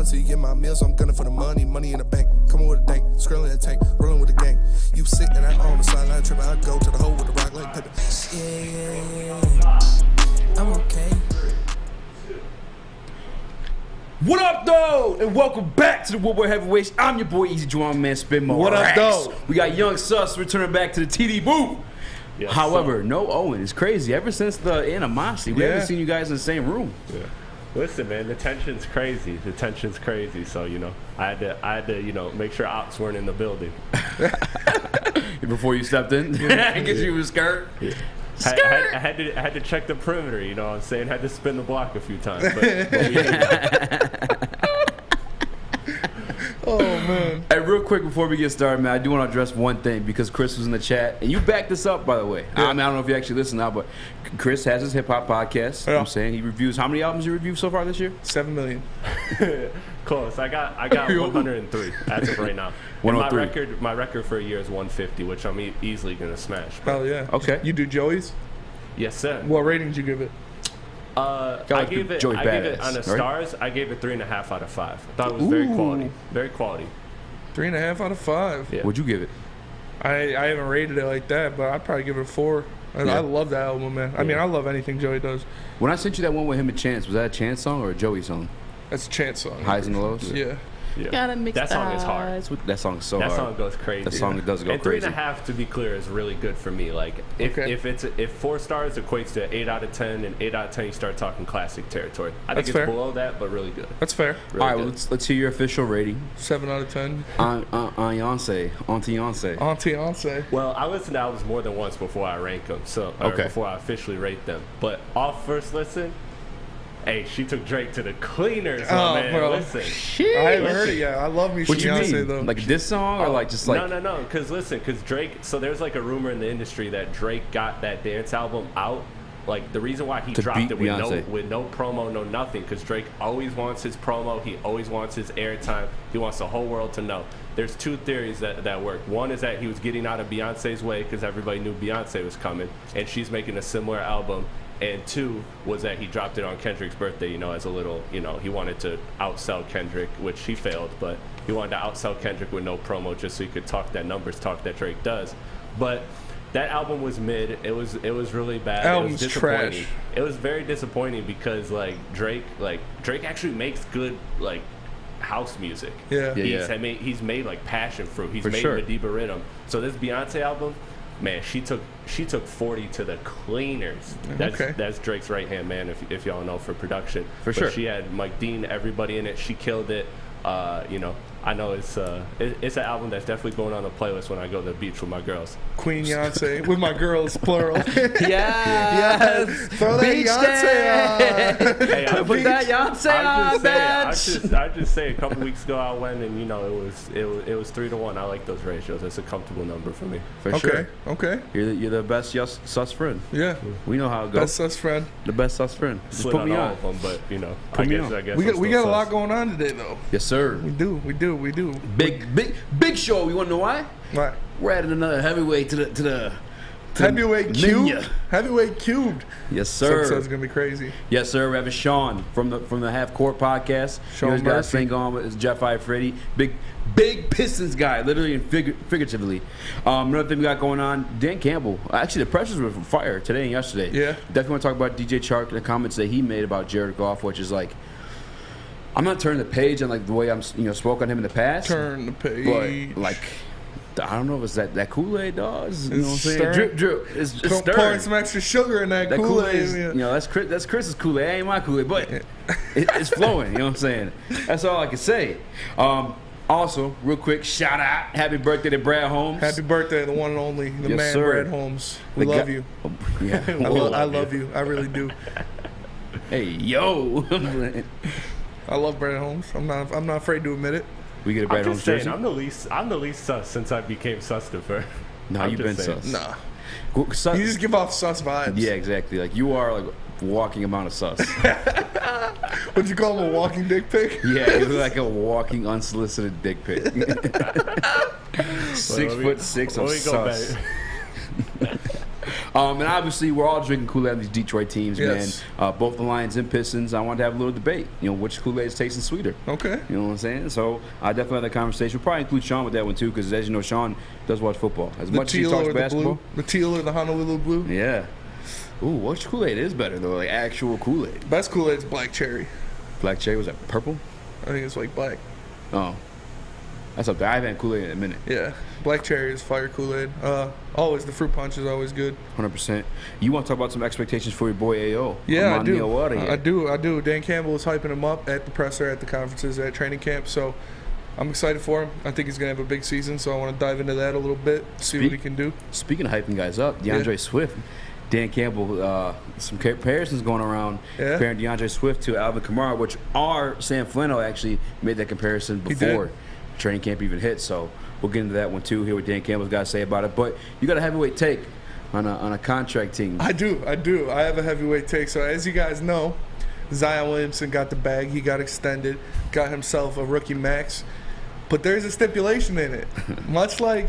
till you get my meals. I'm gunning for the money in the bank. Coming with a dank, scrolling in the tank, rolling with the gang. You sit and I on the sideline tripping. I go to the hole with the rock like Pippin. Yeah. I'm okay. What up, though? And welcome back to the Woodward Heavyweights. I'm your boy, Eazy and Spencer. What up, though? We got Young Sus returning back to the TD booth. Yes, However, no Owen. It's crazy. Ever since the animosity, we haven't seen you guys in the same room. Yeah. Listen, man, the tension's crazy. So, you know, I had to, you know, make sure ops weren't in the building. Before you stepped in? Because you was scared? Yeah. I had to check the perimeter, you know what I'm saying? Had to spin the block a few times. But oh, man. Hey, real quick before we get started, man, I do want to address one thing because Chris was in the chat. And you backed this up, by the way. Yeah. I mean, I don't know if you actually listen now, but Chris has his hip-hop podcast. You know what I'm saying? He reviews. How many albums you reviewed so far this year? 7 million. Close. I got 103 as of right now. 103. My record for a year is 150, which I'm easily gonna smash. Oh yeah. Okay. You do Joey's? Yes, sir. What rating did you give it? I gave it on the stars. I gave it 3.5 out of 5. I thought it was very quality. Very quality. 3.5 out of 5. Yeah. What'd you give it? I haven't rated it like that, but I'd probably give it a 4. I love that album, man. I mean, I love anything Joey does. When I sent you that one with him and Chance, was that a Chance song or a Joey song? That's a Chance song. Highs and Lows? Yeah. Yeah. Gotta mix that song is hard. That song is so hard. That song goes crazy. That song does go and crazy. 3.5, to be clear, is really good for me. Like if 4 stars equates to 8 out of 10, and 8 out of 10 you start talking classic territory. I think it's below that, but really good. That's fair. Really all right, well, let's hear your official rating. 7 out of 10. Auntie. Well, I listen to albums more than once before I rank them, before I officially rate them. But off first listen. Hey, she took Drake to the cleaners, man. Bro. Listen. I haven't heard it yet. I love me some Beyonce, though. Like this song or like just like... No. Because Drake... So there's like a rumor in the industry that Drake got that dance album out. Like the reason why he dropped it with no promo, no nothing. Because Drake always wants his promo. He always wants his airtime. He wants the whole world to know. There's 2 theories that work. One is that he was getting out of Beyonce's way because everybody knew Beyonce was coming. And she's making a similar album. And 2 was that he dropped it on Kendrick's birthday, you know, as a little, you know, he wanted to outsell Kendrick, which he failed, but he wanted to outsell Kendrick with no promo just so he could talk that numbers talk that Drake does. But that album was mid. It was really bad. Album's it was disappointing. Trash. It was very disappointing because Drake actually makes good house music. Yeah. He's made like passion fruit. He's made Mediba Rhythm. So this Beyonce album, man, she took 40 to the cleaners. That's Drake's right hand man, if y'all know, for production. For sure. She had Mike Dean, everybody in it. She killed it. You know, I know it's an album that's definitely going on the playlist when I go to the beach with my girls. Queen Beyonce with my girls, plural. Yes. Throw that Beyonce on. Hey, put that Beyonce on, bitch. I just say a couple weeks ago I went and you know it was 3-1. I like those ratios. That's a comfortable number for me. For sure. Okay. You're the best sus friend. Yeah. We know how it goes. Best sus friend. The best sus friend. Just Slid put me all on. of them, but you know, I guess we got a lot going on today, though. Yes, sir. We do. Big show. You want to know why? Why? We're adding another heavyweight to the Heavyweight menu. cubed. Heavyweight cubed. Yes, sir. This episode's gonna be crazy. Yes, sir. We have Sean from the Half Court podcast. Sean He's got a Murphy. thing going with Jeff Okudah. Big Pistons guy, literally and figuratively. Another thing we got going on, Dan Campbell. Actually, the pressures were from fire today and yesterday. Yeah. Definitely want to talk about DJ Chark and the comments that he made about Jared Goff, which is like, I'm not turning the page on like the way I'm spoke on him in the past. Turn the page. But like, I don't know if it's that Kool-Aid, dog. You know what I'm saying? stirring. Drip. It's Pouring stirring. some extra sugar in that Kool-Aid. Is, you know, that's Chris's Kool-Aid. That ain't my Kool-Aid, but it's flowing. You know what I'm saying? That's all I can say. Also, real quick, shout out, happy birthday to Brad Holmes. Happy birthday, the one and only, the Yes, man, sir. Brad Holmes. We love you. Yeah. I love you. I really do. Hey, yo. I love Brad Holmes. I'm not afraid to admit it. We get a Brad Holmes jersey. I'm the least sus since I became Sustifer. Nah, you've been sus. Nah. Sus. You just give off sus vibes. Yeah, exactly. Like you are like a walking amount of sus. Would you call him a walking dick pic? Yeah, you look like a walking unsolicited dick pic. 6'6" of sus. And obviously, we're all drinking Kool-Aid on these Detroit teams, Yes. man. Both the Lions and Pistons. I wanted to have a little debate. Which Kool-Aid is tasting sweeter? Okay. You know what I'm saying? So I definitely had that conversation. We'll probably include Sean with that one too, because as you know, Sean does watch football. As much as he talks basketball. The teal or the Honolulu blue. Yeah. Ooh, which Kool-Aid is better though? Like actual Kool-Aid. Best Kool-Aid's black cherry. Black cherry, was that purple? I think it's like black. Oh. That's up there. I haven't had Kool-Aid in a minute. Yeah. Black cherry is fire Kool-Aid. Always the fruit punch is always good. 100%. You want to talk about some expectations for your boy AO? Yeah, Amani I do. Oruwariye. I do. Dan Campbell was hyping him up at the presser, at the conferences, at training camp. So I'm excited for him. I think he's going to have a big season. So I want to dive into that a little bit, see what he can do. Speaking of hyping guys up, DeAndre Swift. Dan Campbell, some comparisons going around comparing DeAndre Swift to Alvin Kamara, which Sam Flannel actually made that comparison before training camp even hit. So we'll get into that one too, hear what Dan Campbell's got to say about it. But you got a heavyweight take on a contract team. I do. I have a heavyweight take. So as you guys know, Zion Williamson got the bag. He got extended, got himself a rookie max. But there's a stipulation in it. Much like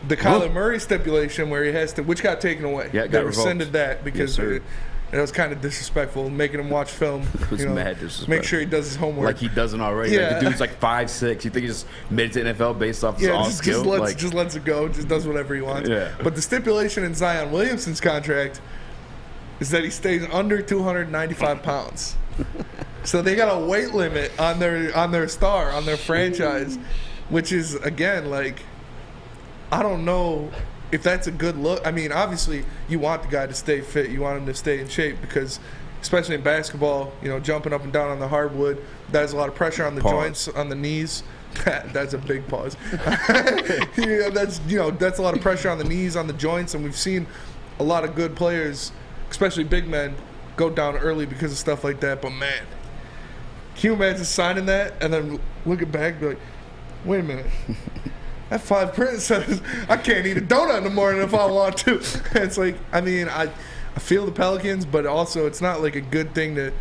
the Kyler Murray stipulation where he has to, which got taken away. Yeah, they rescinded that because it was kind of disrespectful, making him watch film. It was mad disrespectful. Make sure he does his homework. Like he doesn't already. Yeah. Like the dude's like 5'6". You think he just made it to NFL based off his skill? Just lets it go. Just does whatever he wants. Yeah. But the stipulation in Zion Williamson's contract is that he stays under 295 pounds. So they got a weight limit on their star, on their franchise, which is, again, like, I don't know if that's a good look. I mean, obviously, you want the guy to stay fit. You want him to stay in shape because, especially in basketball, jumping up and down on the hardwood, that's a lot of pressure on the joints, on the knees. That's a big pause. That's a lot of pressure on the knees, on the joints, and we've seen a lot of good players, especially big men, go down early because of stuff like that. But, man, can you imagine signing that and then looking back and be like, wait a minute. That fine print says I can't eat a donut in the morning if I want to. It's like, I mean, I feel the Pelicans, but also it's not like a good thing to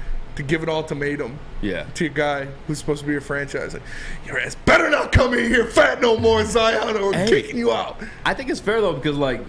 give an ultimatum to a guy who's supposed to be your franchise. Like, your ass better not come in here fat no more, Zion, or we're kicking you out. I think it's fair, though, because, like,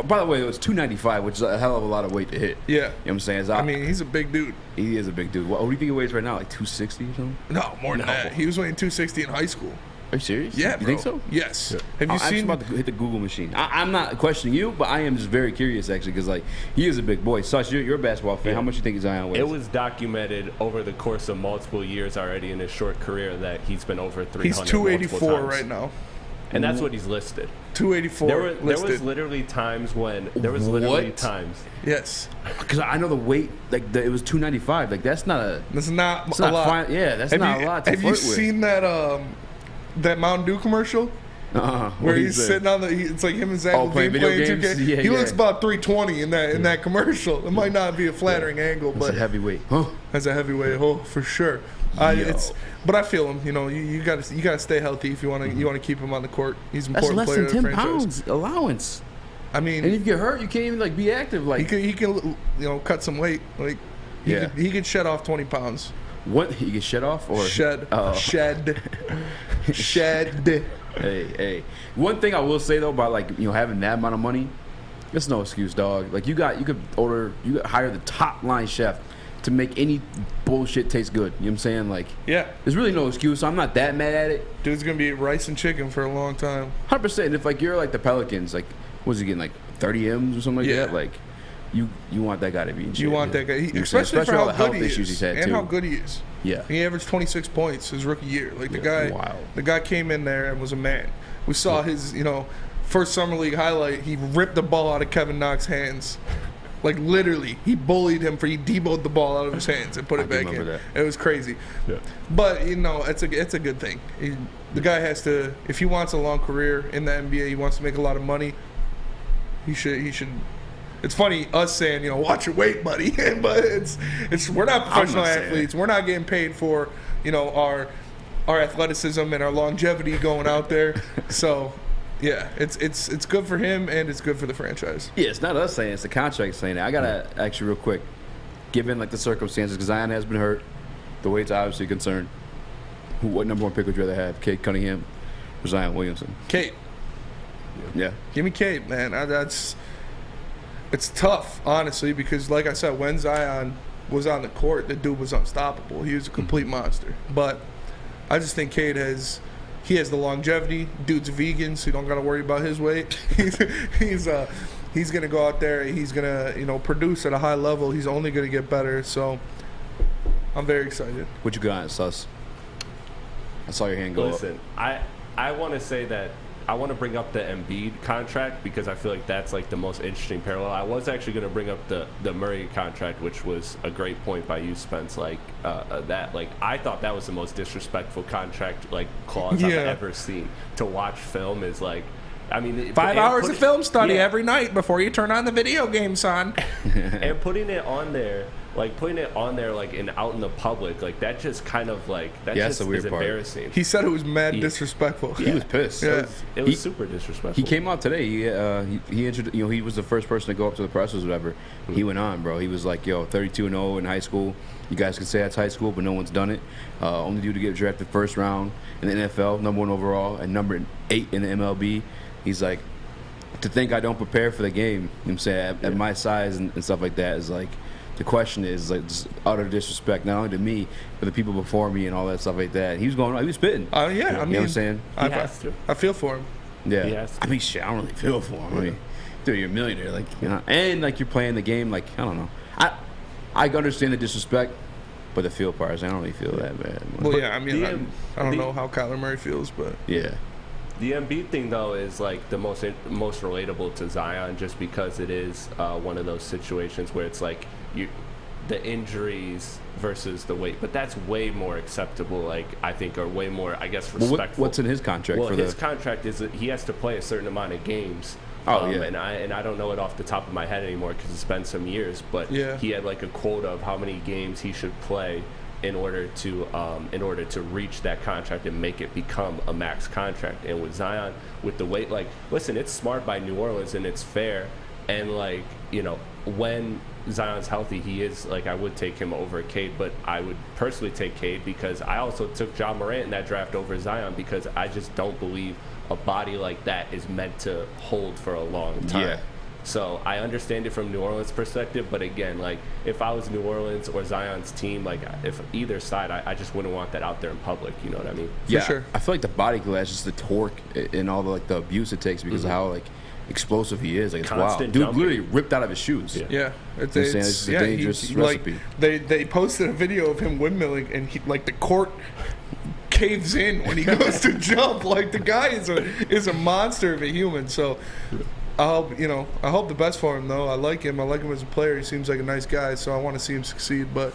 by the way, it was 295, which is a hell of a lot of weight to hit. Yeah. You know what I'm saying? I mean, he's a big dude. He is a big dude. What do you think he weighs right now? Like 260 or something? No, more than that. He was weighing 260 in high school. Are you serious? Yeah, you think so? Yes. Yeah. Have you seen? I'm about to hit the Google machine. I'm not questioning you, but I am just very curious actually because like he is a big boy. Sus, you're a basketball fan. How much you think Zion weighs? It was documented over the course of multiple years already in his short career that he's been over 300. He's 284 right now, and that's what he's listed. 284. There was literally times when Yes. Because I know the weight, like it was 295. Like that's not a. That's not that's a not lot. Fine, yeah, that's not a lot to flirt with. Have you seen that Mountain Dew commercial? Where he's sitting on it's like him and Zach Levine playing 2K. Yeah, he looks about 320 in that commercial. It might not be a flattering angle, but that's a heavyweight. Huh? That's a heavyweight, for sure. But I feel him. You got to stay healthy if you want to keep him on the court. He's an important player. That's less than 10 pounds allowance. I mean, and if you get hurt, you can't even like be active. Like he can cut some weight. Like he could shed off 20 pounds. What he get shed off or shed? Hey. One thing I will say though about like having that amount of money, it's no excuse, dog. Like you could hire the top line chef to make any bullshit taste good. You know what I'm saying? Like there's really no excuse. So I'm not that mad at it. Dude's gonna be rice and chicken for a long time. 100%. And if like you're like the Pelicans, like what's he getting like 30 M's or something like that? Like you want that guy to be in shape. You want that guy, especially for all how the health good he issues is he's had and too. how good he is. Yeah, he averaged 26 points his rookie year. Like the guy came in there and was a man. We saw his first summer league highlight. He ripped the ball out of Kevin Knox's hands. Like literally, he bullied him he deboed the ball out of his hands and put it back in. That. It was crazy. Yeah. But it's a good thing. The guy has to, if he wants a long career in the NBA, he wants to make a lot of money. He should. It's funny us saying watch your weight, buddy, but it's we're not professional athletes. We're not getting paid for our athleticism and our longevity going out there. So. Yeah, it's good for him and it's good for the franchise. Yeah, it's not us saying it, it's the contract saying it. I gotta actually real quick, given like the circumstances, because Zion has been hurt, the weight's obviously concerned. What number one pick would you rather have, Kate Cunningham or Zion Williamson? Kate. Yeah. Give me Kate, man. It's tough, honestly, because like I said, when Zion was on the court, the dude was unstoppable. He was a complete monster. But I just think Cade has the longevity. Dude's vegan, so you don't got to worry about his weight. He's gonna go out there. He's gonna produce at a high level. He's only gonna get better. So I'm very excited. What you got, Sus? I saw your hand go up. Listen, I want to say that I want to bring up the Embiid contract because I feel like that's like the most interesting parallel. I was actually going to bring up the Murray contract, which was a great point by you, Spence. Like that, like I thought that was the most disrespectful contract like clause I've ever seen. To watch film is like, I mean, 5 hours of film study every night before you turn on the video game, son. And putting it on there like out in the public, like that just kind of like that just is embarrassing. He said it was mad disrespectful. He was pissed. Yeah. It was super disrespectful. He came out today. He entered, he was the first person to go up to the press or whatever. Mm-hmm. He went on, bro. He was like, 32-0 in high school. You guys can say that's high school, but no one's done it. Only dude to get drafted first round in the NFL, number 1 overall, and number 8 in the MLB. He's like, to think I don't prepare for the game, you know what I'm saying, at my size and stuff like that is like, the question is like just utter disrespect, not only to me, but the people before me and all that stuff like that. He was going, he was spitting. Yeah, you know what I'm saying? I feel for him. Yeah. I mean, shit, I don't really feel for him. I mean, dude, you're a millionaire, like, and like you're playing the game, like, I don't know. I understand the disrespect, but the feel part is I don't really feel that bad. Well, yeah, I mean, I don't know how Kyler Murray feels, but yeah. The Embiid thing, though, is like the most relatable to Zion, just because it is one of those situations where it's like the injuries versus the weight, but that's way more acceptable. Like I think, or way more, I guess, respectful. What's in his contract? Well, his contract is that he has to play a certain amount of games. And I don't know it off the top of my head anymore because it's been some years. But he had like a quota of how many games he should play in order to reach that contract and make it become a max contract. And with Zion, with the weight, like, listen, it's smart by New Orleans and it's fair. And like, when Zion's healthy, he is like, I would take him over Cade, but I would personally take Cade because I also took Ja Morant in that draft over Zion because I just don't believe a body like that is meant to hold for a long time. Yeah. So I understand it from New Orleans' perspective, but again, like if I was New Orleans or Zion's team, like if either side, I just wouldn't want that out there in public. You know what I mean? Yeah, for sure. I feel like the body class, just the torque and all the like the abuse it takes because of how like explosive he is. Like it's wild. Dude jumping. Literally ripped out of his shoes. Yeah. It's a dangerous recipe. Like, they posted a video of him windmilling and he, like the court caves in when he goes to jump. Like the guy is a monster of a human. So I hope the best for him though. I like him as a player. He seems like a nice guy, so I want to see him succeed. But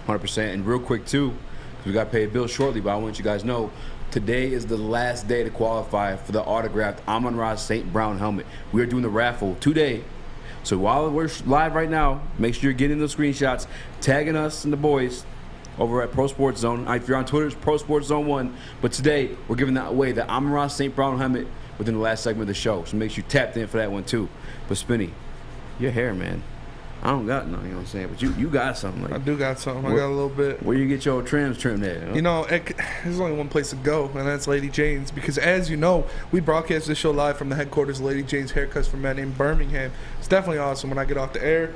100%. And real quick too, because we got to pay a bill shortly, but I want you guys to know today is the last day to qualify for the autographed Amon-Ra St. Brown helmet. We are doing the raffle today. So while we're live right now, make sure you're getting those screenshots, tagging us and the boys over at Pro Sports Zone. If you're on Twitter, it's Pro Sports Zone 1. But today, we're giving that away, the Amon-Ra St. Brown helmet within the last segment of the show. So make sure you tapped in for that one too. But Spinny, your hair, man. I don't got none, you know what I'm saying? But you got something. Like, I do got something. I got a little bit. Where you get your trims trimmed at? There's only one place to go, and that's Lady Jane's. Because as you know, we broadcast this show live from the headquarters of Lady Jane's Haircuts for Men in Birmingham. It's definitely awesome when I get off the air.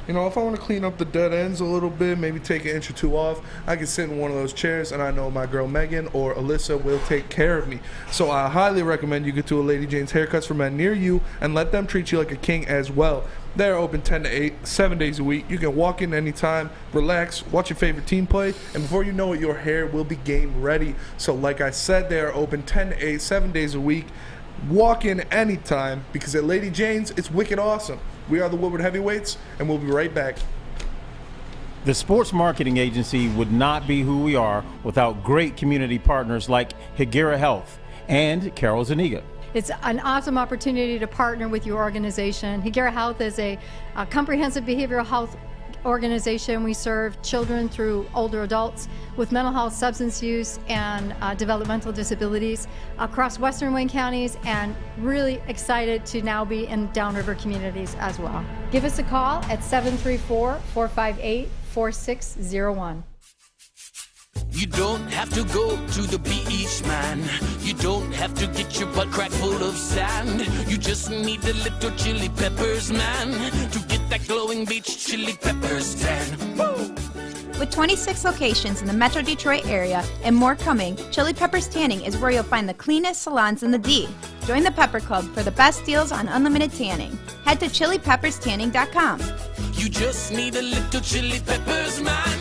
If I want to clean up the dead ends a little bit, maybe take an inch or two off, I can sit in one of those chairs, and I know my girl Megan or Alyssa will take care of me. So I highly recommend you get to a Lady Jane's Haircuts for Men near you and let them treat you like a king as well. They're open 10 to 8, 7 days a week. You can walk in anytime, relax, watch your favorite team play, and before you know it, your hair will be game ready. So like I said, they are open 10 to 8, 7 days a week. Walk in anytime because at Lady Jane's, it's wicked awesome. We are the Woodward Heavyweights, and we'll be right back. The sports marketing agency would not be who we are without great community partners like Higuera Health and Carol Zuniga. It's an awesome opportunity to partner with your organization. Higuera Health is a comprehensive behavioral health organization. We serve children through older adults with mental health, substance use, and developmental disabilities across Western Wayne counties, and really excited to now be in downriver communities as well. Give us a call at 734-458-4601. You don't have to go to the beach, man. You don't have to get your butt crack full of sand. You just need a little chili peppers, man, to get that glowing beach chili peppers tan. Woo! With 26 locations in the Metro Detroit area and more coming, Chili Peppers Tanning is where you'll find the cleanest salons in the D. Join the Pepper Club for the best deals on unlimited tanning. Head to chilipepperstanning.com. You just need a little chili peppers, man.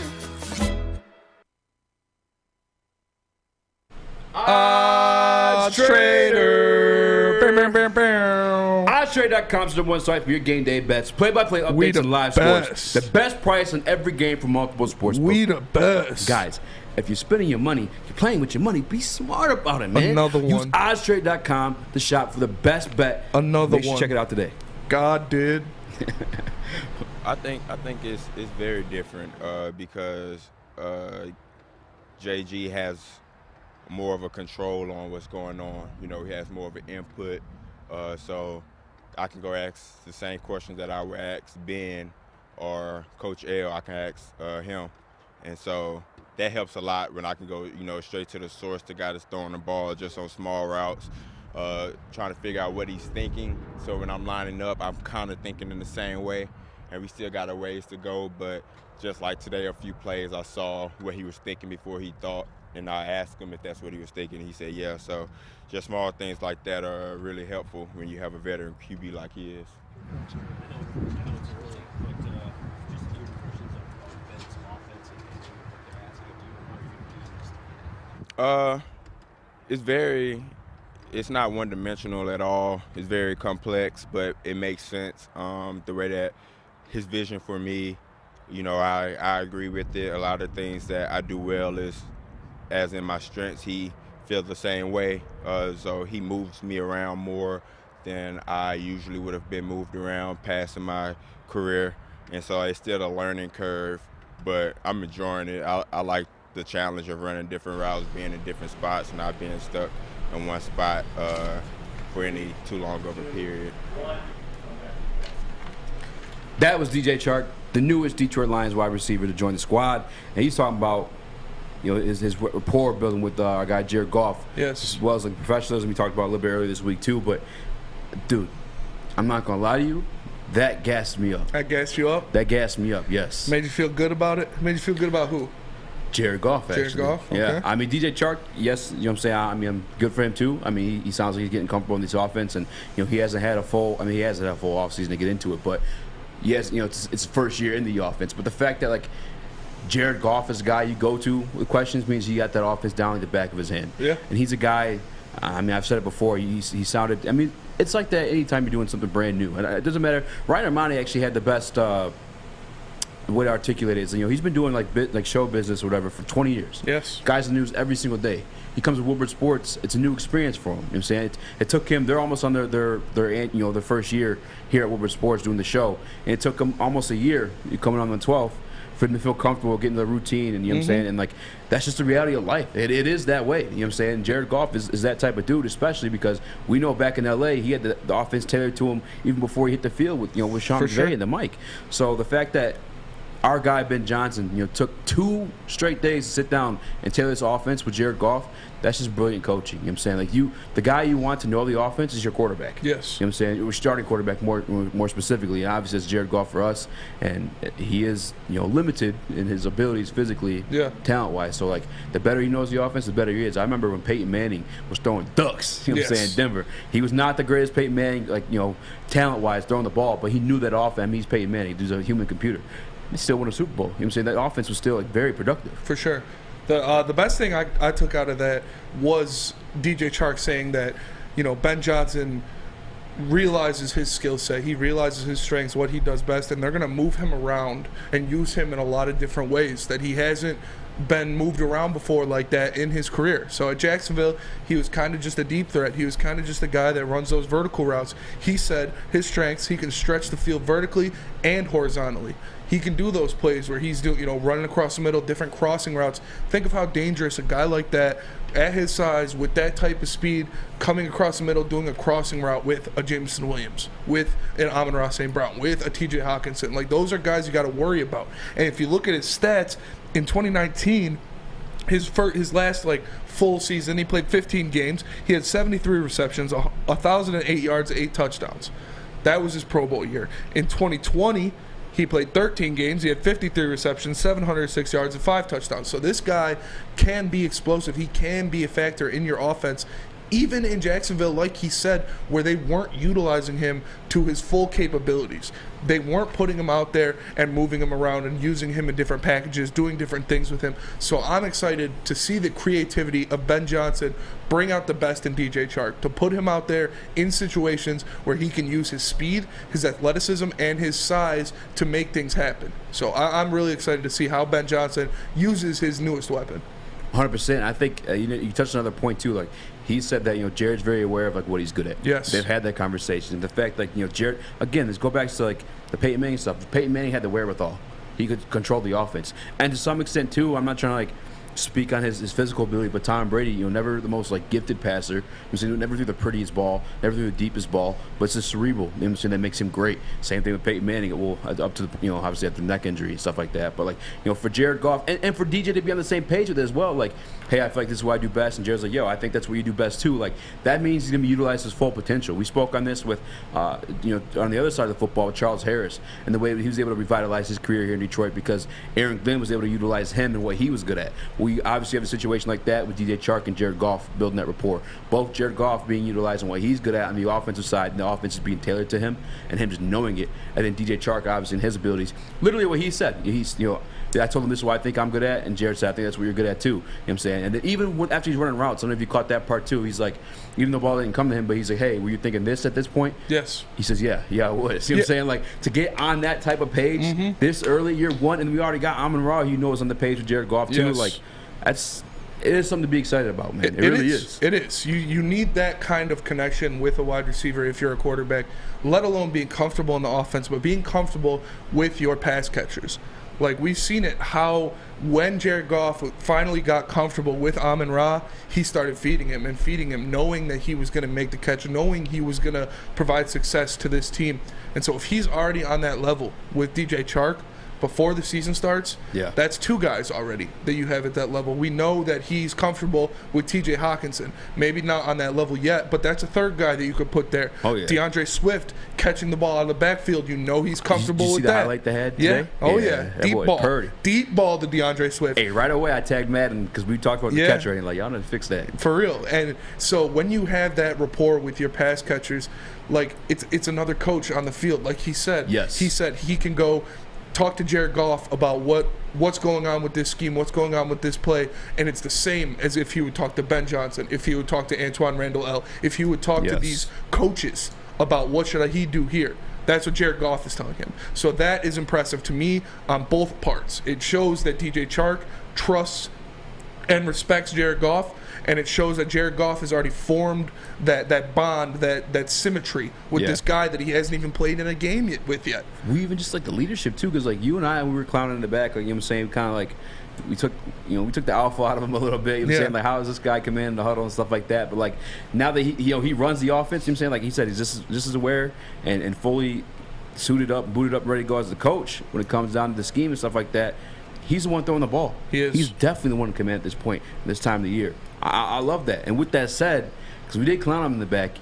Trader. OddsTrader.com is the one site for your game day bets, play-by-play updates, and live scores. The best price on every game from multiple sports. We the best. Guys, if you're spending your money, you're playing with your money, be smart about it, man. Another one. Use OddsTrader.com to shop for the best bet. Another Make sure one. Check it out today. God did. I think it's very different because JG has more of a control on what's going on. You know, he has more of an input. So I can go ask the same questions that I would ask Ben or Coach L. I can ask him. And so that helps a lot when I can go, you know, straight to the source, the guy that's throwing the ball just on small routes, trying to figure out what he's thinking. So when I'm lining up, I'm kind of thinking in the same way. And we still got a ways to go. But just like today, a few plays I saw what he was thinking before he thought. And I asked him if that's what he was thinking. He said, yeah. So just small things like that are really helpful when you have a veteran QB like he is. It's not one-dimensional at all. It's very complex, but it makes sense. The way that his vision for me, you know, I agree with it. A lot of things that I do well is, as in my strengths, he feels the same way. So he moves me around more than I usually would have been moved around past in my career. And so it's still a learning curve, but I'm enjoying it. I like the challenge of running different routes, being in different spots, not being stuck in one spot for any too long of a period. That was DJ Chark, the newest Detroit Lions wide receiver to join the squad. And he's talking about, you know, his rapport building with our guy Jared Goff. Yes. As well as like professionalism we talked about a little bit earlier this week too. But, dude, I'm not going to lie to you. That gassed me up. That gassed you up? That gassed me up, yes. Made you feel good about it? Made you feel good about who? Jared Goff, actually. Jared Goff? Okay. Yeah. I mean, DJ Chark, yes, you know what I'm saying? I mean, I'm good for him, too. I mean, he sounds like he's getting comfortable in this offense. And, you know, he hasn't had a full offseason to get into it. But, yes, you know, it's his first year in the offense. But the fact that, like, Jared Goff is a guy you go to with questions means he got that offense down like the back of his hand. Yeah. And he's a guy, I mean, I've said it before, he sounded, I mean, it's like that anytime you're doing something brand new. And it doesn't matter. Ryan Amani actually had the best way to articulate it is, you know, he's been doing like show business or whatever for 20 years. Yes. Guys in the news every single day. He comes to Woodward Sports. It's a new experience for him. You know what I'm saying? It took him, they're almost on their first year here at Woodward Sports doing the show. And it took him almost a year, coming on the 12th, for him to feel comfortable getting the routine, and you know what I'm saying? And like, that's just the reality of life. It is that way. You know what I'm saying? Jared Goff is that type of dude, especially because we know back in LA he had the offense tailored to him even before he hit the field with Sean McVay and the mic. So the fact that our guy Ben Johnson, you know, took 2 straight days to sit down and tailor this offense with Jared Goff, that's just brilliant coaching. You know what I'm saying? Like, the guy you want to know the offense is your quarterback. Yes. You know what I'm saying? We're starting quarterback more specifically. And obviously it's Jared Goff for us, and he is, you know, limited in his abilities physically, talent-wise. So, like, the better he knows the offense, the better he is. I remember when Peyton Manning was throwing ducks, you know what I'm saying, in Denver. He was not the greatest Peyton Manning, like, you know, talent-wise throwing the ball, but he knew that offense. I mean, he's Peyton Manning. He's a human computer. He still won a Super Bowl. You know what I'm saying? That offense was still, like, very productive. For sure. The best thing I took out of that was DJ Chark saying that, you know, Ben Johnson realizes his skill set. He realizes his strengths, what he does best, and they're going to move him around and use him in a lot of different ways that he hasn't been moved around before like that in his career. So at Jacksonville, he was kind of just a deep threat. He was kind of just a guy that runs those vertical routes. He said his strengths, he can stretch the field vertically and horizontally. He can do those plays where he's doing, you know, running across the middle, different crossing routes. Think of how dangerous a guy like that, at his size, with that type of speed, coming across the middle, doing a crossing route with a Jameson Williams, with an Amon-Ra St. Brown, with a TJ Hawkinson. Like, those are guys you got to worry about. And if you look at his stats, in 2019, his last full season, he played 15 games. He had 73 receptions, 1,008 yards, 8 touchdowns. That was his Pro Bowl year. In 2020, he played 13 games. He had 53 receptions, 706 yards, and 5 touchdowns. So this guy can be explosive. He can be a factor in your offense, even in Jacksonville, like he said, where they weren't utilizing him to his full capabilities. They weren't putting him out there and moving him around and using him in different packages, doing different things with him. So I'm excited to see the creativity of Ben Johnson bring out the best in DJ Chark, to put him out there in situations where he can use his speed, his athleticism, and his size to make things happen. So I'm really excited to see how Ben Johnson uses his newest weapon. 100%. I think you touched on another point too. He said that Jared's very aware of what he's good at. Yes, they've had that conversation. The fact Jared, again, let's go back to the Peyton Manning stuff. Peyton Manning had the wherewithal. He could control the offense, and to some extent too. I'm not trying to speak on his physical ability, but Tom Brady, never the most gifted passer. Never threw the prettiest ball, never threw the deepest ball, but it's the cerebral. That makes him great. Same thing with Peyton Manning. Well, up to the obviously after the neck injury and stuff like that. But for Jared Goff and for DJ to be on the same page with it as well. Hey, I feel like this is what I do best, and Jared's I think that's what you do best too. That means he's gonna be utilized his full potential. We spoke on this with on the other side of the football with Charles Harris and the way he was able to revitalize his career here in Detroit because Aaron Glenn was able to utilize him and what he was good at. We obviously have a situation like that with DJ Chark and Jared Goff building that rapport. Both Jared Goff being utilized on what he's good at on the offensive side, and the offense is being tailored to him, and him just knowing it. And then DJ Chark, obviously, in his abilities, literally what he said. I told him this is what I think I'm good at, and Jared said I think that's what you're good at too. You know what I'm saying? And then even after he's running routes, I don't know if you caught that part too. He's even though the ball didn't come to him, but he's hey, were you thinking this at this point? Yes. He says, yeah, I was. See what I'm saying? To get on that type of page this early, year one, and we already got Amon-Ra, on the page with Jared Goff too. Yes. It is something to be excited about, man. It really is. It is. You need that kind of connection with a wide receiver if you're a quarterback, let alone being comfortable in the offense, but being comfortable with your pass catchers. We've seen it, how when Jared Goff finally got comfortable with Amon-Ra, he started feeding him, knowing that he was going to make the catch, knowing he was going to provide success to this team. And so if he's already on that level with DJ Chark, before the season starts, that's 2 guys already that you have at that level. We know that he's comfortable with TJ Hawkinson. Maybe not on that level yet, but that's a 3rd guy that you could put there. Oh, yeah. DeAndre Swift catching the ball out of the backfield. He's comfortable with that. Did you see the highlight they had today? Yeah. Oh, yeah. Deep ball to DeAndre Swift. Hey, right away I tagged Madden because we talked about the catcher, and y'all need to fix that. For real. And so when you have that rapport with your pass catchers, it's another coach on the field. Like he said. Yes. He said he can go talk to Jared Goff about what's going on with this scheme, what's going on with this play, and it's the same as if he would talk to Ben Johnson, if he would talk to Antoine Randall-El, if he would talk to these coaches about what should he do here. That's what Jared Goff is telling him. So that is impressive to me on both parts. It shows that DJ Chark trusts and respects Jared Goff, and it shows that Jared Goff has already formed that bond, that symmetry with this guy that he hasn't even played in a game with yet. We even just the leadership too, because you and I, we were clowning in the back, you know what I'm saying, kind of we took the alpha out of him a little bit. You know what I'm saying, how does this guy come in the huddle and stuff like that? But now that he runs the offense, you know what I'm saying, he said he's just as aware and fully suited up, booted up, ready to go as the coach when it comes down to the scheme and stuff like that. He's the one throwing the ball. He is. He's definitely the one to command at this point, this time of the year. I love that. And with that said, because we did clown him in the back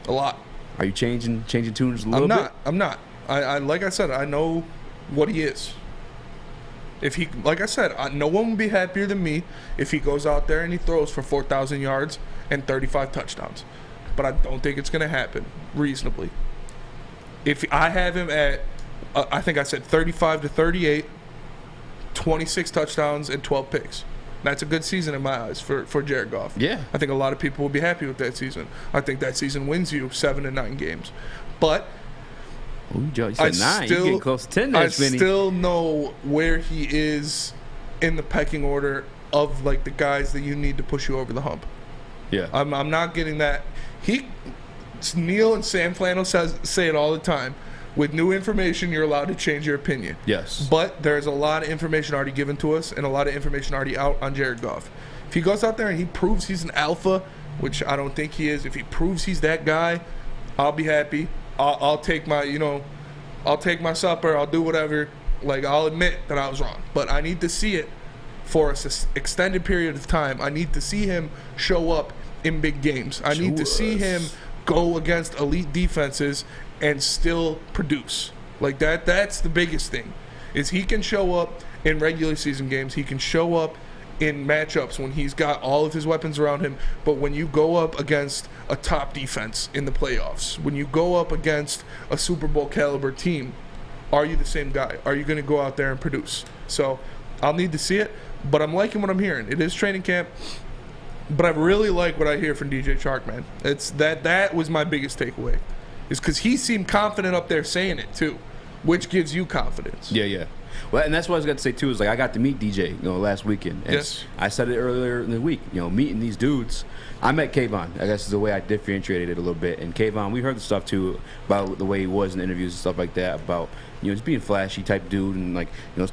a lot. Are you changing tunes a little bit? I'm not. I like I said, I know what he is. If he, like I said, no one would be happier than me if he goes out there and he throws for 4,000 yards and 35 touchdowns. But I don't think it's going to happen reasonably. If I have him at, I think I said 35 to 38, 26 touchdowns and 12 picks. That's a good season in my eyes for Jared Goff. Yeah. I think a lot of people will be happy with that season. I think that season wins you 7 to 9 games. But Joe, you said 9. You're getting close to 10 there, Smitty. I still know where he is in the pecking order of the guys that you need to push you over the hump. Yeah. I'm not getting that. Neil and Sam Flannel say it all the time. With new information, you're allowed to change your opinion. Yes. But there's a lot of information already given to us and a lot of information already out on Jared Goff. If he goes out there and he proves he's an alpha, which I don't think he is, if he proves he's that guy, I'll be happy. I'll take my, I'll take my supper. I'll do whatever. I'll admit that I was wrong. But I need to see it for an extended period of time. I need to see him show up in big games. I need to see him go against elite defenses and still produce. Like that's the biggest thing, is he can show up in regular season games. He can show up in matchups when he's got all of his weapons around him. But when you go up against a top defense in the playoffs, when you go up against a Super Bowl caliber team, are you the same guy? Are you going to go out there and produce? So I'll need to see it, but I'm liking what I'm hearing. It is training camp, but I really like what I hear from DJ Chark, man. It's that was my biggest takeaway, is because he seemed confident up there saying it too, which gives you confidence. Yeah. Well, and that's what I was going to say, too, is like I got to meet DJ, last weekend. And yes. I said it earlier in the week, meeting these dudes. I met Kayvon. I guess is the way I differentiated it a little bit. And Kayvon, we heard the stuff, too, about the way he was in interviews and stuff like that, about, just being flashy type dude and, like,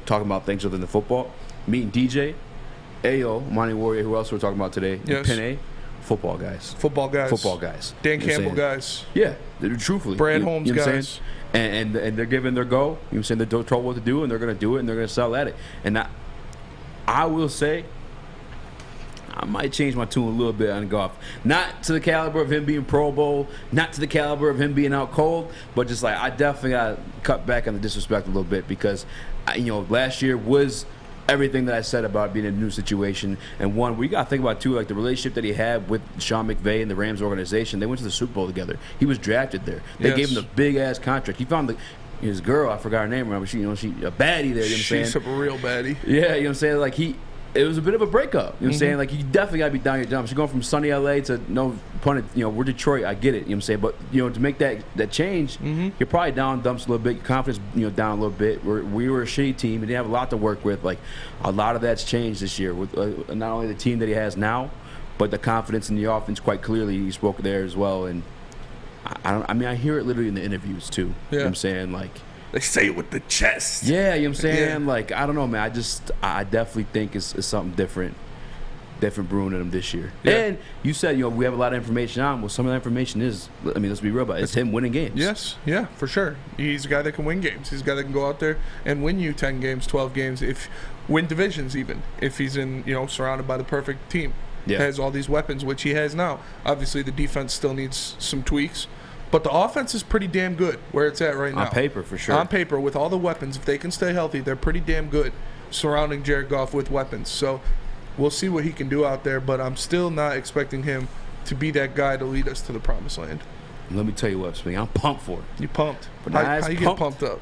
talking about things other than the football. Meeting DJ, Ayo, Amani Warrior, who else we're talking about today, yes. Penne. Football guys. Dan Campbell guys. Yeah, truthfully. Brad Holmes guys. And they're giving their go. They're told what to do, and they're going to do it, and they're going to sell at it. And I will say, I might change my tune a little bit on Goff. Not to the caliber of him being Pro Bowl, not to the caliber of him being out cold, but just like I definitely got to cut back on the disrespect a little bit, because, last year was everything that I said about being in a new situation. And one, we got to think about, too, like the relationship that he had with Sean McVay and the Rams organization. They went to the Super Bowl together. He was drafted there. They gave him the big-ass contract. He found his girl, I forgot her name, remember, she a baddie there, She's a real baddie. Yeah, what I'm saying? Like, it was a bit of a breakup. What I'm saying? Like, you definitely got to be down your dump. She's going from sunny LA to, no pun, we're Detroit. I get it. What I'm saying? But, to make that change, you're probably down dumps a little bit. Your confidence, down a little bit. We were a shitty team. We didn't have a lot to work with. Like, a lot of that's changed this year with not only the team that he has now, but the confidence in the offense. Quite clearly, he spoke there as well. And I hear it literally in the interviews too. Yeah. You know what I'm saying? Like, they say it with the chest. Yeah, what I'm saying? Yeah. Like, I don't know, man. I definitely think it's something different brewing in him this year. Yeah. And you said, we have a lot of information on. Well, some of that information is, let's be real about it. It's him winning games. Yes, yeah, for sure. He's a guy that can win games. He's a guy that can go out there and win you 10 games, 12 games, win divisions even, if he's in, surrounded by the perfect team. Yeah. Has all these weapons, which he has now. Obviously, the defense still needs some tweaks. But the offense is pretty damn good where it's at right now. On paper, for sure. On paper, with all the weapons, if they can stay healthy, they're pretty damn good surrounding Jared Goff with weapons. So we'll see what he can do out there, but I'm still not expecting him to be that guy to lead us to the promised land. Let me tell you what, Spring, I'm pumped for it. You pumped? But how you get pumped up?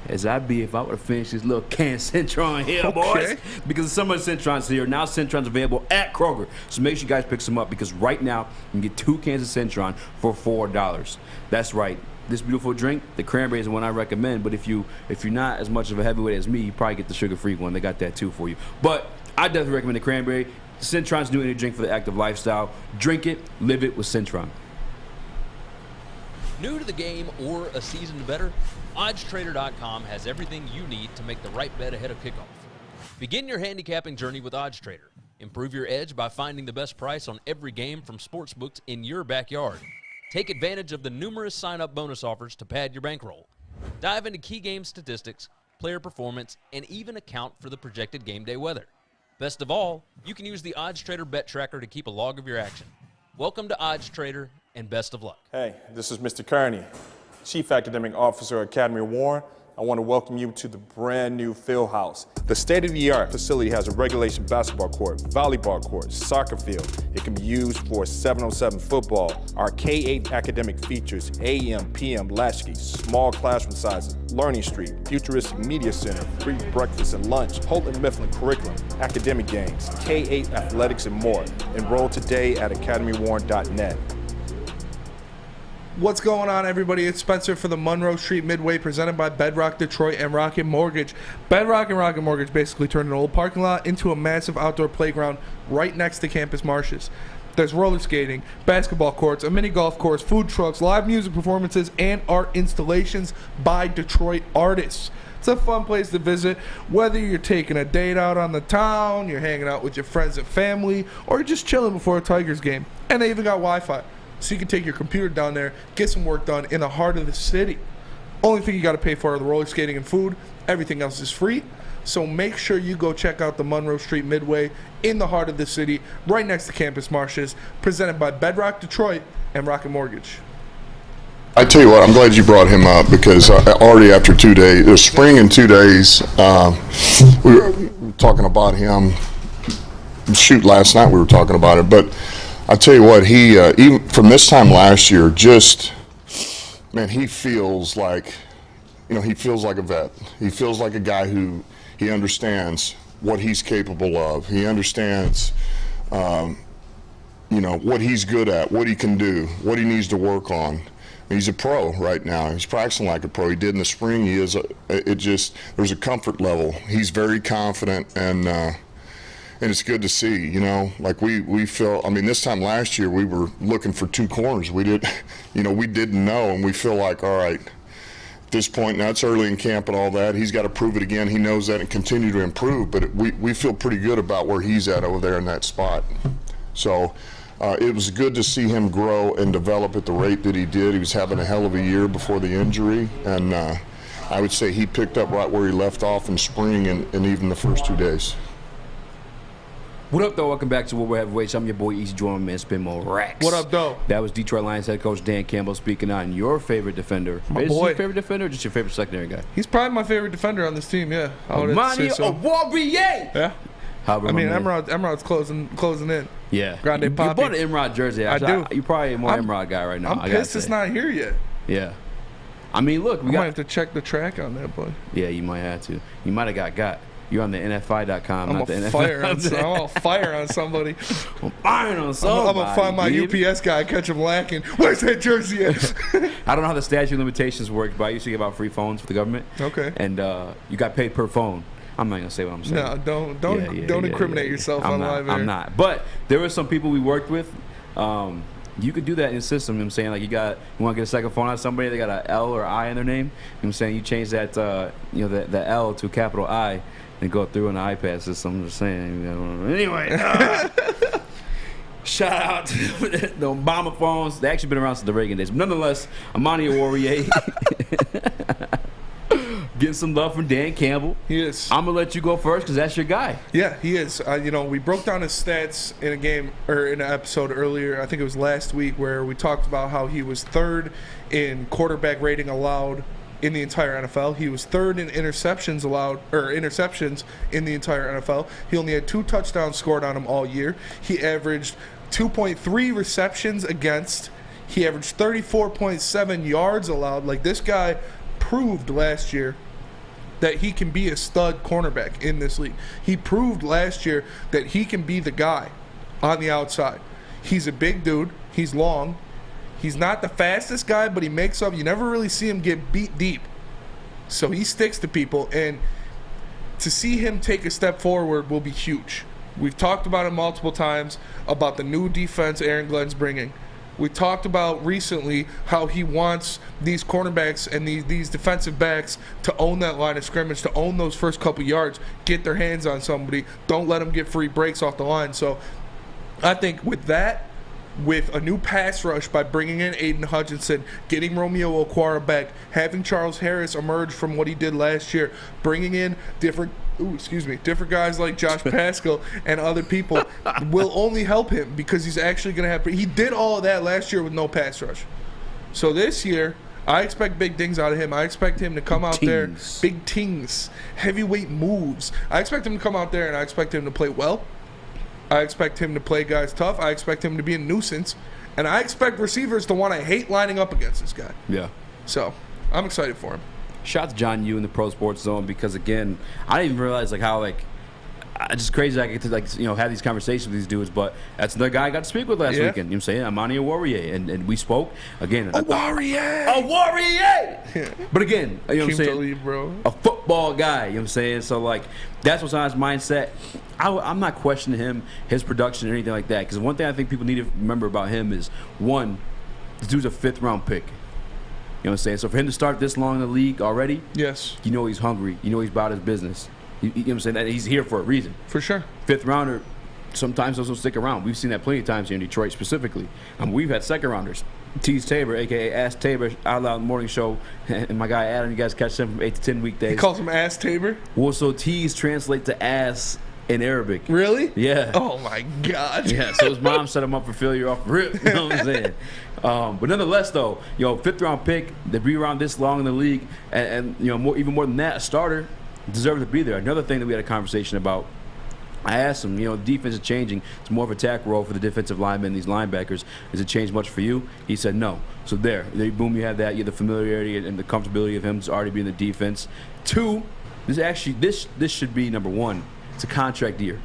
As I'd be if I would have finished this little can of Centron here, boys. Because some of the Centron's here. Now Centron's available at Kroger. So make sure you guys pick some up, because right now you can get 2 cans of Centron for $4. That's right. This beautiful drink, the cranberry is the one I recommend. But if you're not as much of a heavyweight as me, you probably get the sugar-free one. They got that too for you. But I definitely recommend the cranberry. Centron's new energy drink for the active lifestyle. Drink it, live it with Centron. New to the game or a seasoned bettor? OddsTrader.com has everything you need to make the right bet ahead of kickoff. Begin your handicapping journey with OddsTrader. Improve your edge by finding the best price on every game from sportsbooks in your backyard. Take advantage of the numerous sign-up bonus offers to pad your bankroll. Dive into key game statistics, player performance, and even account for the projected game day weather. Best of all, you can use the OddsTrader bet tracker to keep a log of your action. Welcome to OddsTrader, and best of luck. Hey, this is Mr. Kearney, Chief Academic Officer at Academy Warren. I want to welcome you to the brand new field house. The state-of-the-art facility has a regulation basketball court, volleyball court, soccer field. It can be used for 7-on-7 football. Our K-8 academic features AM, PM, latchkey, small classroom sizes, Learning Street, futuristic media center, free breakfast and lunch, Holton Mifflin curriculum, academic games, K-8 athletics, and more. Enroll today at academywarren.net. What's going on, everybody? It's Spencer for the Monroe Street Midway, presented by Bedrock Detroit and Rocket Mortgage. Bedrock and Rocket Mortgage basically turned an old parking lot into a massive outdoor playground right next to campus marshes. There's roller skating, basketball courts, a mini golf course, food trucks, live music performances, and art installations by Detroit artists. It's a fun place to visit, whether you're taking a date out on the town, you're hanging out with your friends and family, or you're just chilling before a Tigers game. And they even got Wi-Fi. So you can take your computer down there, get some work done in the heart of the city. Only thing you got to pay for are the roller skating and food. Everything else is free. So make sure you go check out the Monroe Street Midway in the heart of the city, right next to Campus Marshes, presented by Bedrock Detroit and Rocket Mortgage. I tell you what, I'm glad you brought him up because already after 2 days, it was spring in 2 days, we were talking about him. Shoot, last night we were talking about it, but I tell you what, he even from this time last year, just man, he feels like, he feels like a vet. He feels like a guy who he understands what he's capable of. He understands, what he's good at, what he can do, what he needs to work on. He's a pro right now. He's practicing like a pro. He did in the spring. He is. There's a comfort level. He's very confident, and it's good to see. Like we feel. I mean, this time last year we were looking for two corners. We didn't know, and we feel like, all right, at this point now it's early in camp and all that. He's got to prove it again. He knows that and continue to improve. But we feel pretty good about where he's at over there in that spot. So. It was good to see him grow and develop at the rate that he did. He was having a hell of a year before the injury, and I would say he picked up right where he left off in spring and even the first 2 days. What up, though? Welcome back to Woodward Heavyweights. I'm your boy, Eazy, joining me, Spin More Racks. What up, though? That was Detroit Lions head coach Dan Campbell speaking on your favorite defender. My boy. Your favorite defender or just your favorite secondary guy? He's probably my favorite defender on this team, yeah. Amani Oruwariye! Yeah. Emrod's closing in. Yeah. Grande you Papi. bought an Emrod jersey. Actually. I do. You're probably a more Emrod guy right now. I'm pissed it's not here yet. Yeah. I mean, look. We might have to check the track on that, boy. Yeah, you might have to. You might have got. You're on the NFI.com, not the NFL. I'm on fire on somebody. I'm firing on somebody. I'm going to find my UPS guy, catch him lacking. Where's that jersey at? I don't know how the statute of limitations work, but I used to give out free phones for the government. Okay. And you got paid per phone. I'm not gonna say what I'm saying. No, don't incriminate yourself on live air. I'm not. But there were some people we worked with. You could do that in the system. You know what I'm saying, like you want to get a second phone out of somebody, they got an L or I in their name. You know what I'm saying, you change that the L to a capital I and go through an iPad system. I'm just saying. Anyway, shout out to the Obama phones. They actually been around since the Reagan days. But nonetheless, Amani Oruwariye. Getting some love from Dan Campbell. He is. I'm gonna let you go first because that's your guy. Yeah, he is. We broke down his stats in a game or in an episode earlier. I think it was last week where we talked about how he was third in quarterback rating allowed in the entire NFL. He was third in interceptions in the entire NFL. He only had 2 touchdowns scored on him all year. He averaged 2.3 receptions against. He averaged 34.7 yards allowed. Like, this guy proved last year that he can be a stud cornerback in this league. He proved last year that he can be the guy on the outside. He's a big dude. He's long. He's not the fastest guy, but he makes up. You never really see him get beat deep. So he sticks to people, and to see him take a step forward will be huge. We've talked about it multiple times about the new defense Aaron Glenn's bringing. We talked about recently how he wants these cornerbacks and these defensive backs to own that line of scrimmage, to own those first couple yards, get their hands on somebody. Don't let them get free breaks off the line. So I think with that, with a new pass rush by bringing in Aiden Hutchinson, getting Romeo Okwara back, having Charles Harris emerge from what he did last year, bringing in different guys like Josh Paschal and other people will only help him because he's actually going to have. He did all of that last year with no pass rush. So this year, I expect big things out of him. I expect him to come out there, big tings, heavyweight moves. I expect him to come out there and I expect him to play well. I expect him to play guys tough. I expect him to be a nuisance. And I expect receivers to want to hate lining up against this guy. Yeah. So I'm excited for him. Shout out to John Yu in the Pro Sports Zone because, again, I didn't even realize how it's just crazy I get to have these conversations with these dudes, but that's another guy I got to speak with last weekend. You know what I'm saying? Amani Oruwariye, and we spoke again. Oruwariye. Yeah. But again, you know what I'm saying? Bro. A football guy. You know what I'm saying? So that's what's on his mindset. I'm not questioning him, his production or anything like that. Because one thing I think people need to remember about him is, one, this dude's a 5th round pick. You know what I'm saying? So for him to start this long in the league already, yes, you know he's hungry. You know he's about his business. You know what I'm saying? That he's here for a reason. For sure. 5th rounder, sometimes those will stick around. We've seen that plenty of times here in Detroit specifically. We've had 2nd rounders Tease Tabor, a.k.a. Ask Tabor, Out Loud Morning Show. And my guy Adam, you guys catch him from 8 to 10 weekdays. He calls him Ass Tabor? Well, so tease translate to ass in Arabic. Really? Yeah. Oh, my God. Yeah, so his mom set him up for failure off rip. You know what I'm saying? But nonetheless, though, 5th-round pick, to be around this long in the league, and even more than that, a starter, deserves to be there. Another thing that we had a conversation about, I asked him, the defense is changing. It's more of a tackle role for the defensive linemen, these linebackers. Does it change much for you? He said no. So there, boom, you have that. You have the familiarity and the comfortability of him just already being in the defense. 2, this should be number 1. It's a contract year.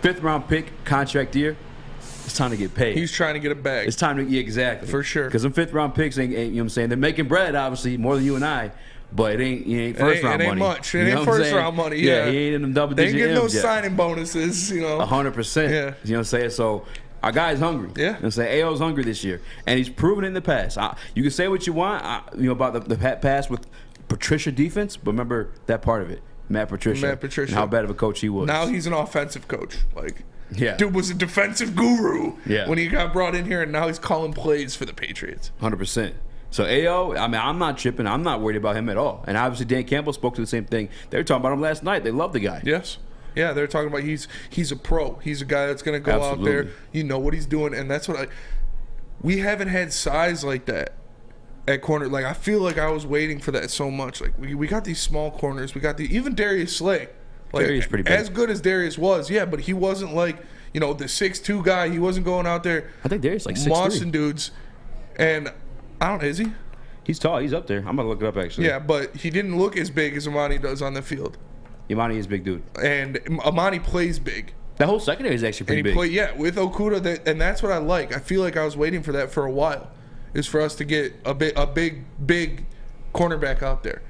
5th-round pick, contract year. It's time to get paid. He's trying to get a bag. It's time to, exactly. For sure. Because them 5th-round picks ain't, you know what I'm saying? They're making bread, obviously, more than you and I. But it ain't first-round money. It ain't much. It ain't first-round money, yeah. He ain't in them double-digit They ain't getting no M's yet. signing bonuses, 100%. Yeah. You know what I'm saying? So our guy's hungry. Yeah. You know what I'm saying? AO's hungry this year. And he's proven it in the past. You can say what you want about the past with Patricia defense, but remember that part of it. Matt Patricia. And how bad of a coach he was. Now he's an offensive coach. Yeah. Dude was a defensive guru when he got brought in here, and now he's calling plays for the Patriots. 100%. So AO, I'm not tripping. I'm not worried about him at all. And obviously Dan Campbell spoke to the same thing. They were talking about him last night. They love the guy. Yes. Yeah, they're talking about he's a pro. He's a guy that's going to go out there. You know what he's doing, and that's what we haven't had size like that at corner. I feel like I was waiting for that so much. We got these small corners. We got even Darius Slay. Darius pretty big. As good as Darius was, yeah, but he wasn't the 6'2" guy. He wasn't going out there. I think Darius 6'3". Mossing dudes, and I don't know, is he? He's tall. He's up there. I'm gonna look it up actually. Yeah, but he didn't look as big as Amani does on the field. Amani is a big dude, and Amani plays big. That whole secondary is actually pretty big. With Okudah, and that's what I like. I feel like I was waiting for that for a while, is for us to get a big cornerback out there.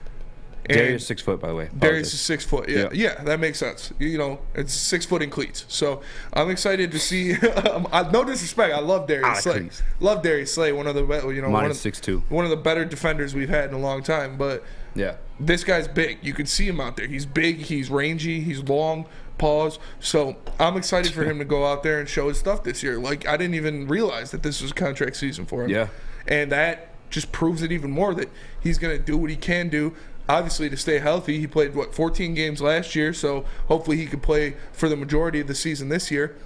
And Darius 6 foot, by the way. Darius is 6 foot. Yeah, that makes sense. It's 6 foot in cleats. So I'm excited to see. No disrespect, I love Darius Slay. Love Darius Slay, one of the 6'2", one of the better defenders we've had in a long time. But yeah, this guy's big. You can see him out there. He's big. He's rangy. He's long. Paws. So I'm excited for him to go out there and show his stuff this year. I didn't even realize that this was a contract season for him. Yeah, and that just proves it even more that he's going to do what he can do. Obviously, to stay healthy, he played 14 games last year, so hopefully he could play for the majority of the season this year.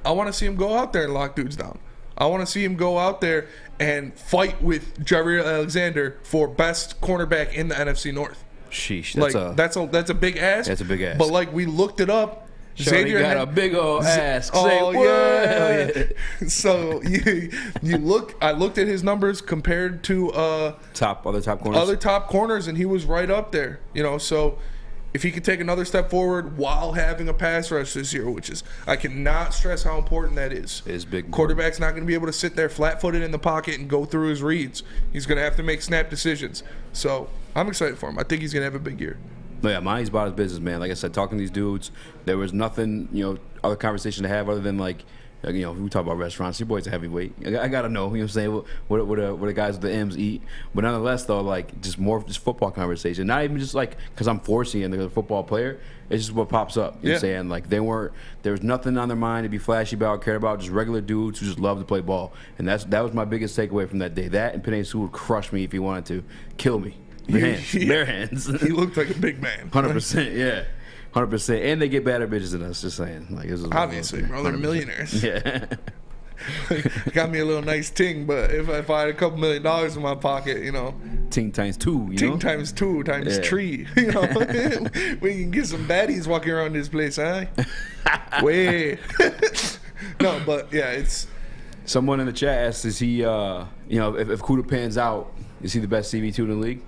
I want to see him go out there and lock dudes down. I want to see him go out there and fight with Jair Alexander for best cornerback in the NFC North. Sheesh, that's a big ask. That's a big ask. But we looked it up. Xavier got a big old ass. Oh yeah. So I looked at his numbers compared to other top corners. Other top corners, and he was right up there. So if he could take another step forward while having a pass rush this year, which is, I cannot stress how important that is. It's big. Quarterback's not going to be able to sit there flat-footed in the pocket and go through his reads. He's going to have to make snap decisions. So I'm excited for him. I think he's going to have a big year. No, yeah, Mani's about his business, man. Like I said, talking to these dudes, there was nothing, other conversation to have other than we talk about restaurants. Your boy's a heavyweight. I gotta know, what I'm saying, what the guys with the M's eat. But nonetheless, though, just football conversation. Not even just because I'm forcing it, the football player. It's just what pops up. You know what I'm saying? There was nothing on their mind to be flashy about, cared about. Just regular dudes who just love to play ball. And that was my biggest takeaway from that day. That and Penei Sewell would crush me if he wanted to, kill me. Bare hands. He looked like a big man. 100%, yeah. 100%. And they get better bitches than us, just saying. Obviously, bro. They're millionaires. Yeah. Got me a little nice ting, but if I had a couple $1 million in my pocket, ting times two, ting times 2 times 3, we can get some baddies walking around this place, huh? Way. No, but yeah, it's. Someone in the chat asked, is he, if Okudah pans out, is he the best CB2 in the league?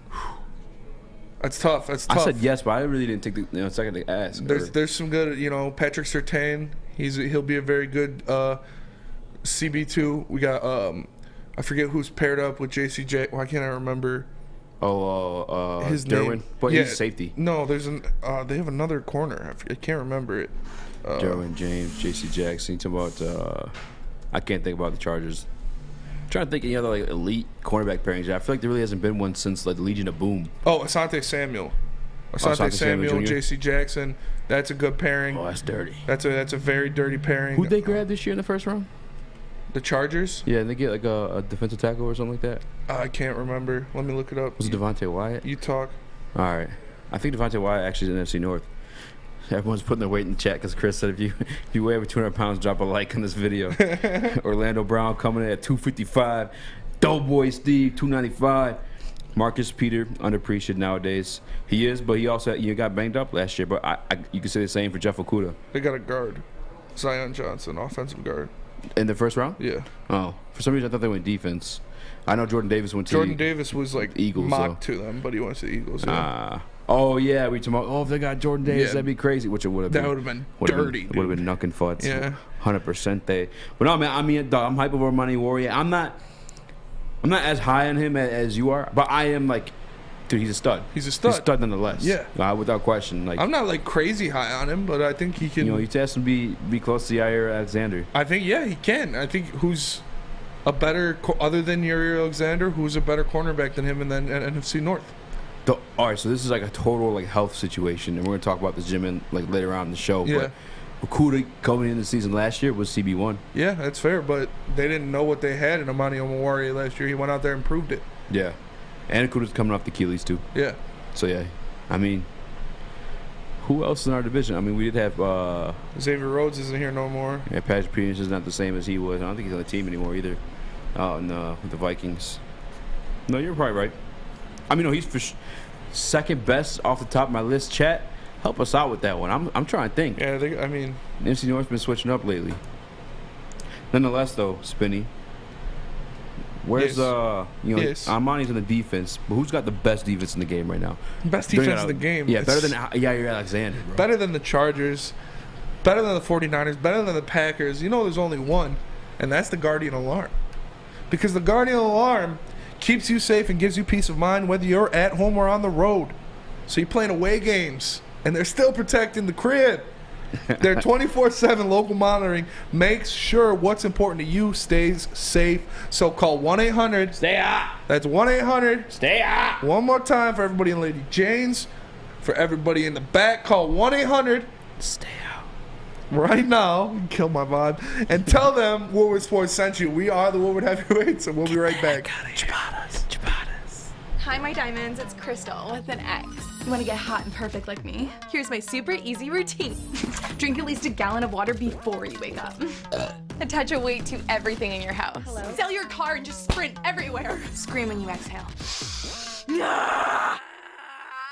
That's tough. I said yes, but I really didn't take the second to ask. There's some good, Patrick Surtain. He'll be a very good CB2. We got I forget who's paired up with JCJ. Why can't I remember? His Derwin, name. But he's safety. No, they have another corner. I can't remember it. Derwin James, JC Jackson. Talking about I can't think about the Chargers. I'm trying to think of any other elite cornerback pairings. I feel like there really hasn't been one since the Legion of Boom. Oh, Asante Samuel. Asante Samuel, JC Jackson. That's a good pairing. Oh, that's dirty. That's a very dirty pairing. Who'd they grab this year in the first round? The Chargers? Yeah, they get like a defensive tackle or something like that. I can't remember. Let me look it up. Was it Devontae Wyatt? You talk. All right. I think Devontae Wyatt actually is in NFC North. Everyone's putting their weight in the chat because Chris said if you weigh over 200 pounds, drop a like on this video. Orlando Brown coming in at 255. Doughboy Steve, 295. Marcus Peter, underappreciated nowadays. He is, but he also got banged up last year. But you can say the same for Jeff Okudah. They got a guard. Zion Johnson, offensive guard. In the first round? Yeah. Oh, for some reason I thought they went defense. I know Jordan Davis went to Jordan Davis was like Eagles, mocked to them, but he went to the Eagles. Yeah. Oh yeah, we talking about. Oh, if they got Jordan Davis, that'd be crazy. Which it would have been. That would have been dirty. Would have been knucking futz. Yeah. 100% they. But no, man. I mean, I'm hype over Oruwariye. I'm not as high on him as you are, but I am like, dude, he's a stud. He's a stud. He's a stud nonetheless. Yeah. Without question. Like, I'm not like crazy high on him, but I think he can. You has to be close to Yair Alexander. I think he can. I think who's a better other than Yair Alexander, who's a better cornerback than him in the NFC North. All right, so this is like a total like health situation, and we're gonna talk about this, Jim, in like later on in the show. Yeah. But Okudah coming in the season last year was CB1. Yeah, that's fair, but they didn't know what they had in Amani last year. He went out there and proved it. Yeah, and Okudah's coming off the Achilles too. Yeah. So yeah, I mean, who else in our division? I mean, we did have Xavier Rhodes isn't here no more. Yeah, Patrick Peterson is not the same as he was. I don't think he's on the team anymore either. With the Vikings. No, you're probably right. I mean, no, he's for second best off the top of my list. Chat, help us out with that one. I'm trying to think. Yeah, I mean, NFC North's been switching up lately. Nonetheless, though, Spinny, where's yes. Amani's in the defense, but who's got the best defense in the game right now? Best defense in the game. Yeah, better than Yair Alexander. Bro. Better than the Chargers. Better than the 49ers. Better than the Packers. You know, there's only one, and that's the Guardian Alarm, because the Guardian Alarm keeps you safe and gives you peace of mind whether you're at home or on the road. So you're playing away games, and they're still protecting the crib. Their 24/7 local monitoring makes sure what's important to you stays safe. So call 1-800. Stay out. That's 1-800. Stay out. One more time for everybody in Lady Jane's. For everybody in the back, call 1-800. Stay out. Right now, kill my vibe, and tell them Woodward Sports sent you. We are the Woodward Heavyweights, and we'll be right back. Chapadas. Hi, my diamonds. It's Crystal with an X. You want to get hot and perfect like me? Here's my super easy routine. Drink at least a gallon of water before you wake up. Attach a weight to everything in your house. Hello? Sell your car and just sprint everywhere. Scream when you exhale.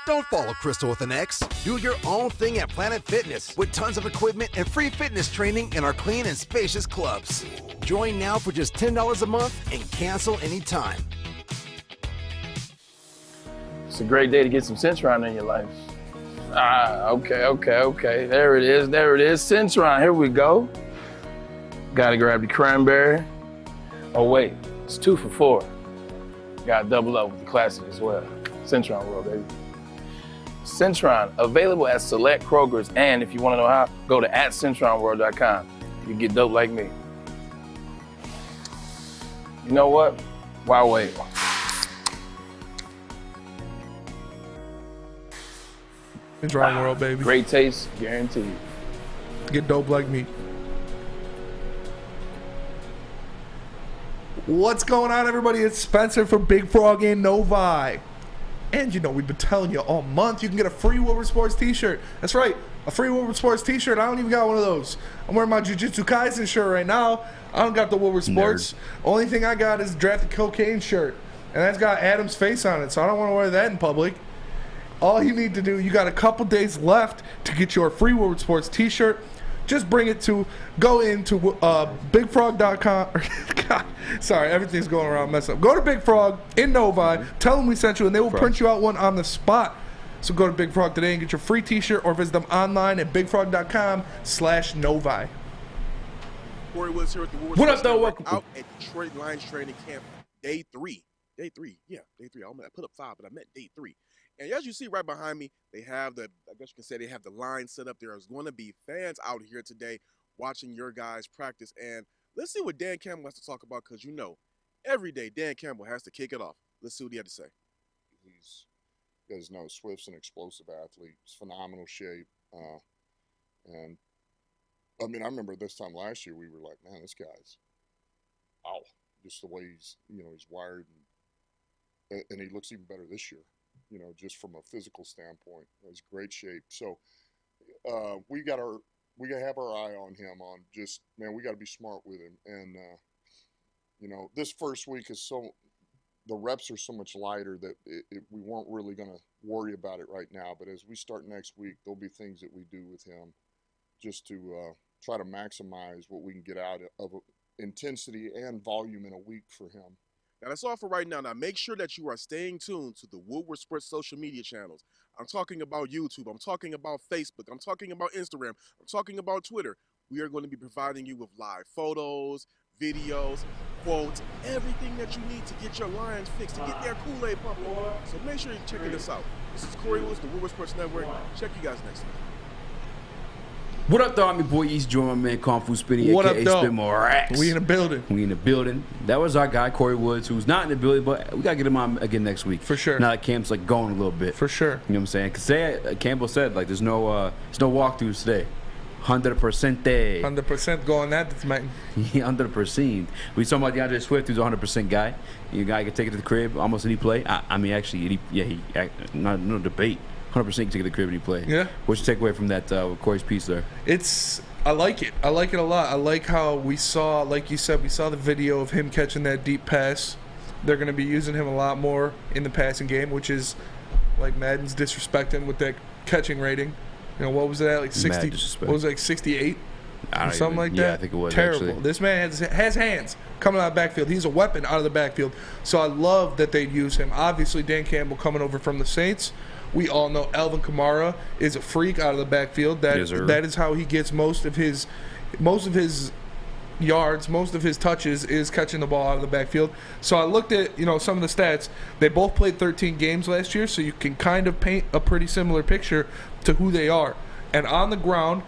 Don't follow Crystal with an X. Do your own thing at Planet Fitness with tons of equipment and free fitness training in our clean and spacious clubs. Join now for just $10 a month and cancel anytime. It's a great day to get some Centron in your life. Okay. There it is. Centron, here we go. Gotta grab the cranberry. Oh wait, it's 2 for $4. Gotta double up with the classic as well. Centron World, baby. Centron, available at select Krogers, and if you want to know how, go to @CentronWorld.com. You can get dope like me. You know what? Why wait? Centron World, baby. Great taste, guaranteed. Get dope like me. What's going on, everybody? It's Spencer from Big Frog and Novi. And you know, we've been telling you all month, you can get a free Woodward Sports t-shirt. That's right, a free Woodward Sports t-shirt. I don't even got one of those. I'm wearing my Jujutsu Kaisen shirt right now. I don't got the Woodward Sports. Only thing I got is Drafted Cocaine shirt. And that's got Adam's face on it, so I don't want to wear that in public. All you need to do, you got a couple days left to get your free Woodward Sports t-shirt. Just bring it to, go into bigfrog.com. God, sorry, everything's going around messed up. Go to Big Frog in Novi, tell them we sent you, and they will print you out one on the spot. So go to Big Frog today and get your free t-shirt, or visit them online at bigfrog.com/Novi. Corey Woods here at the Woodward. What up, though? Welcome. Out at Detroit Lions training camp, day 3. Day 3, yeah, day 3. I put up 5, but I meant day 3. And as you see right behind me, they have the, I guess you can say they have the line set up. There's going to be fans out here today watching your guys practice. And let's see what Dan Campbell has to talk about, because you know, every day Dan Campbell has to kick it off. Let's see what he had to say. You guys know Swift's an explosive athlete. He's phenomenal shape. And I mean, I remember this time last year, we were like, man, this guy's wow, just the way he's wired, and he looks even better this year. Just from a physical standpoint, he's great shape. So we got to have our eye on him. We got to be smart with him. And this first week is the reps are so much lighter that we weren't really going to worry about it right now. But as we start next week, there'll be things that we do with him just to try to maximize what we can get out of intensity and volume in a week for him. Now, that's all for right now. Now, make sure that you are staying tuned to the Woodward Sports social media channels. I'm talking about YouTube. I'm talking about Facebook. I'm talking about Instagram. I'm talking about Twitter. We are going to be providing you with live photos, videos, quotes, everything that you need to get your Lions fixed, to get their Kool-Aid pumping. So make sure you're checking this out. This is Corey Woods, the Woodward Sports Network. Check you guys next time. What up, though? I'm your boy East, join my man Comfortability, Spinny, what a.k.a. up, Spin More Racks. We in the building. That was our guy, Corey Woods, who's not in the building, but we got to get him on again next week. For sure. Now that Cam's going a little bit. For sure. You know what I'm saying? Because Campbell said, there's no walkthroughs today. 100%. 100% going that, man. 100%. We talking about DeAndre Swift, who's a 100% guy. You guy can take it to the crib almost any play. No debate. 100% can take it to the crib any play. Yeah. What's your takeaway from that Corey's piece there? I like it. I like it a lot. I like how we saw, like you said, we saw the video of him catching that deep pass. They're going to be using him a lot more in the passing game, which is like Madden's disrespecting with that catching rating. What was that, like 60? What was it, like 68? Or something like that? Yeah, I think it was. Terrible. Actually. This man has hands coming out of the backfield. He's a weapon out of the backfield. So I love that they'd use him. Obviously, Dan Campbell coming over from the Saints. We all know Alvin Kamara is a freak out of the backfield. That is how he gets most of his yards, most of his touches is catching the ball out of the backfield. So I looked at some of the stats. They both played 13 games last year, so you can kind of paint a pretty similar picture to who they are. And on the ground,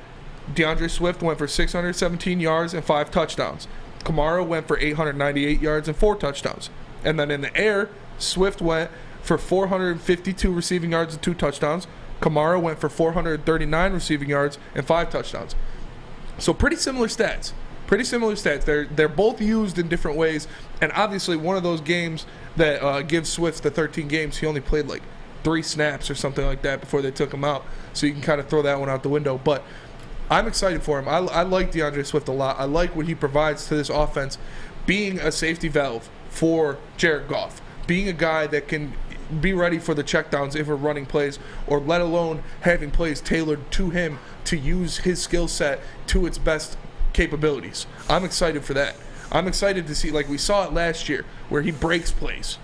DeAndre Swift went for 617 yards and 5 touchdowns. Kamara went for 898 yards and 4 touchdowns. And then in the air, Swift went for 452 receiving yards and 2 touchdowns. Kamara went for 439 receiving yards and 5 touchdowns. So pretty similar stats. They're both used in different ways. And obviously one of those games that gives Swift the 13 games, he only played like 3 snaps or something like that before they took him out. So you can kind of throw that one out the window. But I'm excited for him. I like DeAndre Swift a lot. I like what he provides to this offense, being a safety valve for Jared Goff, being a guy that can be ready for the checkdowns if we're running plays, or let alone having plays tailored to him to use his skill set to its best capabilities. I'm excited for that. I'm excited to see, like we saw it last year, where he breaks plays,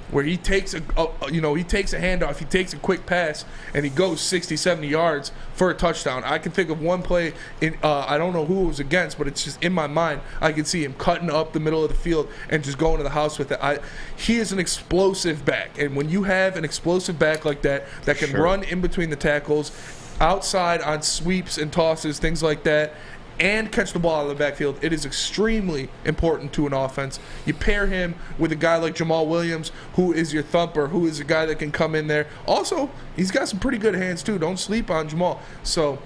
where he takes a handoff, he takes a quick pass, and he goes 60, 70 yards for a touchdown. I can think of one play, I don't know who it was against, but it's just in my mind. I can see him cutting up the middle of the field and just going to the house with it. He is an explosive back, and when you have an explosive back like that can run in between the tackles, outside on sweeps and tosses, things like that, and catch the ball out of the backfield, it is extremely important to an offense. You pair him with a guy like Jamal Williams, who is your thumper, who is a guy that can come in there. Also, he's got some pretty good hands too. Don't sleep on Jamal. So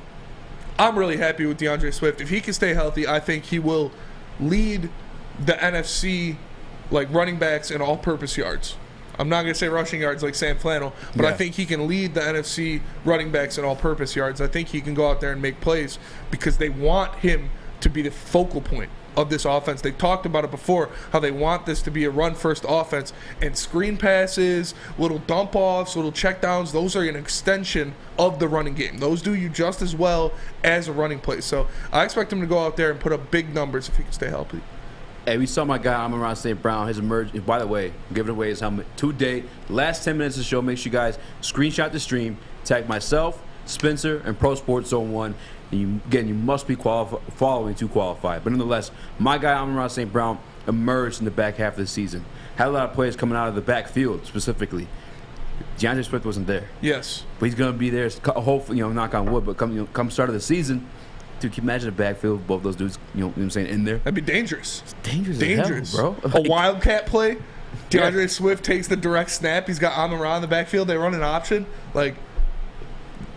I'm really happy with DeAndre Swift. If he can stay healthy, I think he will lead the NFC running backs in all-purpose yards. I'm not going to say rushing yards like Sam Flannel, but I think he can lead the NFC running backs in all-purpose yards. I think he can go out there and make plays because they want him to be the focal point of this offense. They talked about it before, how they want this to be a run-first offense, and screen passes, little dump-offs, little checkdowns, those are an extension of the running game. Those do you just as well as a running play. So I expect him to go out there and put up big numbers if he can stay healthy. Hey, we saw my guy Amon-Ra St. Brown, his emergence. By the way, giving away his helmet today. Last 10 minutes of the show, make sure you guys screenshot the stream, tag myself, Spencer, and Pro Sports Zone 1. And you must be following to qualify. But nonetheless, my guy Amon-Ra St. Brown emerged in the back half of the season. Had a lot of players coming out of the backfield specifically. DeAndre Swift wasn't there. Yes. But he's going to be there, hopefully, knock on wood, but come start of the season. Dude, can you imagine a backfield, both those dudes, you know what I'm saying, in there? That'd be dangerous. It's dangerous as hell, bro. A wildcat play. DeAndre Swift takes the direct snap. He's got Amon-Ra in the backfield. They run an option.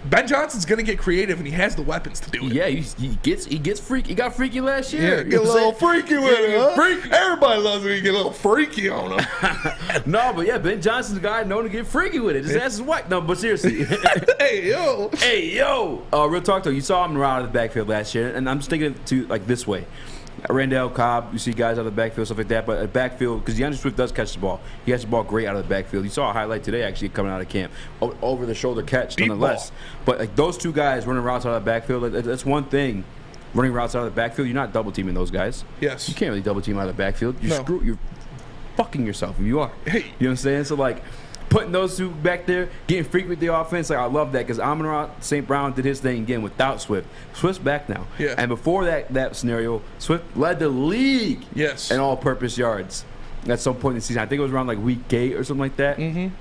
Ben Johnson's gonna get creative, and he has the weapons to do it. Yeah, he gets freaky. He got freaky last year. Yeah, get a little freaky with it. Huh? Freaky. Everybody loves when you get a little freaky on him. No, but yeah, Ben Johnson's a guy known to get freaky with it. His ass is white. No, but seriously. Hey yo. Real talk though. You saw him out of the backfield last year, and I'm just thinking to like this way. Randall Cobb, you see guys out of the backfield, stuff like that, but a backfield, because DeAndre Swift does catch the ball. He has the ball great out of the backfield. You saw a highlight today actually coming out of camp. Over the shoulder catch, nonetheless. But like those two guys running routes out of the backfield, that's one thing. Running routes out of the backfield, you're not double teaming those guys. Yes. You can't really double team out of the backfield. You're fucking yourself if you are. Hey. You know what I'm saying? So like putting those two back there, getting freaked with the offense, like I love that because Amon-Ra St. Brown did his thing again without Swift. Swift's back now. Yeah. And before that scenario, Swift led the league in all-purpose yards at some point in the season. I think it was around like week 8 or something like that. Mm-hmm.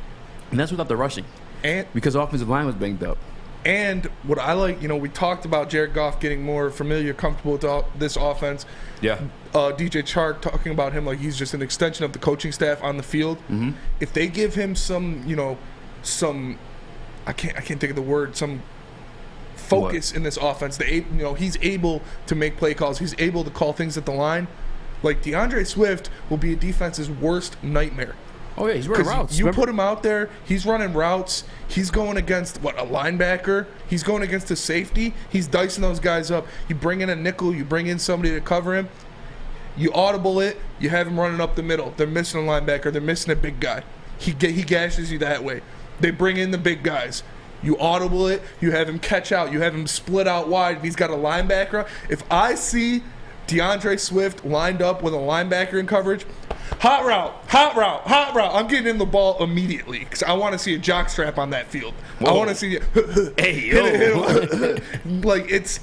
And that's without the rushing. And because the offensive line was banged up. And what I like, we talked about Jared Goff getting more familiar, comfortable with this offense. Yeah. DJ Chark talking about him like he's just an extension of the coaching staff on the field. Mm-hmm. If they give him some I can't think of the word, some focus in this offense, he's able to make play calls. He's able to call things at the line. Like DeAndre Swift will be a defense's worst nightmare. Oh, yeah, he's running routes. You put him out there, he's running routes. He's going against, a linebacker? He's going against a safety. He's dicing those guys up. You bring in a nickel, you bring in somebody to cover him. You audible it, you have him running up the middle. They're missing a linebacker. They're missing a big guy. He gashes you that way. They bring in the big guys. You audible it, you have him catch out. You have him split out wide. He's got a linebacker. If I see DeAndre Swift lined up with a linebacker in coverage, hot route. I'm getting in the ball immediately because I want to see a jockstrap on that field. Whoa. I want to see it. Hey, yo. Like, it's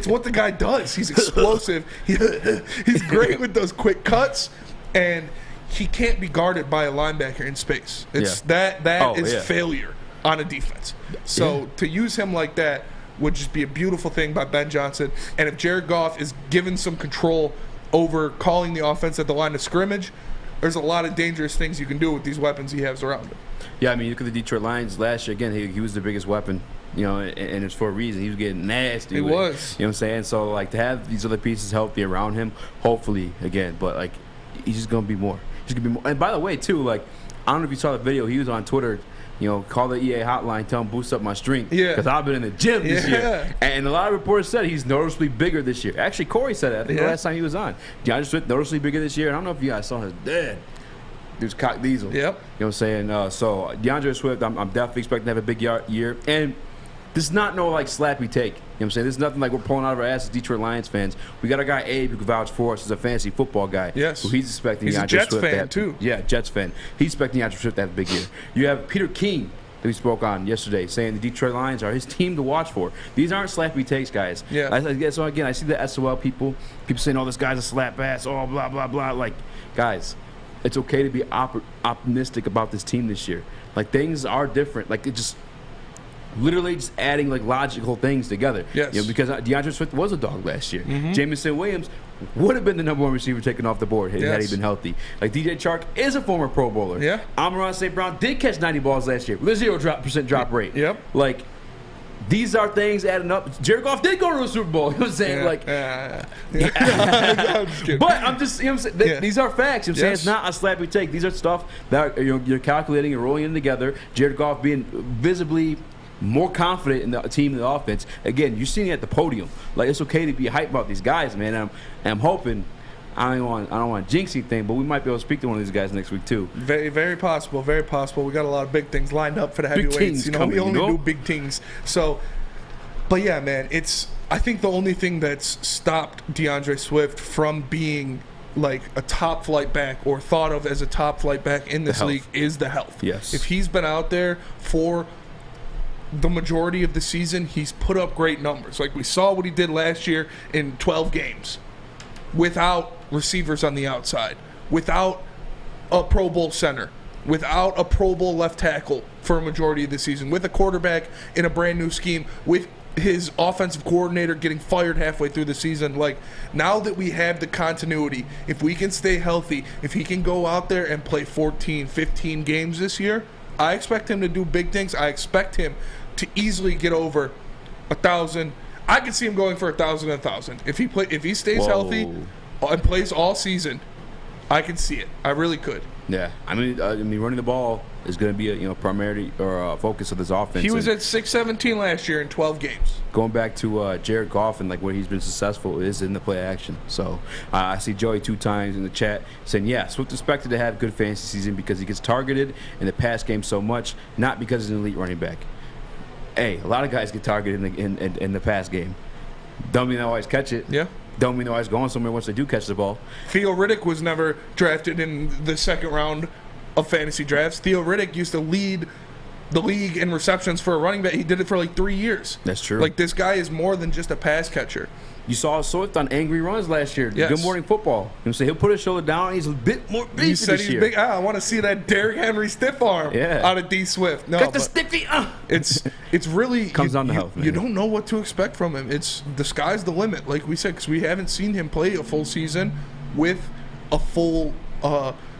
what the guy does. He's explosive. He's great with those quick cuts, and he can't be guarded by a linebacker in space. That is failure on a defense. So to use him like that would just be a beautiful thing by Ben Johnson. And if Jared Goff is given some control over calling the offense at the line of scrimmage, there's a lot of dangerous things you can do with these weapons he has around him. Yeah, I mean, look at the Detroit Lions last year. Again, he was the biggest weapon, and it's for a reason. He was getting nasty. He was. You know what I'm saying? So, like, to have these other pieces healthy around him, hopefully, again, but, like, he's just going to be more. He's going to be more. And by the way, too, like, I don't know if you saw the video. He was on Twitter, call the EA hotline, tell him boost up my strength. Yeah. Because I've been in the gym this year. And a lot of reporters said he's noticeably bigger this year. Actually, Corey said that. I think the last time he was on. DeAndre Swift noticeably bigger this year. And I don't know if you guys saw his dad. He was Cock Diesel. Yep. You know what I'm saying? So DeAndre Swift, I'm definitely expecting to have a big year. And this is not no, like, slappy take. You know what I'm saying? This is nothing like we're pulling out of our asses, Detroit Lions fans. We got a guy, Abe, who can vouch for us as a fantasy football guy. Yes. So he's expecting he's DeAndre a Jets Swift fan, too. Yeah, Jets fan. He's expecting DeAndre Swift to have a big year. You have Peter King, that we spoke on yesterday, saying the Detroit Lions are his team to watch for. These aren't slappy takes, guys. Yeah. So, again, I see the S.O.L. people saying, this guy's a slap ass, blah, blah, blah. Like, guys, it's okay to be optimistic about this team this year. Like, things are different. Like, it just literally just adding, like, logical things together. Yes. Because DeAndre Swift was a dog last year. Mm-hmm. Jamison Williams would have been the number 1 receiver taken off the board had he been healthy. Like, DJ Chark is a former Pro Bowler. Yeah. Amon-Ra St. Brown did catch 90 balls last year with a 0% drop rate. Yep. Like, these are things adding up. Jared Goff did go to a Super Bowl. You know what I'm saying? But I'm just, these are facts. You know what I'm saying? It's not a slappy take. These are stuff that you're calculating and rolling in together. Jared Goff being visibly more confident in the team and the offense. Again, you're seeing it at the podium. Like, it's okay to be hyped about these guys, man. And I'm hoping. I don't want to jinx anything, but we might be able to speak to one of these guys next week too. Very, very possible. Very possible. We got a lot of big things lined up for the heavyweights. We only do big things. So, but yeah, man, I think the only thing that's stopped DeAndre Swift from being like a top flight back or thought of as a top flight back in this league is the health. Yes. If he's been out there for the majority of the season, he's put up great numbers. Like, we saw what he did last year in 12 games without receivers on the outside, without a Pro Bowl center, without a Pro Bowl left tackle for a majority of the season, with a quarterback in a brand new scheme, with his offensive coordinator getting fired halfway through the season. Like, now that we have the continuity, if we can stay healthy, if he can go out there and play 14, 15 games this year, I expect him to do big things. I expect him to easily get over 1,000. I could see him going for 1,000 and 1,000 if he stays healthy and plays all season. I can see it. I really could. Yeah, I mean, running the ball is going to be a primarily or focus of this offense. He was at 617 last year in 12 games. Going back to Jared Goff and like where he's been successful is in the play action. So I see Joey 2 times in the chat saying, yeah, Swift expected to have a good fantasy season because he gets targeted in the pass game so much, not because he's an elite running back. Hey, a lot of guys get targeted in the pass game. Don't mean they always catch it. Yeah. Don't mean they're always going somewhere once they do catch the ball. Theo Riddick was never drafted in the second round of fantasy drafts. Theo Riddick used to lead the league in receptions for a running back. He did it for like 3 years. That's true. Like, this guy is more than just a pass catcher. You saw Swift on Angry Runs last year. Yes. Good Morning Football. He'll put his shoulder down. He's a bit more beefy He said this he's year. big. I want to see that Derrick Henry stiff arm out of D Swift. No, got the stiffy. It's really comes down to health. Man. You don't know what to expect from him. It's the sky's the limit, like we said, because we haven't seen him play a full season with a full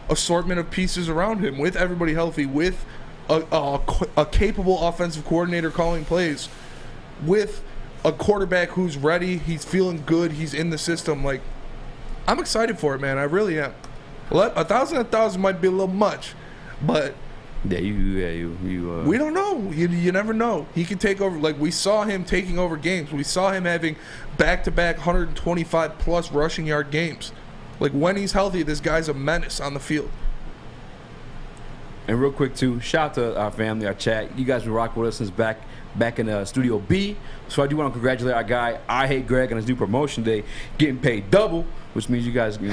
assortment of pieces around him, with everybody healthy, with a capable offensive coordinator calling plays, with a quarterback who's ready, he's feeling good, he's in the system. Like, I'm excited for it, man. I really am. 1,000 might be a little much, but you we don't know. You never know. He can take over. Like, we saw him taking over games. We saw him having back-to-back 125-plus rushing yard games. Like, when he's healthy, this guy's a menace on the field. And real quick, too, shout out to our family, our chat. You guys been rocking with us since back in Studio B. So I do want to congratulate our guy, I Hate Greg, on his new promotion day, getting paid double, which means you guys, you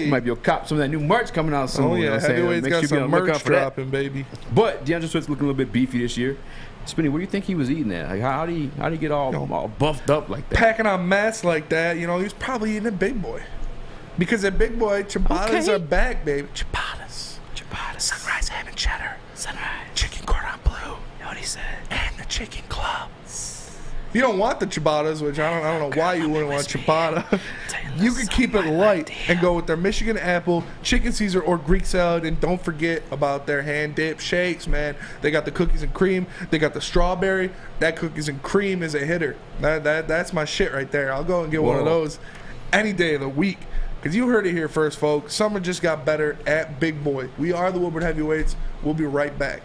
might be able to cop some of that new merch coming out soon. Oh, yeah, you know what I'm saying? Heavyweights Make got sure you be some on the lookout merch for that. dropping, baby. But DeAndre Swift's looking a little bit beefy this year. Spinny, what do you think he was eating at? Like, how do you get all buffed up like that? Packing on mats like that, he was probably eating a Big Boy. Because at Big Boy, ciabattas are back, baby. Ciabattas. Sunrise ham and cheddar. Sunrise. Chicken cordon bleu. You know what he said? And the chicken club. If you don't want the ciabattas, which I don't know why you wouldn't want ciabatta, you can keep it light and go with their Michigan apple, chicken Caesar, or Greek salad. And don't forget about their hand-dipped shakes, man. They got the cookies and cream. They got the strawberry. That cookies and cream is a hitter. That's my shit right there. I'll go and get one of those any day of the week. Because you heard it here first, folks. Summer just got better at Big Boy. We are the Woodward Heavyweights. We'll be right back.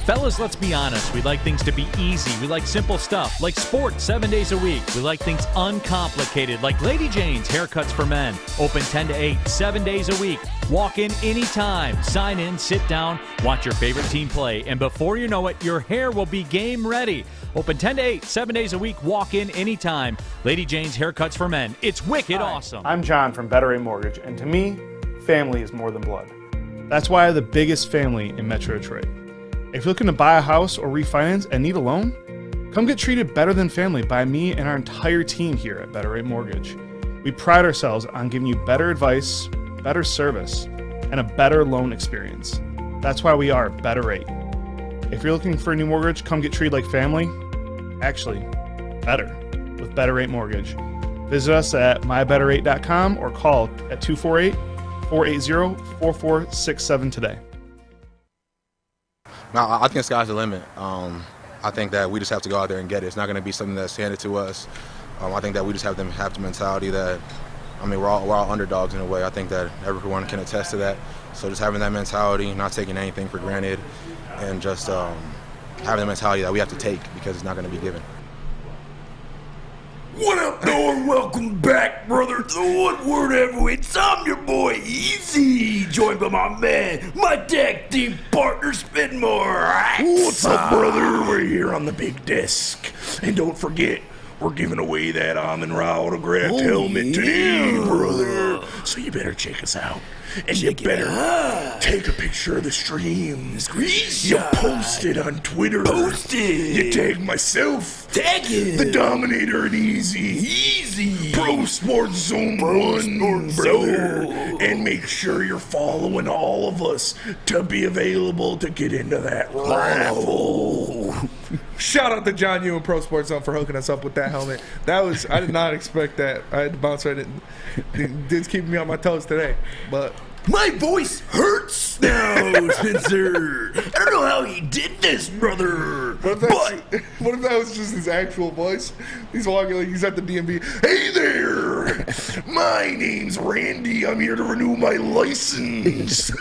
Fellas, let's be honest. We like things to be easy. We like simple stuff, like sports 7 days a week. We like things uncomplicated, like Lady Jane's Haircuts for Men. Open 10 to 8, 7 days a week. Walk in anytime. Sign in, sit down, watch your favorite team play, and before you know it, your hair will be game ready. Open 10 to 8, 7 days a week. Walk in anytime. Lady Jane's Haircuts for Men. It's wicked awesome. I'm John from Better Rate Mortgage, and to me, family is more than blood. That's why I have the biggest family in Metro Detroit. If you're looking to buy a house or refinance and need a loan, come get treated better than family by me and our entire team here at Better Rate Mortgage. We pride ourselves on giving you better advice, better service, and a better loan experience. That's why we are Better Rate. If you're looking for a new mortgage, come get treated like family. Actually, better with Better Rate Mortgage. Visit us at mybetterrate.com or call at 248-480-4467 today. No, I think the sky's the limit. I think that we just have to go out there and get it. It's not going to be something that's handed to us. I think that we just have to have the mentality that, we're all underdogs in a way. I think that everyone can attest to that. So just having that mentality, not taking anything for granted, and just having the mentality that we have to take because it's not going to be given. What up, Noah? Welcome back, brother, to the Woodward Heavyweights. I'm your boy, Eazy, joined by my man, my tag team partner, Spinmore. What's up, brother? We're here on the big disc. And don't forget, we're giving away that Amon-Ra autographed helmet today, brother. So you better check us out. And you better take a picture of the stream. You post it on Twitter. You tag myself. Tag it. The Dominator and Eazy. Pro Sports Zone 1, brother. And make sure you're following all of us to be available to get into that raffle. Shout out to John Yu and Pro Sports Zone for hooking us up with that helmet. I did not expect that. I had to bounce right in. It's keeping me on my toes today. But My voice hurts now, Spencer. I don't know how he did this, brother. What if that was just his actual voice? He's walking like he's at the DMV. Hey there! My name's Randy. I'm here to renew my license.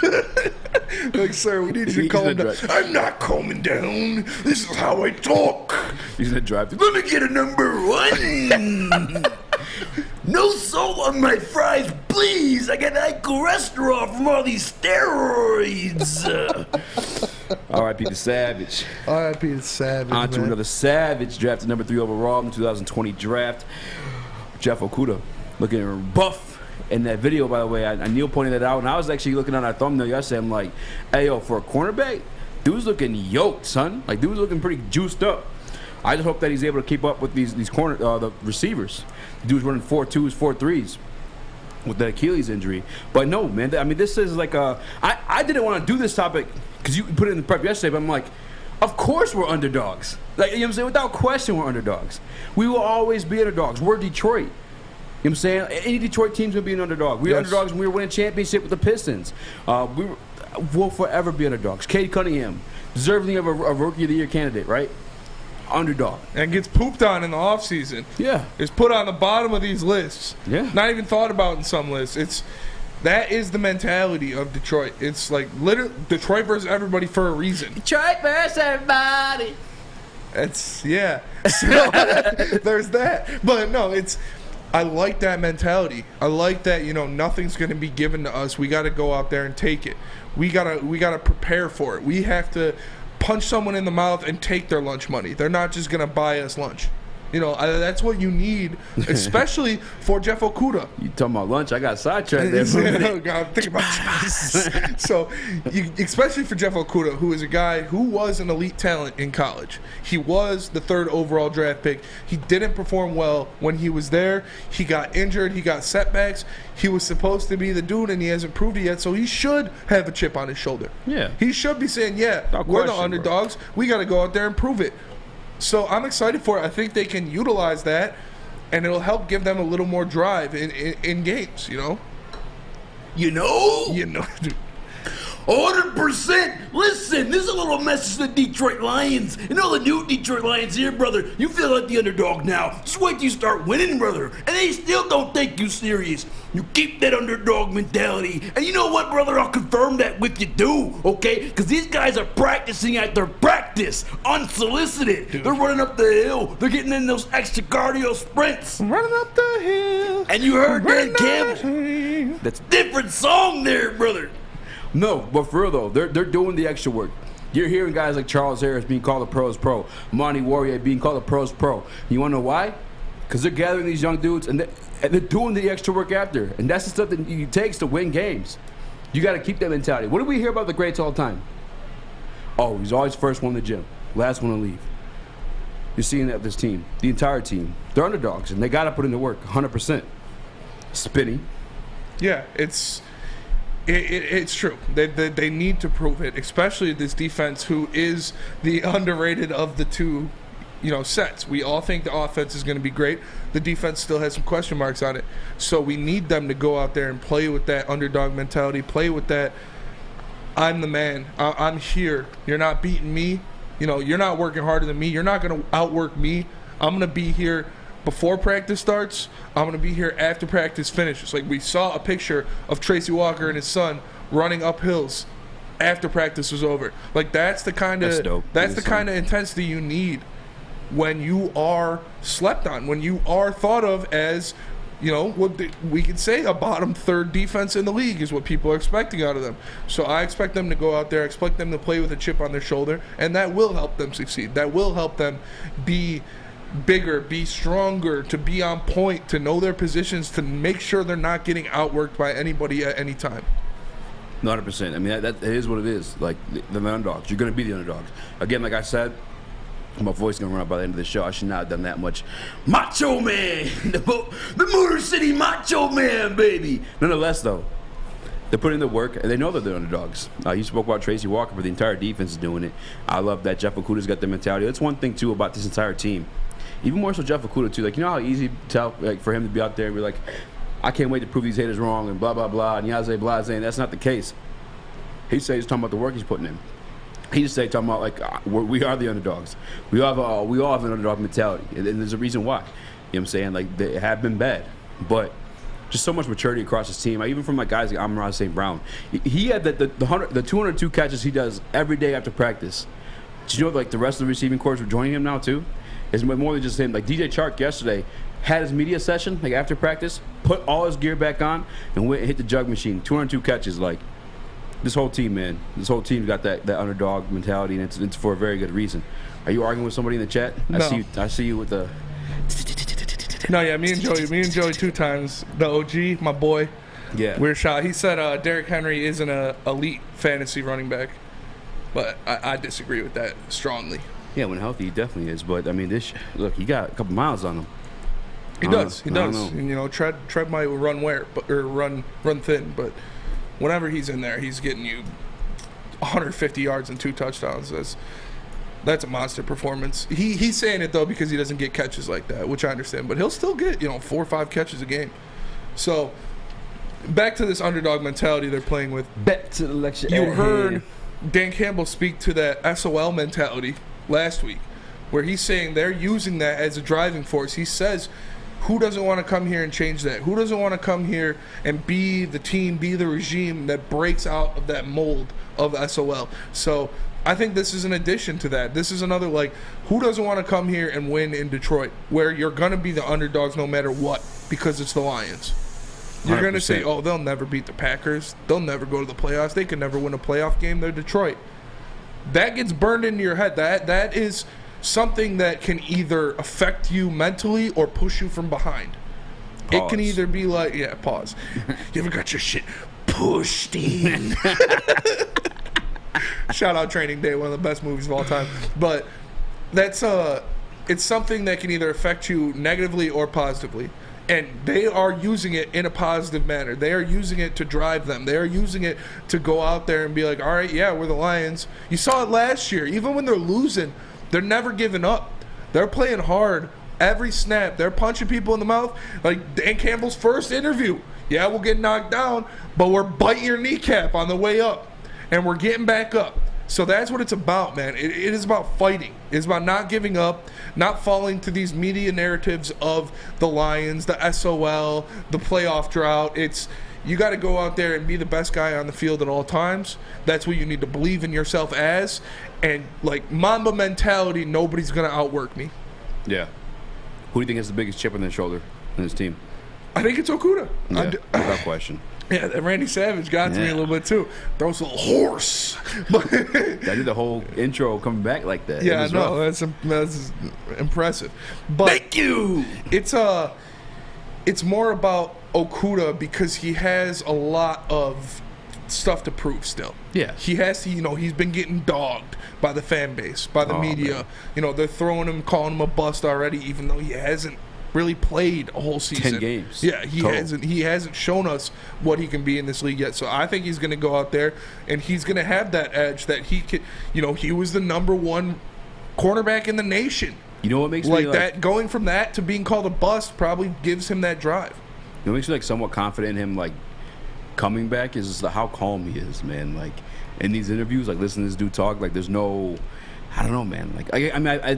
Like, sir, we need you to calm down. I'm not calming down. This is how I talk. He's gonna drive through. Let me get a number 1. No salt on my fries, please. I got high cholesterol from all these steroids. R.I.P. the Savage. R.I.P. the Savage. On to another Savage, drafted number 3 overall in the 2020 draft. Jeff Okudah, looking buff. In that video, by the way, Neil pointed that out, and I was actually looking at our thumbnail yesterday. I'm like, hey, yo, for a cornerback, dude's looking yoked, son. Like, dude's looking pretty juiced up. I just hope that he's able to keep up with these the receivers. The dude's running 4.2s, 4.3s with that Achilles injury. But no, man, I mean, this is like I didn't want to do this topic because you put it in the prep yesterday, but I'm like, of course we're underdogs. Like, you know what I'm saying? Without question, we're underdogs. We will always be underdogs. We're Detroit. You know what I'm saying? Any Detroit team's going to be an underdog. We were underdogs when we were winning championship with the Pistons. We'll forever be underdogs. Cade Cunningham, deserving of a Rookie of the Year candidate, right? Underdog. And gets pooped on in the offseason. Yeah. Is put on the bottom of these lists. Yeah. Not even thought about in some lists. That is the mentality of Detroit. It's like literally Detroit versus everybody for a reason. Detroit versus everybody. Yeah. So, there's that. But no, I like that mentality. I like that, nothing's going to be given to us. We got to go out there and take it. We got to prepare for it. We have to punch someone in the mouth and take their lunch money. They're not just going to buy us lunch. That's what you need, especially for Jeff Okudah. You talking about lunch? I got sidetracked there for a minute. I'm thinking about So, especially for Jeff Okudah, who is a guy who was an elite talent in college. He was the 3rd overall draft pick. He didn't perform well when he was there. He got injured. He got setbacks. He was supposed to be the dude, and he hasn't proved it yet, so he should have a chip on his shoulder. Yeah. He should be saying, we're the underdogs. We got to go out there and prove it. So I'm excited for it. I think they can utilize that, and it'll help give them a little more drive in games, You know? 100%. Listen, this is a little message to the Detroit Lions. And all the new Detroit Lions here, brother. You feel like the underdog now. Just wait till you start winning, brother. And they still don't take you serious. You keep that underdog mentality. And you know what, brother? I'll confirm that with you, too. Okay? Because these guys are practicing at their practice. Unsolicited. Dude. They're running up the hill. They're getting in those extra cardio sprints. Running up the hill. And you heard Dan Campbell. That's a different song there, brother. No, but for real though, they're doing the extra work. You're hearing guys like Charles Harris being called a pro's pro, Oruwariye being called a pro's pro. You want to know why? Because they're gathering these young dudes and they're doing the extra work after. And that's the stuff that it takes to win games. You got to keep that mentality. What do we hear about the greats all the time? Oh, he's always first one in the gym, last one to leave. You're seeing that with this team, the entire team. They're underdogs and they got to put in the work 100%. Spinning. Yeah, it's true. They need to prove it, especially this defense, who is the underrated of the two, sets. We all think the offense is going to be great. The defense still has some question marks on it. So we need them to go out there and play with that underdog mentality, play with that, I'm the man. I'm here. You're not beating me. You're not working harder than me. You're not going to outwork me. I'm going to be here before practice starts. I'm going to be here after practice finishes. Like, we saw a picture of Tracy Walker and his son running up hills after practice was over. Like, that's the kind of intensity you need when you are slept on, when you are thought of as, what we could say a bottom 3rd defense in the league is what people are expecting out of them. So I expect them to go out there, I expect them to play with a chip on their shoulder, and that will help them succeed. That will help them be bigger, be stronger, to be on point, to know their positions, to make sure they're not getting outworked by anybody at any time. 100%. I mean, that is what it is. Like, the underdogs. You're going to be the underdogs. Again, like I said, my voice is going to run out by the end of the show. I should not have done that much. Macho Man! The Motor City Macho Man, baby! Nonetheless, though, they're putting in the work, and they know that they're underdogs. You spoke about Tracy Walker, but the entire defense is doing it. I love that Jeff Okudah's got the mentality. That's one thing, too, about this entire team. Even more so Jeff Okudah, too. Like, you know how easy to tell, like, for him to be out there and be like, I can't wait to prove these haters wrong and blah, blah, blah, and Yaze Blase, and that's not the case. He said he's talking about the work he's putting in. He just said talking about, like, we are the underdogs. We all have an underdog mentality, and there's a reason why. You know what I'm saying? Like, they have been bad, but just so much maturity across his team. Even from, like, guys like Amon-Ra St. Brown. He had the 202 catches he does every day after practice. Did you know, like, the rest of the receiving corps were joining him now, too? It's more than just him. Like, DJ Chark yesterday had his media session, like, after practice, put all his gear back on, and went and hit the jug machine. 202 catches, like, this whole team, man. This whole team's got that underdog mentality, and it's for a very good reason. Are you arguing with somebody in the chat? No. I see you with the... No, yeah, me and Joey 2 times. The OG, my boy. Yeah. Weird shot. He said Derrick Henry isn't an elite fantasy running back, but I disagree with that strongly. Yeah, when healthy, he definitely is. But, I mean, look, he got a couple miles on him. He does. And, you know, Tread might run run thin, but whenever he's in there, he's getting you 150 yards and 2 touchdowns. That's a monster performance. He's saying it, though, because he doesn't get catches like that, which I understand. But he'll still get, 4 or 5 catches a game. So, back to this underdog mentality they're playing with. Back to the lecture. You heard Dan Campbell speak to that S.O.L. mentality last week, where he's saying they're using that as a driving force. He says, who doesn't want to come here and change that? Who doesn't want to come here and be the team, be the regime that breaks out of that mold of S.O.L.? So I think this is an addition to that. This is another, like, who doesn't want to come here and win in Detroit, where you're going to be the underdogs no matter what, because it's the Lions. You're going to say, oh, they'll never beat the Packers. They'll never go to the playoffs. They can never win a playoff game. They're Detroit. That gets burned into your head. That is something that can either affect you mentally or push you from behind. Pause. It can either be like, yeah, pause. You ever got your shit pushed in? Shout out Training Day, one of the best movies of all time. But that's it's something that can either affect you negatively or positively. And they are using it in a positive manner. They are using it to drive them. They are using it to go out there and be like, all right, yeah, we're the Lions. You saw it last year. Even when they're losing, they're never giving up. They're playing hard every snap. They're punching people in the mouth. Like Dan Campbell's first interview. Yeah, we'll get knocked down, but we're biting your kneecap on the way up. And we're getting back up. So that's what it's about, man. It is about fighting. It's about not giving up, not falling to these media narratives of the Lions, the S.O.L., the playoff drought. You got to go out there and be the best guy on the field at all times. That's what you need to believe in yourself as. And, like, Mamba mentality, nobody's going to outwork me. Yeah. Who do you think has the biggest chip on their shoulder in his team? I think it's Okudah. Yeah, without question. Yeah, that Randy Savage got to me a little bit too. Throws a little horse. I did the whole intro coming back like that. Yeah, I know. That's impressive. But thank you. It's more about Okudah because he has a lot of stuff to prove still. Yeah. He has to, he's been getting dogged by the fan base, by the media. Man. They're throwing him, calling him a bust already, even though he hasn't really played a whole season. 10 games. Yeah, he hasn't shown us what he can be in this league yet. So I think he's going to go out there and he's going to have that edge that he could, he was the #1 cornerback in the nation. You know what makes me like that going from that to being called a bust probably gives him that drive. You know what makes me somewhat confident in him coming back is how calm he is, man. Like in these interviews, listening to this dude talk, there's no, I don't know, man.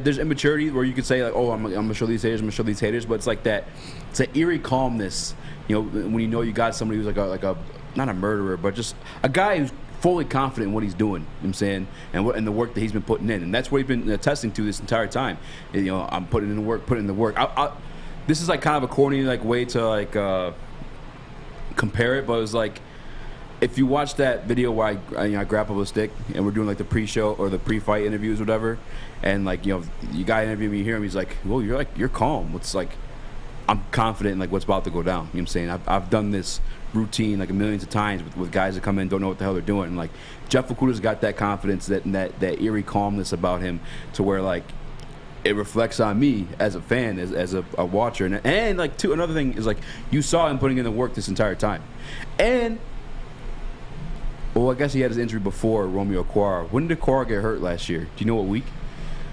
There's immaturity where you could say oh, I'm gonna show these haters, but it's it's an eerie calmness. When you got somebody who's like a not a murderer, but just a guy who's fully confident in what he's doing. You know what I'm saying, and the work that he's been putting in, and that's what he's been attesting to this entire time. I'm putting in the work. This is kind of a corny way to compare it, but it was if you watch that video where I grapple a stick and we're doing the pre-show or the pre-fight interviews or whatever, and you guy interview me, you hear him, he's like, well, you're calm. It's I'm confident in what's about to go down. You know what I'm saying? I've done this routine millions of times with guys that come in, don't know what the hell they're doing. And Jeff Okudah's got that confidence, that eerie calmness about him, to where it reflects on me as a fan, as a watcher, and another thing is you saw him putting in the work this entire time, and. Well, I guess he had his injury before Romeo Okwara. When did Okwara get hurt last year? Do you know what week?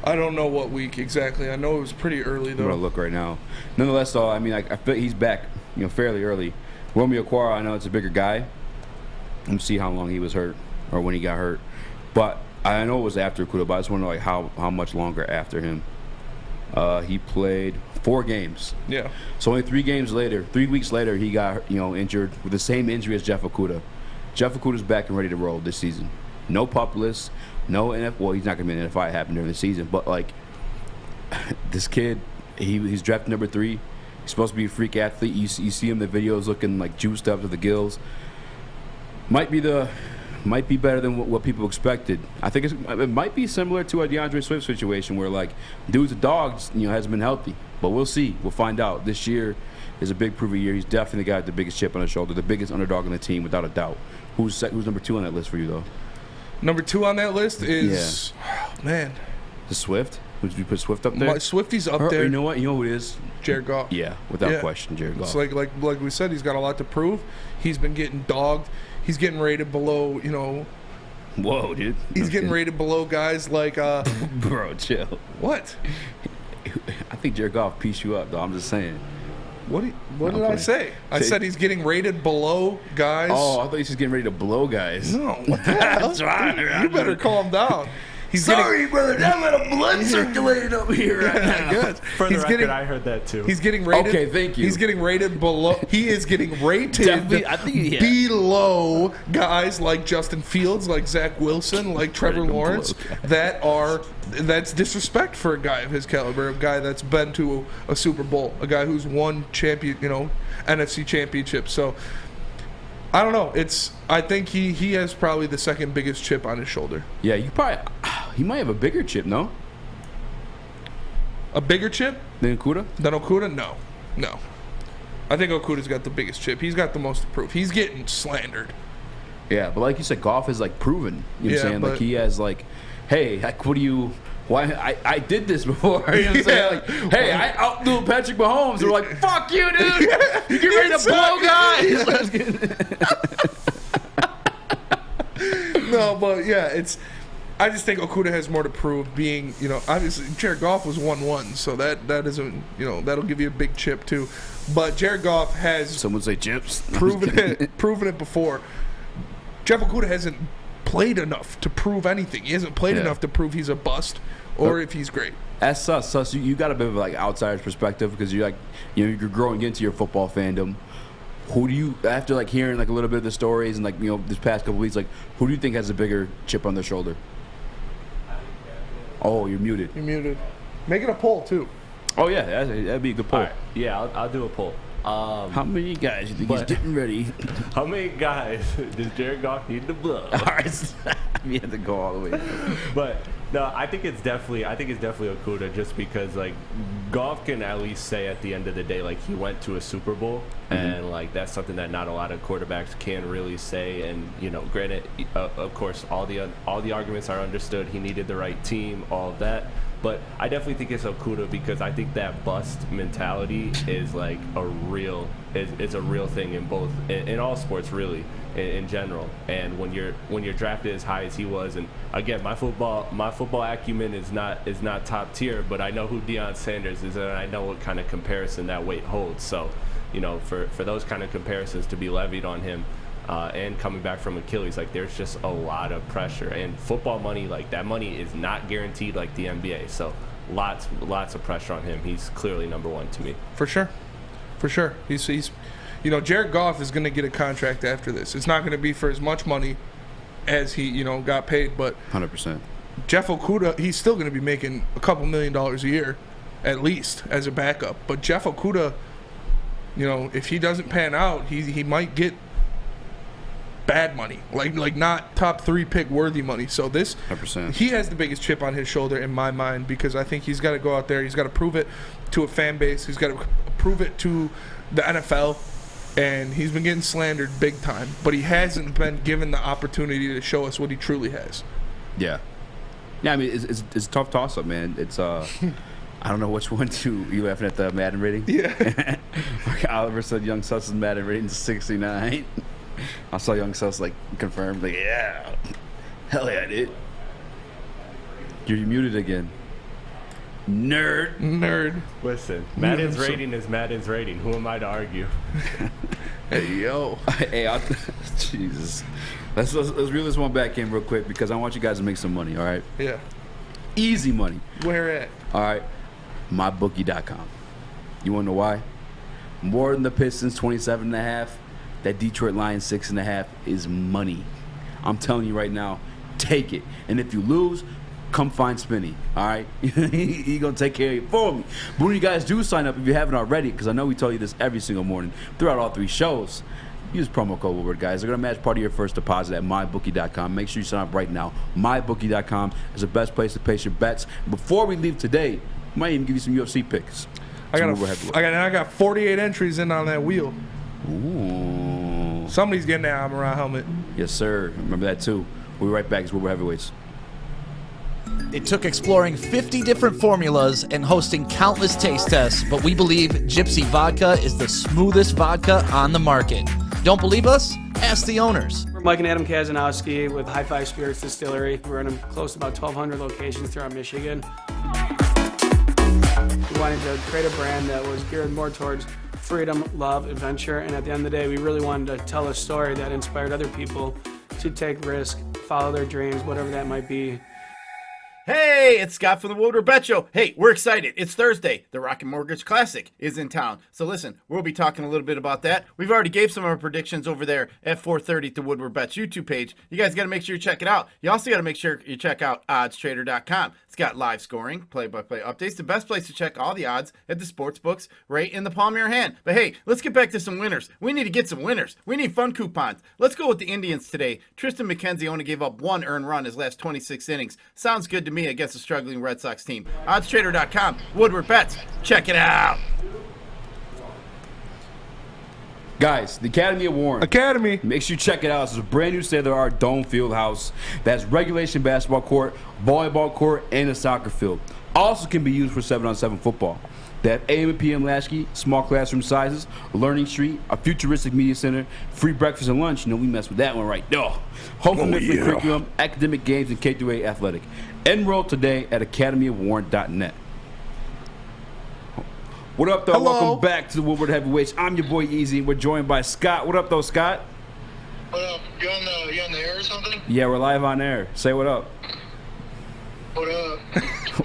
I don't know what week exactly. I know it was pretty early, though. I'm going to look right now. Nonetheless, though, I feel he's back. fairly early. Romeo Okwara, I know it's a bigger guy. Let's see how long he was hurt or when he got hurt. But I know it was after Okudah, but I just want to know how much longer after him. He played 4 games. Yeah. So only 3 weeks later, he got injured with the same injury as Jeff Okudah. Jeff Okudah's back and ready to roll this season. No pup list, no NF. Well, he's not going to be in the NFI. It happened during the season, but this kid, he's drafted number 3. He's supposed to be a freak athlete. You see him in the videos looking like juiced up to the gills. Might be better than what people expected. I think it might be similar to a DeAndre Swift situation where dude's a dog, hasn't been healthy. But we'll see. We'll find out. This year is a big prove year. He's definitely got the biggest chip on his shoulder, the biggest underdog on the team without a doubt. Who's number 2 on that list for you though? Number 2 on that list is man. The Swift? Would you put Swift up there? Swifty's up there. You know what? You know who it is? Jared Goff. Yeah, without question, Jared Goff. It's like we said, he's got a lot to prove. He's been getting dogged. He's getting rated below, Whoa, dude. He's getting rated below guys like Bro, chill. What? I think Jared Goff pieced you up, though. I'm just saying. What did I say? I said he's getting rated below guys. Oh, I thought he was just getting ready to blow guys. No, what the hell? That's right. You better calm down. Sorry, brother. That little blood circulating up here right now. Good. For the record, I heard that too. He's getting rated. Okay, thank you. He's getting rated below. He is getting rated below guys like Justin Fields, like Zach Wilson, like Trevor Lawrence. That's disrespect for a guy of his caliber, a guy that's been to a Super Bowl, a guy who's won NFC championship. So I don't know. I think he has probably the second biggest chip on his shoulder. Yeah, he might have a bigger chip, no? A bigger chip? Than Okudah? No. I think Okudah's got the biggest chip. He's got the most to prove. He's getting slandered. Yeah, but like you said, Goff is proven. You know what I'm saying? He has hey, what do you... Why I did this before. You know what I'm saying? Hey, I outdo Patrick Mahomes. They're like, fuck you, dude. You get ready to blow guys. No, but yeah, I just think Okudah has more to prove. Being, obviously Jared Goff was 1-1, so that isn't, that'll give you a big chip too. But Jared Goff has, someone say chips, proven it before. Jeff Okudah hasn't played enough to prove anything. He hasn't played enough to prove he's a bust or if he's great. As sus, you got a bit of outsider's perspective because you're you're growing into your football fandom. Who do you, after hearing a little bit of the stories and this past couple weeks, who do you think has a bigger chip on their shoulder? Oh, you're muted. You're muted. Make it a poll too. Oh yeah, that'd be a good poll. All right. Yeah, I'll do a poll. How many guys do you think he's getting ready? How many guys does Jared Goff need to blow? All right, you have to go all the way. But no, I think it's definitely Okudah, just because Goff can at least say at the end of the day he went to a Super Bowl, and that's something that not a lot of quarterbacks can really say. And granted, of course, all the arguments are understood. He needed the right team, all of that. But I definitely think it's Okudah because I think that bust mentality is a real thing in all sports really in general. And when you're drafted as high as he was, and again my football acumen is not top tier, but I know who Deion Sanders is and I know what kind of comparison that weight holds. So for those kind of comparisons to be levied on him. And coming back from Achilles, there's just a lot of pressure, and football money, that money is not guaranteed like the NBA. So lots of pressure on him. He's clearly number 1 to me. For sure. He's Jared Goff is going to get a contract after this. It's not going to be for as much money as he got paid, but 100%. Jeff Okudah, he's still going to be making a couple $1 million a year, at least as a backup. But Jeff Okudah, if he doesn't pan out, he might get bad money, not top 3 pick worthy money. So 100%. He has the biggest chip on his shoulder in my mind, because I think he's got to go out there, he's got to prove it to a fan base, he's got to prove it to the NFL, and he's been getting slandered big time, but he hasn't been given the opportunity to show us what he truly has. Yeah, I mean it's a tough toss up, man. It's I don't know which one to. You laughing at the Madden rating? Yeah. Oliver said Young Sus' Madden rating is 69. I saw Young Sus confirmed, yeah, hell yeah, I did. You're muted again. Nerd. Listen, Madden's rating is Madden's rating. Who am I to argue? Hey, yo. Hey, Jesus. Let's reel this one back in real quick because I want you guys to make some money, all right? Yeah. Easy money. Where at? All right. MyBookie.com. You want to know why? More than the Pistons 27.5. That Detroit Lions 6.5 is money. I'm telling you right now, take it. And if you lose, come find Spinny, all right? He's going to take care of you for me. But when you guys do sign up, if you haven't already, because I know we tell you this every single morning throughout all 3 shows, use promo code Woodward, guys. They're going to match part of your first deposit at MyBookie.com. Make sure you sign up right now. MyBookie.com is the best place to place your bets. Before we leave today, we might even give you some UFC picks. I got 48 entries in on that wheel. Ooh. Somebody's getting that Amon-Ra helmet. Yes, sir. Remember that, too. We'll be right back. It's Woodward Heavyweights. It took exploring 50 different formulas and hosting countless taste tests, but we believe Gypsy Vodka is the smoothest vodka on the market. Don't believe us? Ask the owners. We're Mike and Adam Kazanowski with High Five Spirits Distillery. We're in close to about 1,200 locations throughout Michigan. We wanted to create a brand that was geared more towards freedom, love, adventure, and at the end of the day, we really wanted to tell a story that inspired other people to take risk, follow their dreams, whatever that might be. Hey, it's Scott from the Woodward Bet Show. Hey, we're excited. It's Thursday. The Rocket Mortgage Classic is in town. So listen, we'll be talking a little bit about that. We've already gave some of our predictions over there at 4:30 at the Woodward Bets YouTube page. You guys got to make sure you check it out. You also got to make sure you check out oddstrader.com. It's got live scoring, play-by-play updates, the best place to check all the odds at the sports books right in the palm of your hand. But hey, let's get back to some winners. We need to get some winners. We need fun coupons. Let's go with the Indians today. Tristan McKenzie only gave up 1 earned run his last 26 innings. Sounds good to me against a struggling Red Sox team. Oddstrader.com, Woodward Bets. Check it out. Guys, the Academy of Warren. Make sure you check it out. This is a brand new state-of-the-art dome field house that's regulation basketball court, volleyball court, and a soccer field. Also can be used for 7-on-7 football. They have AM and PM latchkey, small classroom sizes, learning street, a futuristic media center, free breakfast and lunch. You know, we messed with that one right there. Home for different curriculum, academic games, and K-8 athletic. Enroll today at academyofwarren.net. What up, though? Hello. Welcome back to the Woodward Heavyweights. I'm your boy Eazy, and we're joined by Scott. What up, though, Scott? What up? You on the air or something? Yeah, we're live on air. Say what up. What up?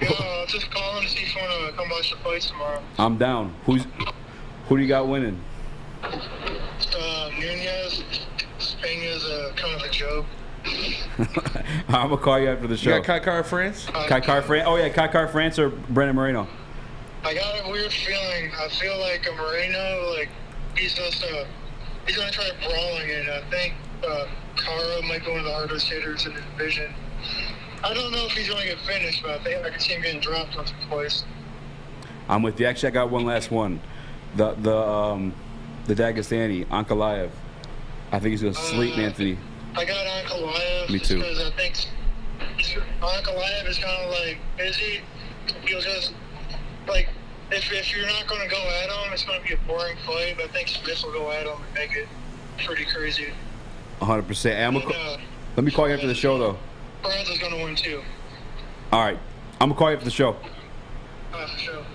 Yeah, just calling to see if you want to come watch the fights tomorrow. I'm down. Who do you got winning? Nunez. Pena's kind of a joke. I'm going to call you after the show. You got Kai France? Kai France. Oh, yeah, Kai France or Brandon Moreno? I got a weird feeling. I feel like Moreno, he's gonna try brawling it. I think Kara might be one of the hardest hitters in the division. I don't know if he's going to get finished, but I think I can see him getting dropped once or twice. I'm with you. Actually, I got one last one. The Dagestani, Ankalaev. I think he's going to sleep Anthony. I got Ankalaev. Me too. Because I think Ankalaev is kind of busy. He'll just if you're not going to go at him, it's going to be a boring fight. But I think Smith will go at him and make it pretty crazy. 100%. Let me call you after the show, though. Burns is going to win too. All right. I'm going to call you after the show. For sure.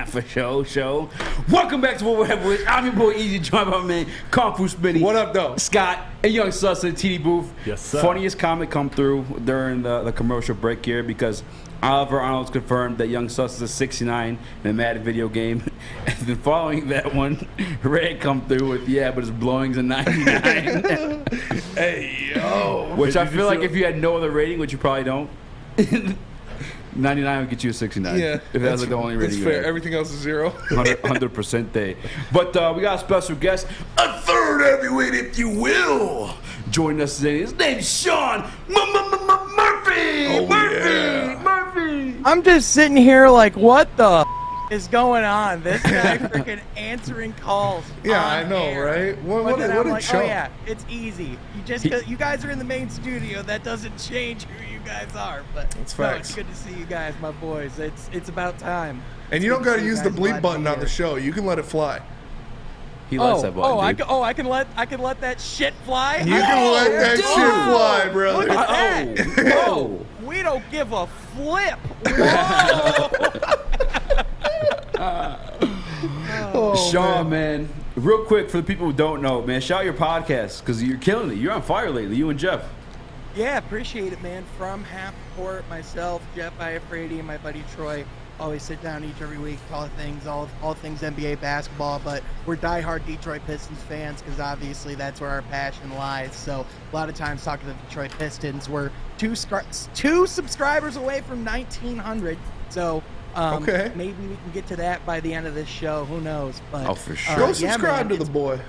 For sure. Welcome back to Woodward Heavyweights. I'm your boy Eazy, joined by my man Kung Fu Spinny. What up, though? Scott and Young Sus in the TD booth. Yes, sir. Funniest comment come through during the commercial break here because Oliver Arnold's confirmed that Young Sus is a 69 in a Madden video game. And then following that one, Red come through with, but his blowing's a 99. Hey, yo. Which I feel like if you had no other rating, which you probably don't, 99 would get you a 69. Yeah. If that's the only rating. That's fair. Everything else is 0. 100% day. But we got a special guest, a third heavyweight, if you will. Joining us today. His name's Sean Murphy. Murphy. I'm just sitting here like, what the is going on? This guy freaking answering calls. Yeah, I know, air. right? What a chump. Oh yeah, it's easy. You guys are in the main studio. That doesn't change who you guys are. But it's facts. It's good to see you guys, my boys. It's about time. And you don't got to use the bleep button on the show. You can let it fly. He likes that button. I can let that shit fly. You can let that shit fly, brother. Look at that. We don't give a flip. Sean, man, real quick for the people who don't know, man, shout out your podcast because you're killing it. You're on fire lately, you and Jeff. Yeah, appreciate it, man. From Half Court, myself, Jeff Iafrady, and my buddy Troy always sit down every week, talk things, all things NBA basketball. But we're diehard Detroit Pistons fans because obviously that's where our passion lies. So a lot of times talking to the Detroit Pistons, we're two subscribers away from 1,900. So okay, maybe we can get to that by the end of this show. Who knows? But for sure. Go subscribe to the boy.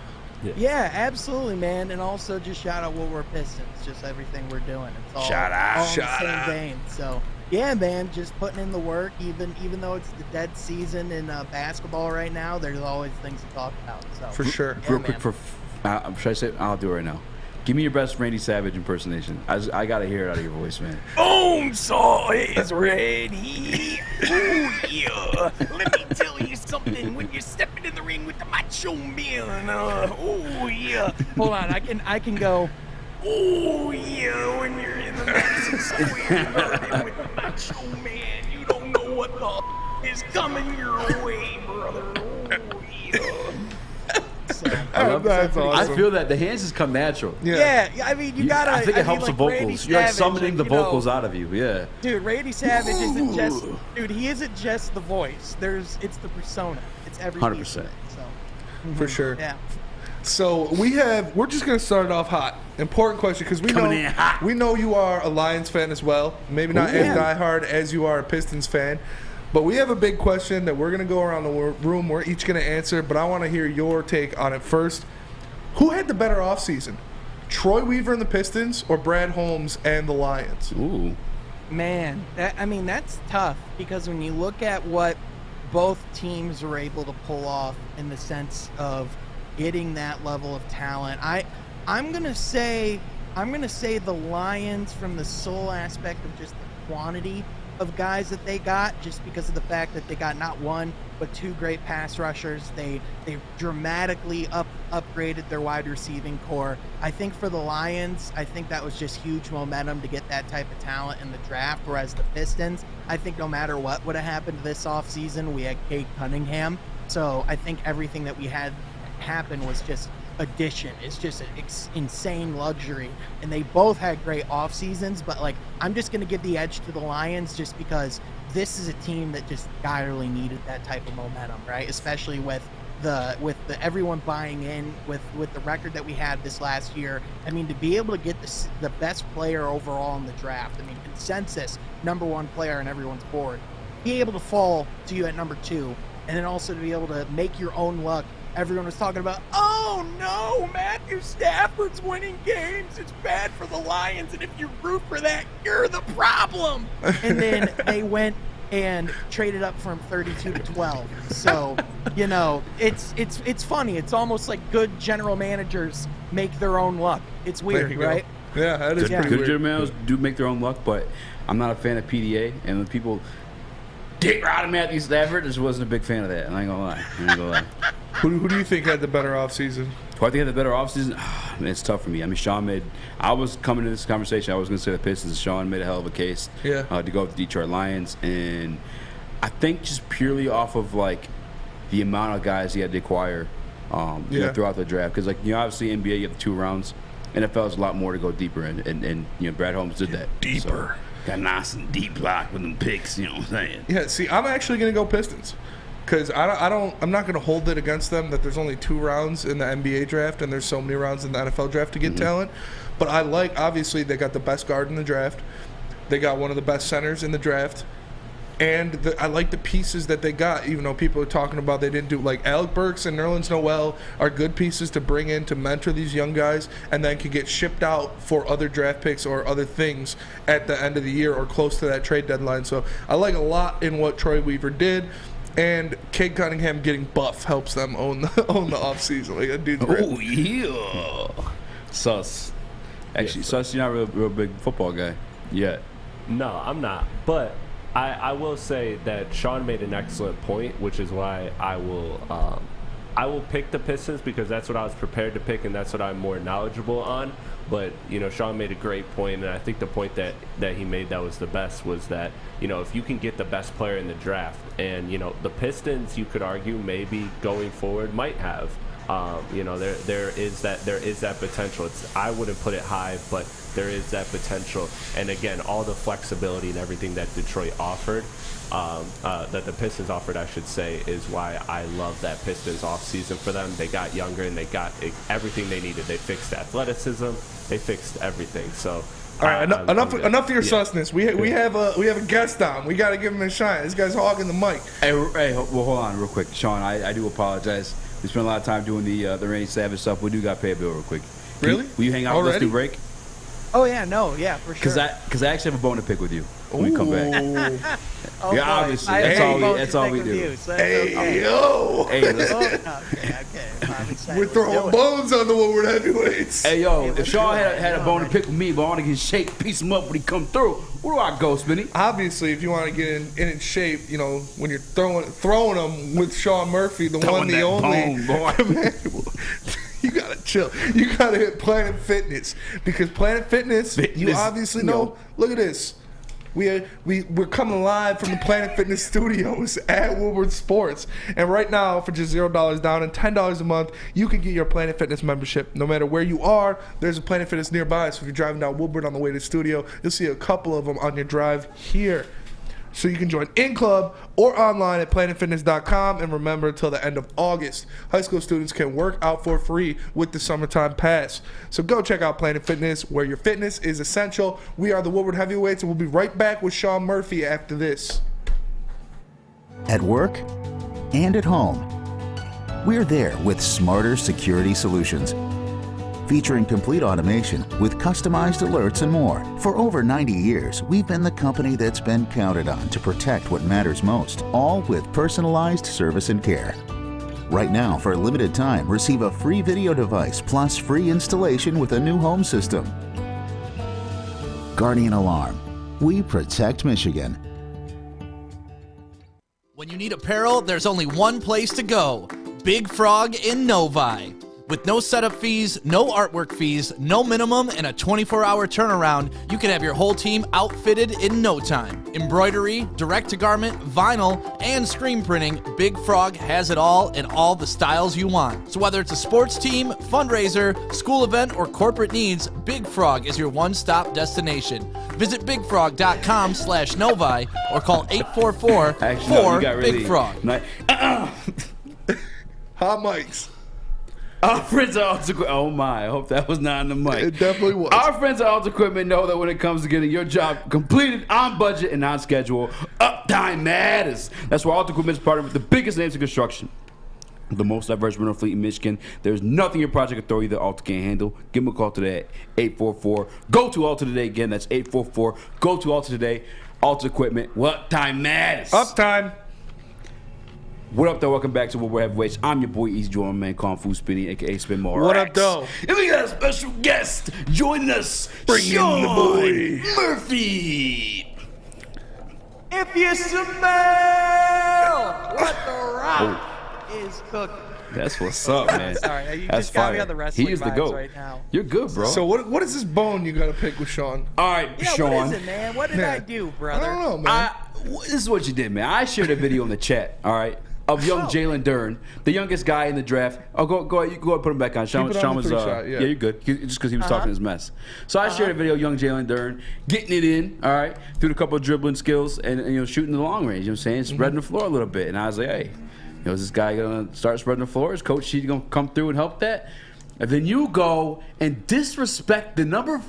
Yeah, absolutely, man. And also just shout out Woodward Pistons, just everything we're doing. It's all, shout out. all in the same vein. So yeah, man, just putting in the work. Even though it's the dead season in basketball right now, there's always things to talk about. So for sure. Yeah, real quick, should I say? I'll do it right now. Give me your best Randy Savage impersonation. I gotta hear it out of your voice, man. Bonesaw is ready. Ooh, yeah. Let me tell you something. When you're stepping in the ring with the Macho Man, oh yeah. Hold on, I can go. Oh yeah, when you're in the Madison Square Garden with the Macho Man, you don't know what the is coming your way, brother. Oh yeah. So, that's awesome. I feel that the hands just come natural. Yeah, I mean, you gotta. I think it helps like the vocals. Randy You're like Savage, summoning the vocals out of you. Yeah. Dude, Randy Savage isn't just. Dude, he isn't just the voice. It's the persona. It's every 100%. piece of it, so. For sure. Yeah. So we're just gonna start it off hot. Important question because we know you are a Lions fan as well. Maybe not as diehard as you are a Pistons fan. But we have a big question that we're going to go around the room. We're each going to answer, but I want to hear your take on it first. Who had the better offseason? Troy Weaver and the Pistons or Brad Holmes and the Lions? Ooh. Man, that's tough because when you look at what both teams were able to pull off in the sense of getting that level of talent, I'm going to say the Lions from the S.O.L aspect of just the quantity of guys that they got, just because of the fact that they got not one but two great pass rushers. They dramatically upgraded their wide receiving core. I think for the Lions, I think that was just huge momentum to get that type of talent in the draft, whereas the Pistons, I think no matter what would have happened this offseason, we had Cade Cunningham. So I think everything that we had happen was just addition. It's just an insane luxury, and they both had great off seasons, but like I'm just going to give the edge to the Lions just because this is a team that just direly needed that type of momentum, right? Especially with the everyone buying in with the record that we had this last year. I mean, to be able to get the best player overall in the draft, I mean, consensus number one player on everyone's board, be able to fall to you at number 2, and then also to be able to make your own luck. Everyone was talking about, oh no, Matthew Stafford's winning games. It's bad for the Lions, and if you root for that, you're the problem. And then they went and traded up from 32 to 12. So, you know, it's funny. It's almost like good general managers make their own luck. It's weird, right? Yeah, that is pretty weird. Good general managers do make their own luck, but I'm not a fan of PDA, and when people dig out of Matthew Stafford, just wasn't a big fan of that. I ain't gonna lie. Who do you think had the better offseason? Who I think had the better offseason? It's tough for me. I mean, I was coming to this conversation, I was going to say the Pistons. Sean made a hell of a case to go with the Detroit Lions. And I think just purely off of, like, the amount of guys he had to acquire throughout the draft. Because, like, you know, obviously NBA, you have 2 rounds. NFL is a lot more to go deeper in. And you know, Brad Holmes did that. Deeper. So, got nice and deep block with them picks, you know what I'm saying? Yeah, see, I'm actually going to go Pistons. Because I'm not going to hold it against them that there's only 2 rounds in the NBA draft and there's so many rounds in the NFL draft to get talent. But I like, obviously, they got the best guard in the draft. They got one of the best centers in the draft. And I like the pieces that they got, even though people are talking about they didn't do, like Alec Burks and Nerlens Noel are good pieces to bring in to mentor these young guys and then can get shipped out for other draft picks or other things at the end of the year or close to that trade deadline. So I like a lot in what Troy Weaver did. And Cade Cunningham getting buff helps them own the offseason. Like, that dude's great. Oh, yeah. Sus. Actually, Sus, you're not a real big football guy yet. No, I'm not. But I will say that Sean made an excellent point, which is why I will I will pick the Pistons because that's what I was prepared to pick and that's what I'm more knowledgeable on. But, you know, Sean made a great point, and I think the point that he made that was the best was that, you know, if you can get the best player in the draft, and, you know, the Pistons, you could argue, maybe going forward might have. You know, there is that potential. I wouldn't put it high, but there is that potential. And again, all the flexibility and everything that Detroit offered, that the Pistons offered, I should say, is why I love that Pistons offseason for them. They got younger and they got everything they needed. They fixed athleticism. They fixed everything. So. All right, enough of your susness. We have a guest on. We got to give him a shine. This guy's hogging the mic. Hey, well, hold on real quick, Sean. I do apologize. We spent a lot of time doing the Randy Savage stuff. We do got to pay a bill real quick. Really? Will you hang out with us through break? Oh yeah, for sure. Because I actually have a bone to pick with you when we come back. Oh, yeah, boy. obviously. That's all we do. You, so hey, yo. Hey, we're throwing bones on the Woodward heavyweights. Hey, yo, if Sean had a bone to pick with me, but I want to get shape, piece him up when he come through, where do I go, Spinny? Obviously, if you want to get in shape, you know, when you're throwing them with Sean Murphy, the one, the only. You gotta chill. You gotta hit Planet Fitness because Planet Fitness, you obviously know. Look at this. We're coming live from the Planet Fitness studios at Woodward Sports, and right now for just $0 down and $10 a month, you can get your Planet Fitness membership. No matter where you are, there's a Planet Fitness nearby. So if you're driving down Woodward on the way to the studio, you'll see a couple of them on your drive here. So you can join in club or online at planetfitness.com. And remember, until the end of August, high school students can work out for free with the summertime pass. So go check out Planet Fitness, where your fitness is essential. We are the Woodward Heavyweights, and we'll be right back with Sean Murphy after this. At work and at home, we're there with smarter security solutions. Featuring complete automation with customized alerts and more. For over 90 years, we've been the company that's been counted on to protect what matters most, all with personalized service and care. Right now, for a limited time, receive a free video device plus free installation with a new home system. Guardian Alarm. We protect Michigan. When you need apparel, there's only one place to go. Big Frog in Novi. With no setup fees, no artwork fees, no minimum, and a 24-hour turnaround, you can have your whole team outfitted in no time. Embroidery, direct-to-garment, vinyl, and screen printing, Big Frog has it all in all the styles you want. So whether it's a sports team, fundraiser, school event, or corporate needs, Big Frog is your one-stop destination. Visit bigfrog.com/Novi or call 844-4-BIG-FROG. Hot mics. Our friends at Alt Equipment, oh my, I hope that was not in the mic. It definitely was. Our friends at Alt Equipment know that when it comes to getting your job completed on budget and on schedule, uptime matters. That's why Alt Equipment is partnered with the biggest names in construction. The most diverse rental fleet in Michigan. There's nothing your project can throw you that Alta can't handle. Give them a call today at 844. Go to Alta today. Again, that's 844. Go to Alta today. Alta Equipment. What time matters? Uptime. What up, though? Welcome back to Woodward Heavyweights. I'm your boy, Eazy Jordan, man, Kung Fu Spinny, a.k.a. Spin More. What up, though? And we got a special guest joining us, Bring in the boy. Murphy. If you smell what the rock is cooking. That's what's up, man. Sorry, you That's just got me fire. on the wrestling He is the vibes GOAT. right now. You're good, bro. So what is this bone you got to pick with Sean? All right, Yeah, Sean. what is it, man? What did I do, brother? I don't know, man. This is what you did, man. I shared a video in the chat, all right, of young Jalen Duren, the youngest guy in the draft. Oh, go ahead. You go ahead and put him back on. Sean was, yeah, you're good. Just because he was talking his mess. So I shared a video of young Jalen Duren getting it in, all right, through a couple of dribbling skills and you know, shooting the long range. You know what I'm saying? Spreading the floor a little bit. And I was like, hey, you know, is this guy going to start spreading the floor? Is Coach Sheedy going to come through and help that? And then you go and disrespect the number.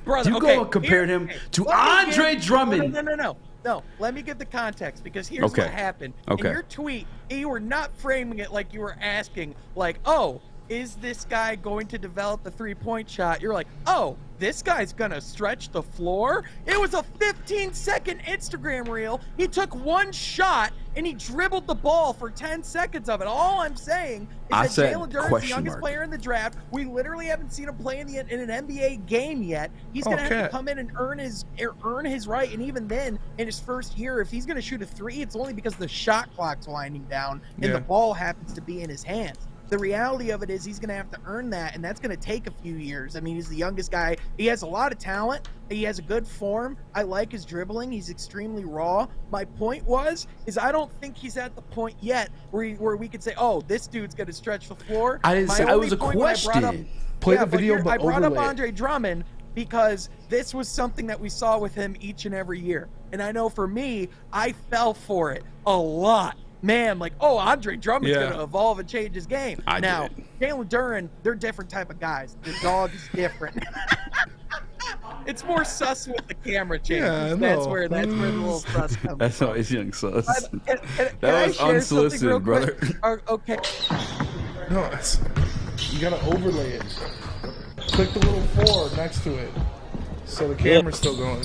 Brother, you go and compare him to Andre Drummond. No, let me give the context because here's what happened. In your tweet, you were not framing it like you were asking, like, oh, is this guy going to develop the three-point shot? You're like, oh, this guy's going to stretch the floor? It was a 15-second Instagram reel. He took one shot, and he dribbled the ball for 10 seconds of it. All I'm saying is that Jalen Duren's the youngest player in the draft. We literally haven't seen him play in an NBA game yet. He's going to have to come in and earn his right. And even then, in his first year, if he's going to shoot a three, it's only because the shot clock's winding down and the ball happens to be in his hands. The reality of it is he's going to have to earn that, and that's going to take a few years. I mean, he's the youngest guy. He has a lot of talent. He has a good form. I like his dribbling. He's extremely raw. My point is I don't think he's at the point yet where we could say, oh, this dude's going to stretch the floor. I didn't say it was a question. Play the video, but I brought up overlay it. Andre Drummond because this was something that we saw with him each and every year. And I know for me, I fell for it a lot. Man, like, oh, Andre Drummond's going to evolve and change his game. Now, Jalen Duren, they're different type of guys. The dog is different. It's more sus with the camera changes. Yeah, that's where the little sus comes That's always young sus. That was unsolicited, brother. Okay. No, you got to overlay it. Click the little 4 next to it so the camera's still going.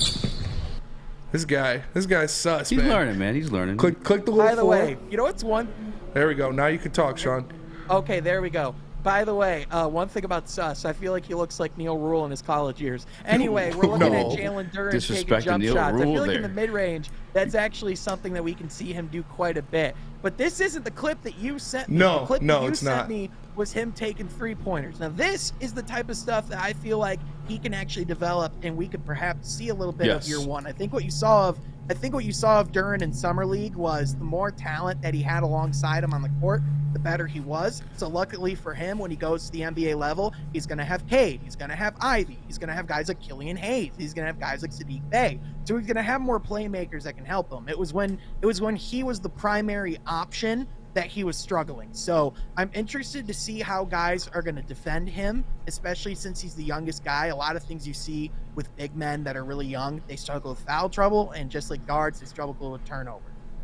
This guy's sus, He's man. learning, man. He's learning. Click the little 4. By the way, you know what's one? There we go. Now you can talk, Sean. Okay, there we go. By the way, one thing about Sus, I feel like he looks like Neil Rule in his college years. Anyway, we're looking at Jalen Duren taking jump shots. I feel like in the mid-range, that's actually something that we can see him do quite a bit. But this isn't the clip that you sent me. The clip that you sent me was him taking three-pointers. Now, this is the type of stuff that I feel like he can actually develop, and we could perhaps see a little bit of year one. I think what you saw of Duren in Summer League was the more talent that he had alongside him on the court, the better he was. So luckily for him, when he goes to the NBA level, he's going to have Cade. He's going to have Ivy. He's going to have guys like Killian Hayes. He's going to have guys like Sadiq Bey. So he's going to have more playmakers that can help him. It was when he was the primary option that he was struggling. So I'm interested to see how guys are going to defend him, especially since he's the youngest guy. A lot of things you see with big men that are really young, they struggle with foul trouble, and just like guards, they struggle with turnover.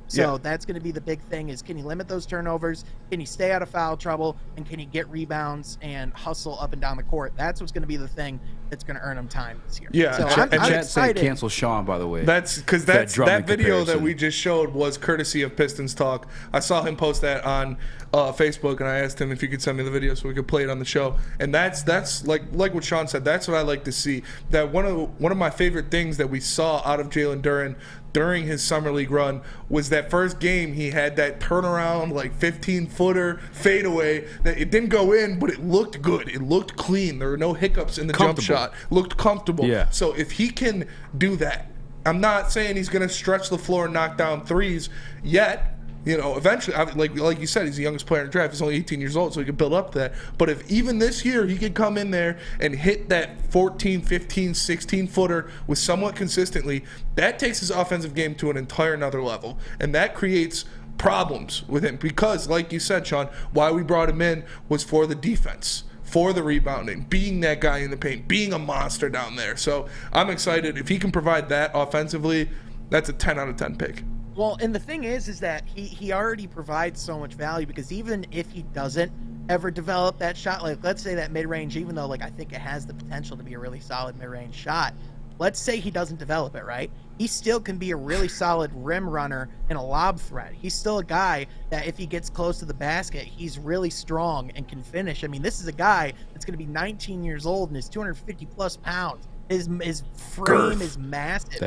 So that's going to be the big thing is, can he limit those turnovers? Can he stay out of foul trouble? And can he get rebounds and hustle up and down the court? That's what's going to be the thing that's going to earn him time this year. Yeah. So I'm excited. Cancel Sean, by the way. That's because that video that we just showed was courtesy of Pistons Talk. I saw him post that on Facebook, and I asked him if he could send me the video so we could play it on the show. And that's like what Sean said. That's what I like to see. That one of my favorite things that we saw out of Jalen Duren during his summer league run was that first game he had that turnaround like 15-footer fadeaway that it didn't go in, but it looked good. It looked clean. There were no hiccups in the jump shot. Looked comfortable. Yeah. So if he can do that, I'm not saying he's going to stretch the floor and knock down threes yet. You know, eventually, like you said, he's the youngest player in the draft. He's only 18 years old, so he can build up to that. But if even this year he could come in there and hit that 14, 15, 16-footer with somewhat consistently, that takes his offensive game to an entire another level. And that creates problems with him because, like you said, Sean, why we brought him in was for the defense, for the rebounding, being that guy in the paint, being a monster down there. So I'm excited. If he can provide that offensively, that's a 10 out of 10 pick. Well, and the thing is that he already provides so much value because even if he doesn't ever develop that shot, like let's say that mid-range, even though like I think it has the potential to be a really solid mid-range shot, let's say he doesn't develop it, right? He still can be a really solid rim runner and a lob threat. He's still a guy that if he gets close to the basket, he's really strong and can finish. I mean, this is a guy that's going to be 19 years old and is 250 plus pounds. His frame is massive.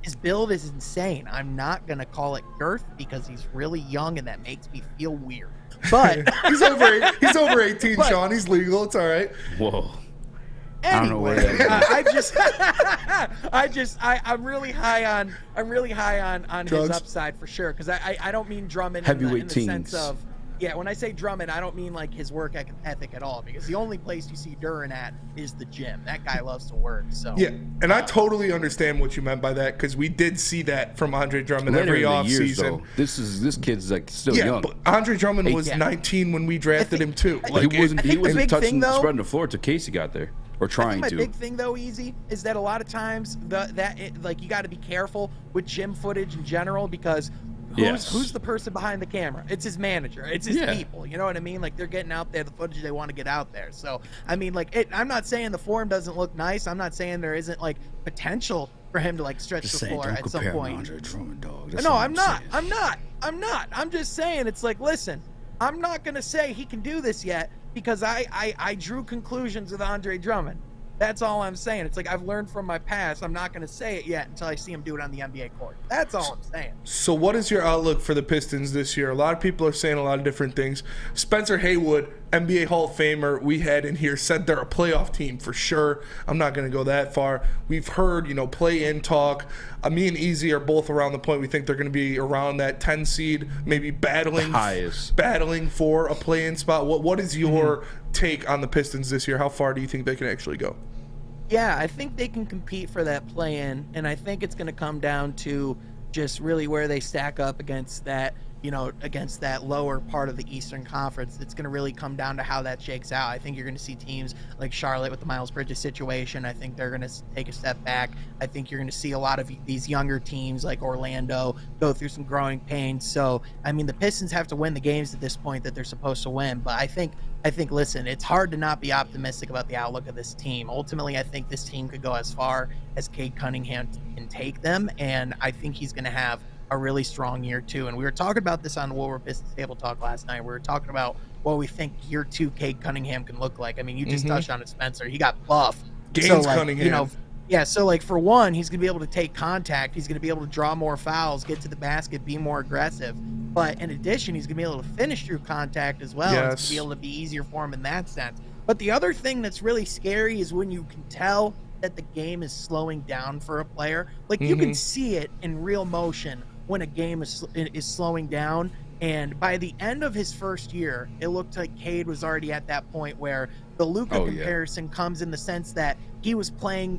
His build is insane. I'm not going to call it girth because he's really young and that makes me feel weird. But he's over 18, Sean. He's legal. It's all right. Whoa. Anyway, I don't know where I'm really high on his upside for sure because I don't mean Drummond in the sense of when I say Drummond, I don't mean like his work ethic at all because the only place you see Duren at is the gym. That guy loves to work. So yeah, and I totally understand what you meant by that because we did see that from Andre Drummond every offseason. This kid's like still young. But Andre Drummond was 19 when we drafted him too. Like he wasn't touching spreading the floor till Casey got there. Or trying to. My big thing though, Eazy, is that a lot of times you got to be careful with gym footage in general because Who's the person behind the camera? It's his manager. It's his people. You know what I mean? Like, they're getting out there the footage they want to get out there. So, I mean, like, I'm not saying the form doesn't look nice. I'm not saying there isn't, like, potential for him to, like, stretch the floor at some point. Andre Drummond, dog. No, I'm not. I'm just saying, it's like, listen, I'm not going to say he can do this yet because I drew conclusions with Andre Drummond. That's all I'm saying. It's like, I've learned from my past. I'm not going to say it yet until I see him do it on the NBA court. That's all I'm saying. So what is your outlook for the Pistons this year? A lot of people are saying a lot of different things. Spencer Haywood, NBA Hall of Famer, we had in here, said they're a playoff team for sure. I'm not going to go that far. We've heard, play-in talk. Me and Eazy are both around the point we think they're going to be around that 10 seed, maybe battling for a play-in spot. What is your take on the Pistons this year? How far do you think they can actually go? Yeah, I think they can compete for that play-in, and I think it's going to come down to just really where they stack up against that, against that lower part of the Eastern Conference. It's going to really come down to how that shakes out. I think you're going to see teams like Charlotte with the Miles Bridges situation. I think they're going to take a step back. I think you're going to see a lot of these younger teams like Orlando go through some growing pains. So, I mean, the Pistons have to win the games at this point that they're supposed to win, but I think, listen, it's hard to not be optimistic about the outlook of this team. Ultimately, I think this team could go as far as Cade Cunningham can take them, and I think he's going to have a really strong year too. And we were talking about this on Woodward Pistons Table Talk last night. We were talking about what we think year 2 Cade Cunningham can look like. I mean, you just touched on it, Spencer. He got buff. Cunningham. So like for one, he's going to be able to take contact. He's going to be able to draw more fouls, get to the basket, be more aggressive. But in addition, he's going to be able to finish through contact as well. Yes. It's going to be able to be easier for him in that sense. But the other thing that's really scary is when you can tell that the game is slowing down for a player. Like you can see it in real motion when a game is slowing down. And by the end of his first year, it looked like Cade was already at that point where the Luka comparison comes in the sense that he was playing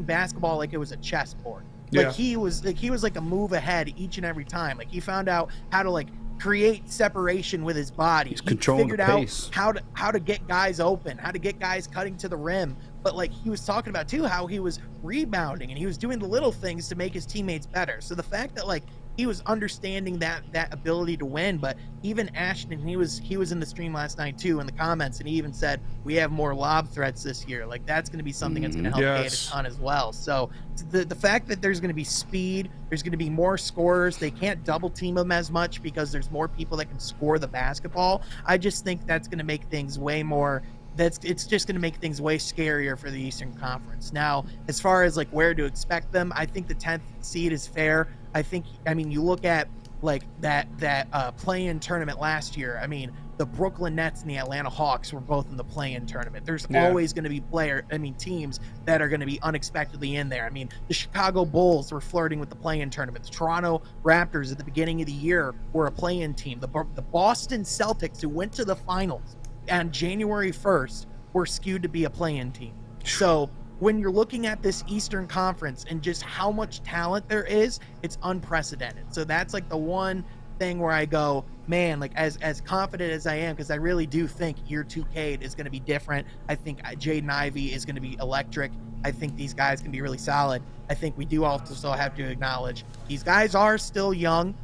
basketball like it was a chessboard. Like he was like a move ahead each and every time. Like he found out how to like create separation with his body. He's controlling figured the pace. out how to get guys open, how to get guys cutting to the rim. But like he was talking about too, how he was rebounding and he was doing the little things to make his teammates better. So the fact that like he was understanding that ability to win. But even Ashton, he was in the stream last night too in the comments, and he even said we have more lob threats this year. Like that's going to be something that's going to help Cade a ton as well. So the fact that there's going to be speed, there's going to be more scorers. They can't double team him as much because there's more people that can score the basketball. I just think that's going to make things way more. It's just going to make things way scarier for the Eastern Conference. Now, as far as like where to expect them, I think the 10th seed is fair. I mean, you look at like that play-in tournament last year. I mean, the Brooklyn Nets and the Atlanta Hawks were both in the play-in tournament. There's always going to be teams that are going to be unexpectedly in there. I mean, the Chicago Bulls were flirting with the play-in tournament. The Toronto Raptors at the beginning of the year were a play-in team. The Boston Celtics, who went to the finals on January 1st, were skewed to be a play-in team. So when you're looking at this Eastern Conference and just how much talent there is, it's unprecedented. So that's like the one thing where I go, man, like as confident as I am, because I really do think year 2 Cade is going to be different. I think Jaden Ivey is going to be electric. I think these guys can be really solid. I think we do also have to acknowledge these guys are still young.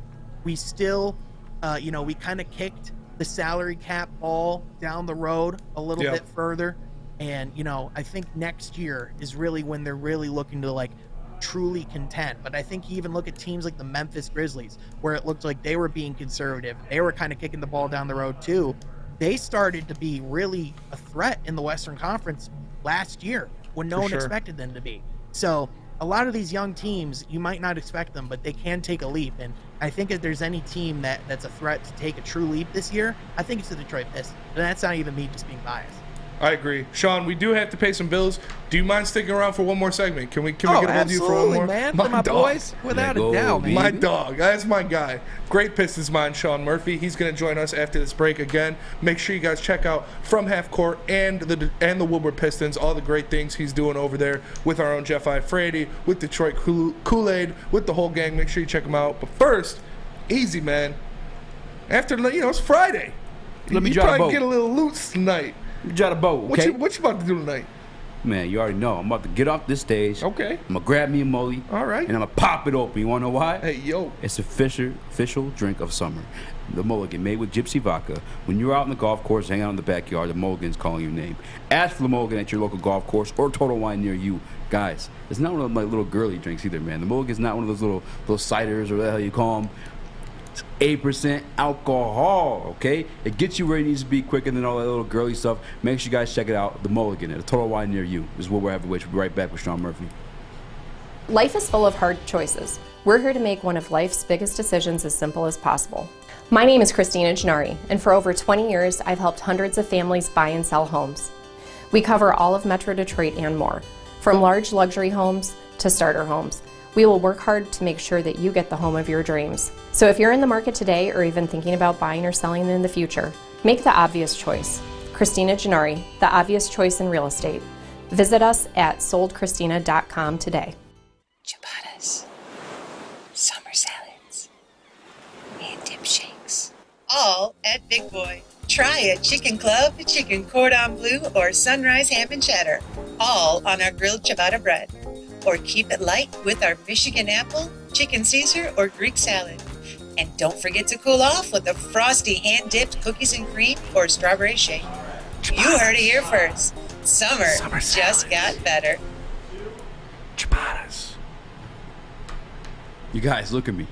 We still, we kind of kicked the salary cap ball down the road a little bit further. And, I think next year is really when they're really looking to like truly contend. But I think you even look at teams like the Memphis Grizzlies, where it looked like they were being conservative. They were kind of kicking the ball down the road too. They started to be really a threat in the Western Conference last year when no one expected them to be. So a lot of these young teams, you might not expect them, but they can take a leap. And I think if there's any team that's a threat to take a true leap this year, I think it's the Detroit Pistons. And that's not even me just being biased. I agree. Sean, we do have to pay some bills. Do you mind sticking around for one more segment? Can we get a hold of you for one more? Man. For my boys, without a doubt, man. My dog. That's my guy. Great Pistons mind, Sean Murphy. He's going to join us after this break again. Make sure you guys check out From Half Court and the Woodward Pistons, all the great things he's doing over there with our own Jeff Frady, with Detroit Kool-Aid, with the whole gang. Make sure you check them out. But first, Eazy, man. After, it's Friday. Let me you drop a probably boat. Get a little loose tonight. Got a boat, okay? What you about to do tonight? Man, you already know. I'm about to get off this stage. Okay. I'm going to grab me a molly. All right. And I'm going to pop it open. You want to know why? Hey, yo. It's official drink of summer. The mulligan, made with gypsy vodka. When you're out in the golf course, hanging out in the backyard, the mulligan's calling your name. Ask for the mulligan at your local golf course or Total Wine near you. Guys, it's not one of my little girly drinks either, man. The mulligan's not one of those little ciders or whatever the hell you call them. It's 8% alcohol, okay? It gets you where it needs to be quicker than all that little girly stuff. Make sure you guys check it out. The mulligan at a Total Wine near you is what we're having. We'll be right back with Sean Murphy. Life is full of hard choices. We're here to make one of life's biggest decisions as simple as possible. My name is Christina Gennari, and for over 20 years, I've helped hundreds of families buy and sell homes. We cover all of Metro Detroit and more, from large luxury homes to starter homes. We will work hard to make sure that you get the home of your dreams. So if you're in the market today or even thinking about buying or selling in the future, make the obvious choice. Christina Gennari, the obvious choice in real estate. Visit us at soldchristina.com today. Ciabattas, summer salads, and dip shakes. All at Big Boy. Try a chicken club, chicken cordon bleu, or sunrise ham and cheddar. All on our grilled ciabatta bread. Or keep it light with our Michigan apple, chicken Caesar, or Greek salad. And don't forget to cool off with a frosty hand-dipped cookies and cream or strawberry shake. You heard it here first. Summer just got better. Ciabattas. You guys, look at me.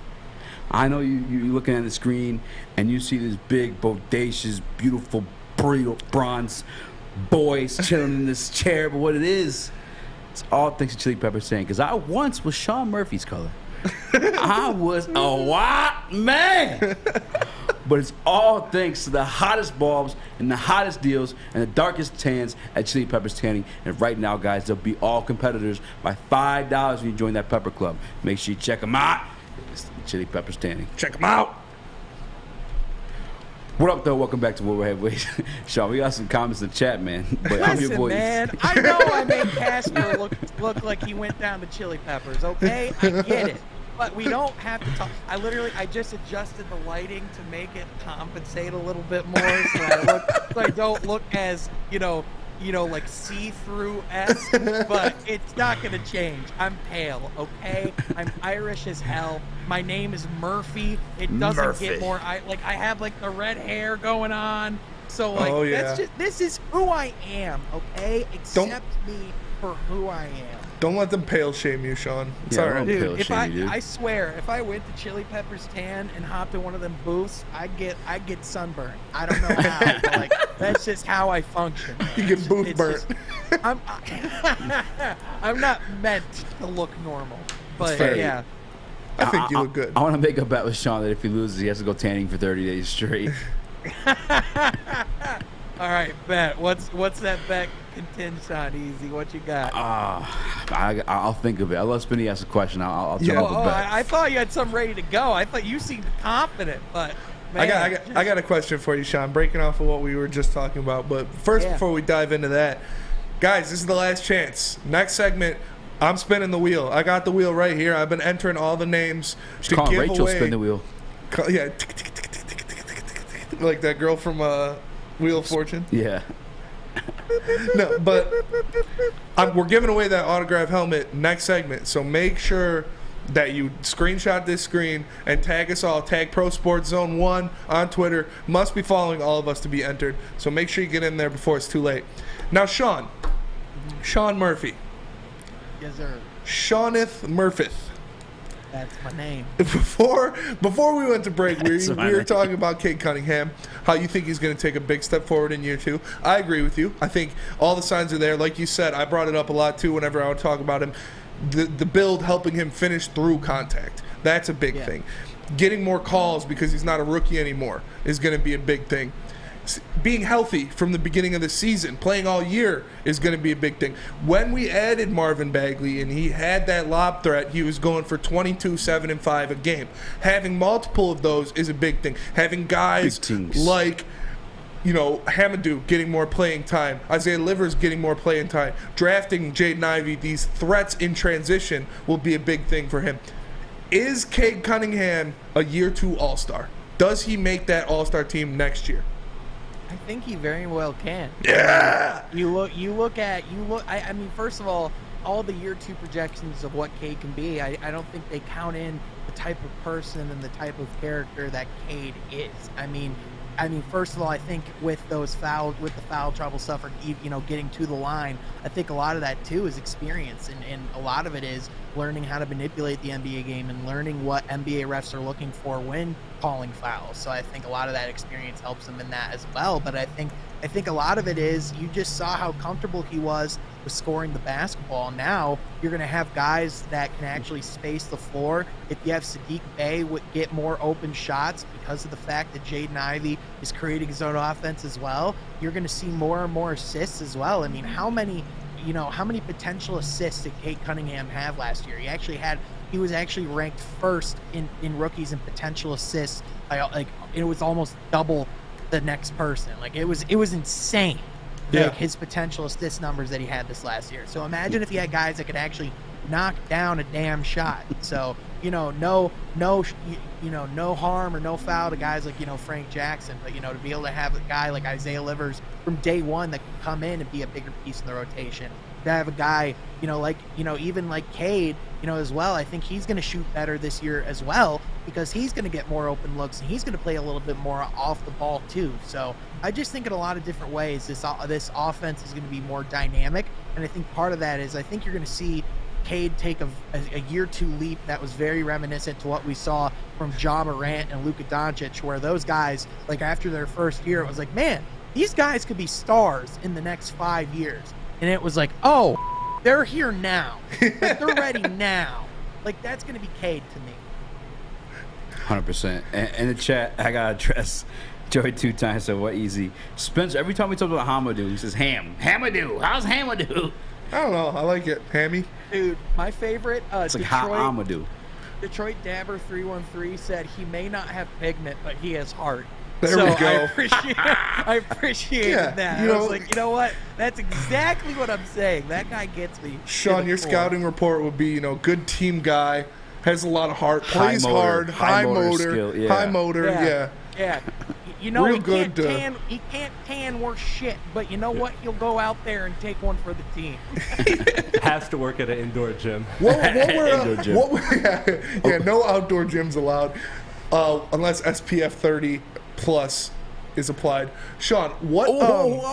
I know you're looking at the screen and you see this big, bodacious, beautiful, bronze boys chilling in this chair, but what it is, it's all thanks to Chili Pepper saying, because I once was Sean Murphy's color. I was a white man. But it's all thanks to the hottest bulbs and the hottest deals and the darkest tans at Chili Peppers Tanning. And right now, guys, they'll be all competitors by $5 when you join that Pepper Club. Make sure you check them out. It's Chili Peppers Tanning. Check them out. What up, though? Welcome back to What We're Heavyweight. Sean, we got some comments in the chat, man. But Listen, I'm your boy. man, I know I made Casper look like he went down to Chili Peppers, okay? I get it. But we don't have to talk. I just adjusted the lighting to make it compensate a little bit more so I don't look as, like see-through-esque, but it's not going to change. I'm pale, okay? I'm Irish as hell. My name is Murphy. It doesn't get more, I have the red hair going on. So this is who I am, okay? Accept me for who I am. Don't let them pale shame you, Sean. It's all right. Dude, I swear, if I went to Chili Peppers Tan and hopped in one of them booths, I'd get sunburned. I don't know how, but that's just how I function. You get booth burnt. I'm not meant to look normal, but yeah. I think you look good. I want to make a bet with Sean that if he loses, he has to go tanning for 30 days straight. All right, bet. What's that bet contingent on, Easy? What you got? I'll think of it. I'll let Spinny ask a question. I'll jump up a bet. I thought you had something ready to go. I thought you seemed confident, but man, I got a question for you, Sean. Breaking off of what we were just talking about, but first, before we dive into that, guys, this is the last chance. Next segment, I'm spinning the wheel. I got the wheel right here. I've been entering all the names to give Rachel away. Spin the wheel. Yeah, like that girl from Wheel of Fortune. Yeah. No, but we're giving away that autograph helmet next segment. So make sure that you screenshot this screen and tag us all. Tag Pro Sports Zone 1 on Twitter. Must be following all of us to be entered. So make sure you get in there before it's too late. Now, Sean Murphy. Yes, sir. Shawneth Murphith. That's my name. Before we went to break, we were talking about Cade Cunningham, how you think he's going to take a big step forward in year 2. I agree with you. I think all the signs are there. Like you said, I brought it up a lot too whenever I would talk about him. The build helping him finish through contact. That's a big thing. Getting more calls because he's not a rookie anymore is going to be a big thing. Being healthy from the beginning of the season, playing all year, is going to be a big thing. When we added Marvin Bagley and he had that lob threat, he was going for 22, 7, and 5 a game. Having multiple of those is a big thing. Having guys like, Hamadou getting more playing time, Isaiah Livers getting more playing time, drafting Jaden Ivey, these threats in transition will be a big thing for him. Is Cade Cunningham a year 2 All-Star? Does he make that All-Star team next year? I think he very well can. Yeah. I mean, first of all the year 2 projections of what Cade can be, I don't think they count in the type of person and the type of character that Cade is. I mean, first of all, I think with the foul trouble stuff, or getting to the line, I think a lot of that too is experience, and a lot of it is learning how to manipulate the NBA game and learning what NBA refs are looking for when calling fouls. So I think a lot of that experience helps him in that as well. But I think a lot of it is you just saw how comfortable he was with scoring the basketball. Now you're going to have guys that can actually space the floor. If you have Sadiq Bey get more open shots because of the fact that Jaden Ivey is creating his own offense as well, you're going to see more and more assists as well. I mean, how many potential assists did Cade Cunningham have last year? He was actually ranked first in rookies in potential assists. It was almost double the next person. It was insane. Yeah. His potential assist numbers that he had this last year. So imagine if he had guys that could actually knock down a damn shot. So no harm or no foul to guys like Frank Jackson, but to be able to have a guy like Isaiah Livers from day one that can come in and be a bigger piece in the rotation. To have a guy even like Cade as well. I think he's going to shoot better this year as well because he's going to get more open looks and he's going to play a little bit more off the ball too. So I just think in a lot of different ways this offense is going to be more dynamic, and I think part of that is I think you're going to see Cade take a year 2 leap that was very reminiscent to what we saw from Ja Morant and Luka Doncic, where those guys, after their first year, it was like, man, these guys could be stars in the next 5 years. And it was like, oh, they're here now. They're ready now. That's going to be Cade to me. 100%. And in the chat, I got to address Joey 2 times, so what Eazy. Spencer, every time we talk about Hamadou, he says Hamadou. How's Hamadou? I don't know. I like it. Hammy. Dude, my favorite. It's like Hamadou. Detroit Dabber 313 said he may not have pigment, but he has heart. There we go. I appreciated that. I was like, you know what? That's exactly what I'm saying. That guy gets me. Sean, your scouting report would be, good team guy, has a lot of heart, plays hard, high motor, yeah. Real he good. Can't tan worth shit, but you know what? He'll go out there and take one for the team. Has to work at an indoor gym. No outdoor gyms allowed, unless SPF 30 plus is applied. Sean, what?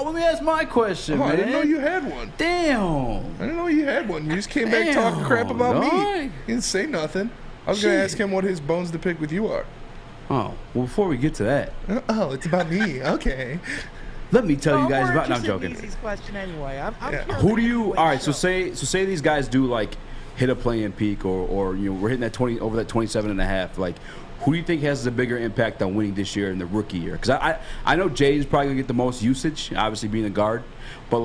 Let me ask my question, man. I didn't know you had one. Damn. I didn't know you had one. You just came back talking crap about me. You didn't say nothing. I was going to ask him what his bones to pick with you are. Oh, well, before we get to that. It's about me. Okay. Let me tell you guys about. No, I'm joking. Easy's question anyway. Who do you? All right. So say these guys do hit a play-in peak, or we're hitting that 20 over that 27.5. Who do you think has the bigger impact on winning this year in the rookie year? Because I know Jay's probably gonna get the most usage, obviously being a guard, but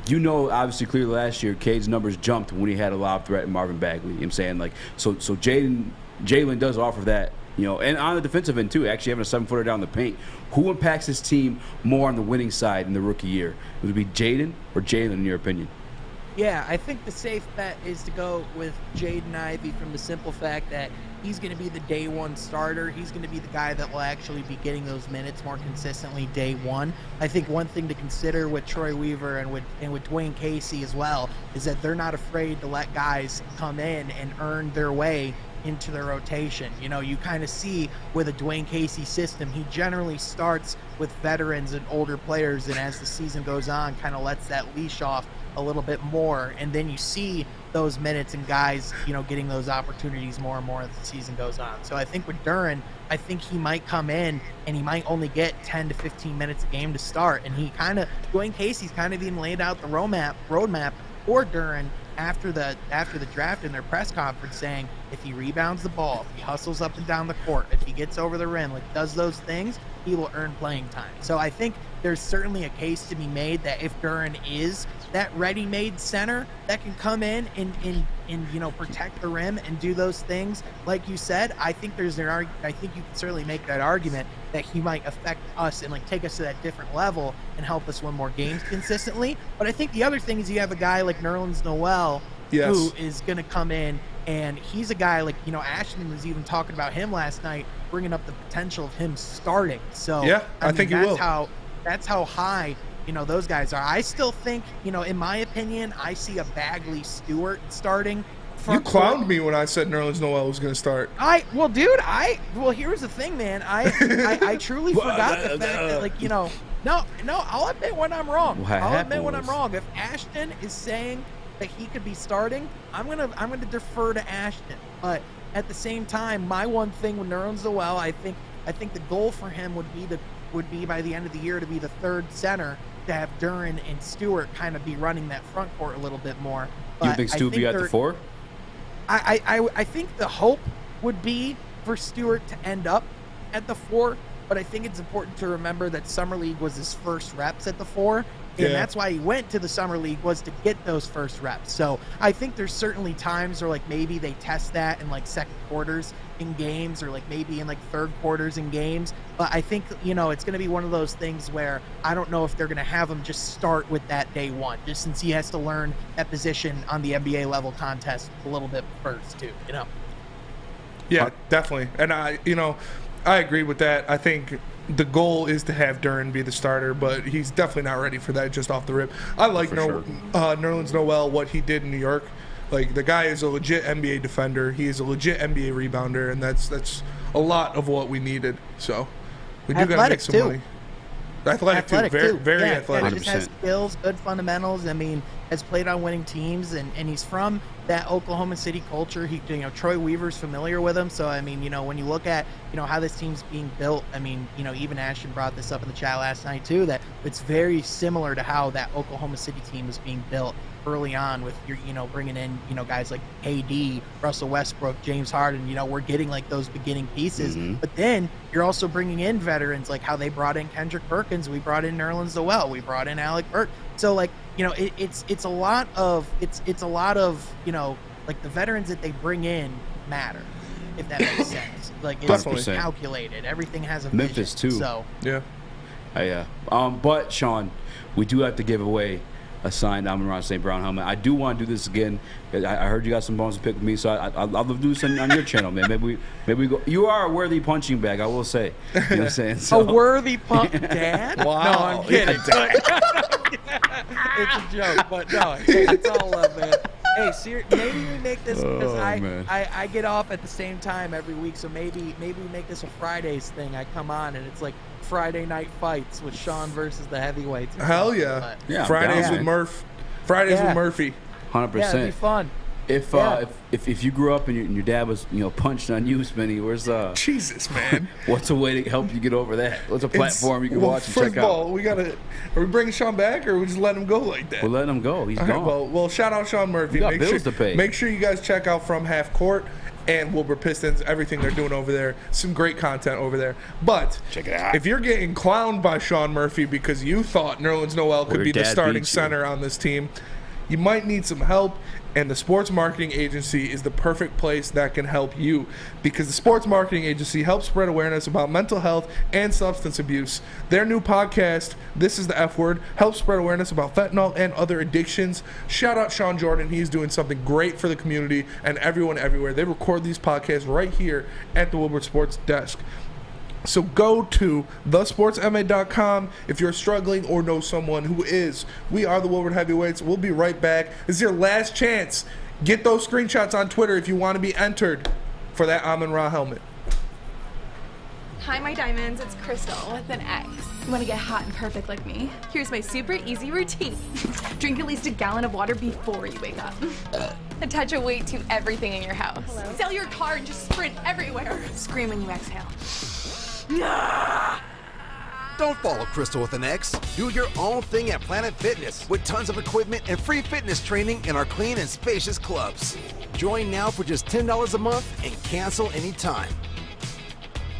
obviously clearly last year Cade's numbers jumped when he had a lob threat in Marvin Bagley. You know what I'm saying? So Jalen does offer that. And on the defensive end too, actually having a 7-footer down the paint. Who impacts his team more on the winning side in the rookie year? Would it be Jaden or Jalen, in your opinion? Yeah, I think the safe bet is to go with Jaden Ivey from the simple fact that he's going to be the day one starter. He's going to be the guy that will actually be getting those minutes more consistently day one. I think one thing to consider with Troy Weaver and with Dwayne Casey as well is that they're not afraid to let guys come in and earn their way into the rotation. You kind of see with a Dwayne Casey system, he generally starts with veterans and older players, and as the season goes on, kind of lets that leash off a little bit more, and then you see those minutes and guys, getting those opportunities more and more as the season goes on. So I think with Duren, I think he might come in and he might only get 10 to 15 minutes a game to start, and Dwayne Casey's kind of even laid out the roadmap for Duren after the draft in their press conference, saying if he rebounds the ball, if he hustles up and down the court, if he gets over the rim, does those things, he will earn playing time. So I think there's certainly a case to be made that if Duren is that ready-made center that can come in and protect the rim and do those things, like you said, I think you can certainly make that argument that he might affect us and take us to that different level and help us win more games consistently. But I think the other thing is you have a guy like Nerlens Noel who is going to come in, and he's a guy Ashton was even talking about him last night, bringing up the potential of him starting. So I think he will. That's how high, those guys are. I still think, in my opinion, I see a Bagley Stewart starting. You clowned me when I said Nerlens Noel was going to start. Here's the thing, man. I truly forgot the fact that, no, I'll admit when I'm wrong. If Ashton is saying that he could be starting, I'm gonna defer to Ashton. But at the same time, my one thing with Nerlens Noel, I think the goal for him would be by the end of the year to be the third center, to have Duren and Stewart kind of be running that front court a little bit more. You think Stu be at the 4? I think the hope would be for Stewart to end up at the 4, but I think it's important to remember that Summer League was his first reps at the 4, and that's why he went to the Summer League, was to get those first reps. So I think there's certainly times where maybe they test that in second quarters in games, or maybe in third quarters in games. But I think, it's going to be one of those things where I don't know if they're going to have him just start with that day one, just since he has to learn that position on the NBA level contest a little bit first too, Yeah, definitely. And I agree with that. I think the goal is to have Duren be the starter, but he's definitely not ready for that just off the rip. I like Nerlens Noel, what he did in New York. The guy is a legit NBA defender. He is a legit NBA rebounder, and that's a lot of what we needed. So we do got to make some money. Athletic too. Very athletic. He just has skills, good fundamentals. Has played on winning teams, and he's from that Oklahoma City culture. Troy Weaver's familiar with him. So, when you look at, how this team's being built, even Ashton brought this up in the chat last night too, that it's very similar to how that Oklahoma City team was being built early on with your, bringing in, guys like KD, Russell Westbrook, James Harden. We're getting those beginning pieces, but then you're also bringing in veterans, like how they brought in Kendrick Perkins, we brought in Nerlens Noel, we brought in Alec Burke. So it's a lot of the veterans that they bring in matter, if that makes sense. It's calculated. Everything has a Memphis vision, too. So but Sean, we do have to give away a signed Amon-Ra St. Brown helmet. I do want to do this again. I heard you got some bones to pick with me, so I'd love to do this on your channel, man. Maybe we go. You are a worthy punching bag, I will say. You know what I'm saying? So. A worthy Dad? Wow. No, I'm kidding. It's a joke, but no, it's all love, man. Hey, maybe we make this because I get off at the same time every week, so maybe we make this a Fridays thing. I come on and it's Friday night fights with Sean versus the heavyweights. Hell yeah. Fridays with Murph. Fridays with Murphy. 100%. Yeah, it'd be fun. If you grew up and your dad was punched on you, Spenny, where's Jesus, man? What's a way to help you get over that? What's a platform you can watch and check out? First of all, are we bringing Sean back, or we just letting him go like that? We're letting him go. He's gone. Well, shout out Sean Murphy. You got bills to pay. Make sure you guys check out From Half Court and Woodward Pistons, everything they're doing over there. Some great content over there. But check it out. If you're getting clowned by Sean Murphy because you thought Nerlens Noel could be the starting center on this team, you might need some help. And the Sports Marketing Agency is the perfect place that can help you, because the Sports Marketing Agency helps spread awareness about mental health and substance abuse. Their new podcast, This is the F Word, helps spread awareness about fentanyl and other addictions. Shout out Sean Jordan. He's doing something great for the community and everyone everywhere. They record these podcasts right here at the Woodward Sports Desk. So go to thesportsma.com if you're struggling or know someone who is. We are the Woodward Heavyweights. We'll be right back. This is your last chance. Get those screenshots on Twitter if you want to be entered for that Amon-Ra helmet. Hi, my diamonds. It's Crystal with an X. You want to get hot and perfect like me? Here's my super easy routine. Drink at least a gallon of water before you wake up. Attach a weight to everything in your house. Hello? Sell your car and just sprint everywhere. Scream when you exhale. Don't follow Crystal with an X. Do your own thing at Planet Fitness with tons of equipment and free fitness training in our clean and spacious clubs. Join now for just $10 a month and cancel anytime.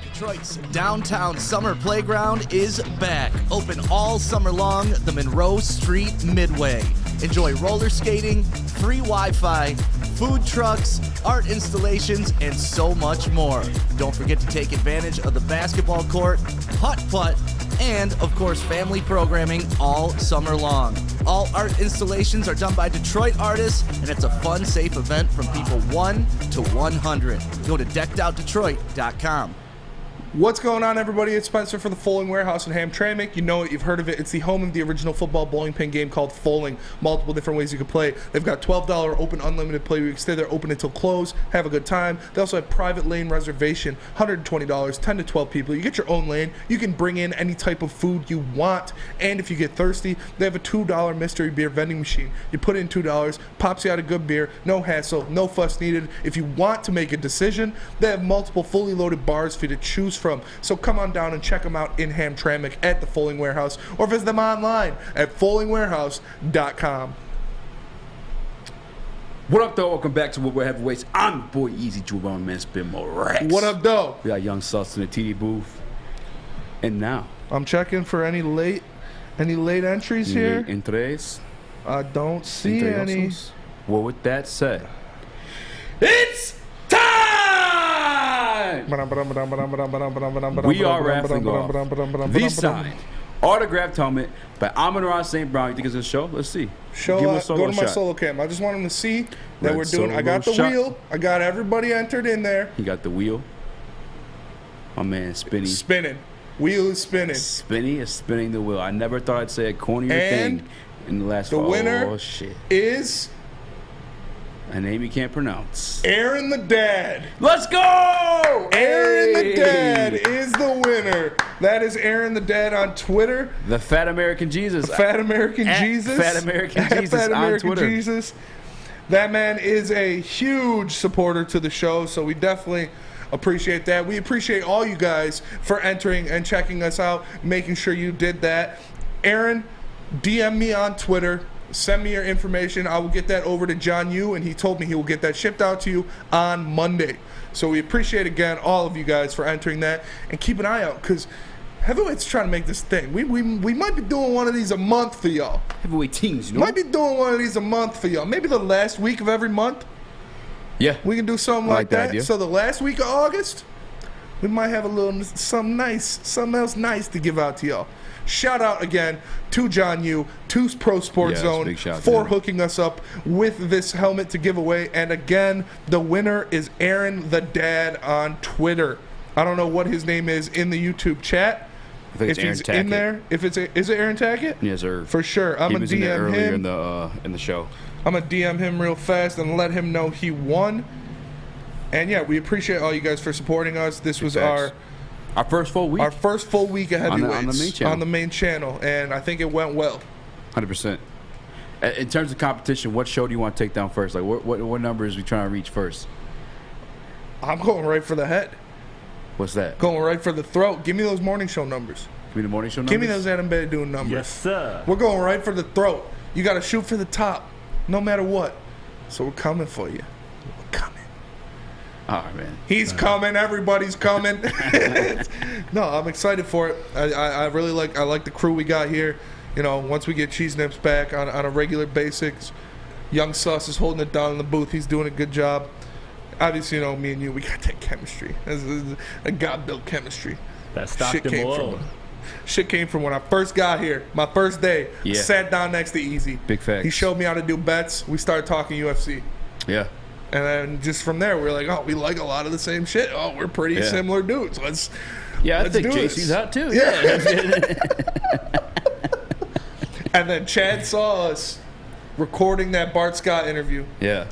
Detroit's downtown summer playground is back. Open all summer long, the Monroe Street Midway. Enjoy roller skating, free Wi-Fi, food trucks, art installations, and so much more. Don't forget to take advantage of the basketball court, putt-putt, and, of course, family programming all summer long. All art installations are done by Detroit artists, and it's a fun, safe event from people 1 to 100. Go to deckedoutdetroit.com. What's going on, everybody? It's Spencer for the Foaling Warehouse in Hamtramck. You know it. You've heard of it. It's the home of the original football bowling pin game called Foaling. Multiple different ways you can play. They've got $12 open unlimited play week. Stay there open until close. Have a good time. They also have private lane reservation. $120, 10 to 12 people. You get your own lane. You can bring in any type of food you want. And if you get thirsty, they have a $2 mystery beer vending machine. You put in $2, pops you out a good beer. No hassle. No fuss needed. If you want to make a decision, they have multiple fully loaded bars for you to choose from. So come on down and check them out in Hamtramck at the Foaling Warehouse, or visit them online at foalingwarehouse.com. What up, though? Welcome back to Woodward Heavyweights. I'm your boy Eazy, Drew Bone, man, Spin More Rex. What up, though? We got Young Sus in the TD booth. And now I'm checking for any late entries here. Entres. I don't see any. Well, with that said, it's time! We are raffling off the signed autographed helmet by Amon-Ra St. Brown. You think it's a show? Let's see. Go to my solo cam. I just want him to see that we're doing. I got the wheel. I got everybody entered in there. You got the wheel. My man, Spinny. Spinning. Wheel is spinning. Spinny is spinning the wheel. I never thought I'd say a cornier thing in the last. The winner is a name you can't pronounce. Aaron the Dad. Let's go! Aaron the Dad is the winner. That is Aaron the Dad on Twitter. The Fat American Jesus. Fat American Jesus. Fat American Jesus Fat American on Twitter. Jesus. That man is a huge supporter to the show, so we definitely appreciate that. We appreciate all you guys for entering and checking us out, making sure you did that. Aaron, DM me on Twitter. Send me your information. I will get that over to John Yu, and he told me he will get that shipped out to you on Monday. So we appreciate, again, all of you guys for entering that. And keep an eye out, because Heavyweight's trying to make this thing. We might be doing one of these a month for y'all. Heavyweight teams, you know? Might be doing one of these a month for y'all. Maybe the last week of every month. Yeah. We can do something like that. Idea. So the last week of August, we might have a little something else nice to give out to y'all. Shout out again to John Yu, to Pro Sports Zone for hooking us up with this helmet to give away. And again, the winner is Aaron the Dad on Twitter. I don't know what his name is in the YouTube chat. I think it's Aaron he's Tackett. In there, is it Aaron Tackett? Yes, sir. For sure. I'm gonna DM him in the show. I'm gonna DM him real fast and let him know he won. And yeah, we appreciate all you guys for supporting us. This was our first full week. Our first full week of Heavyweights on the main channel, and I think it went well. 100%. In terms of competition, what show do you want to take down first? Like, what numbers are we trying to reach first? I'm going right for the head. What's that? Going right for the throat. Give me those morning show numbers. Give me the morning show numbers? Give me those Adam Bay doing numbers. Yes, sir. We're going right for the throat. You got to shoot for the top, no matter what. So we're coming for you. We're coming. All right, man. He's coming. Everybody's coming. No, I'm excited for it. I really like the crew we got here. You know, once we get Cheese Nips back on a regular basis, Young Sus is holding it down in the booth. He's doing a good job. Obviously, you know, me and you, we got that chemistry. This is a God-built chemistry. That Stockton Malone. Shit came from when I first got here. My first day, sat down next to Eazy. Big facts. He showed me how to do bets. We started talking UFC. Yeah. And then just from there, we're like, oh, we like a lot of the same shit. Oh, we're pretty similar dudes. Let's I think JC's hot too. Yeah. And then Chad saw us recording that Bart Scott interview. Yeah.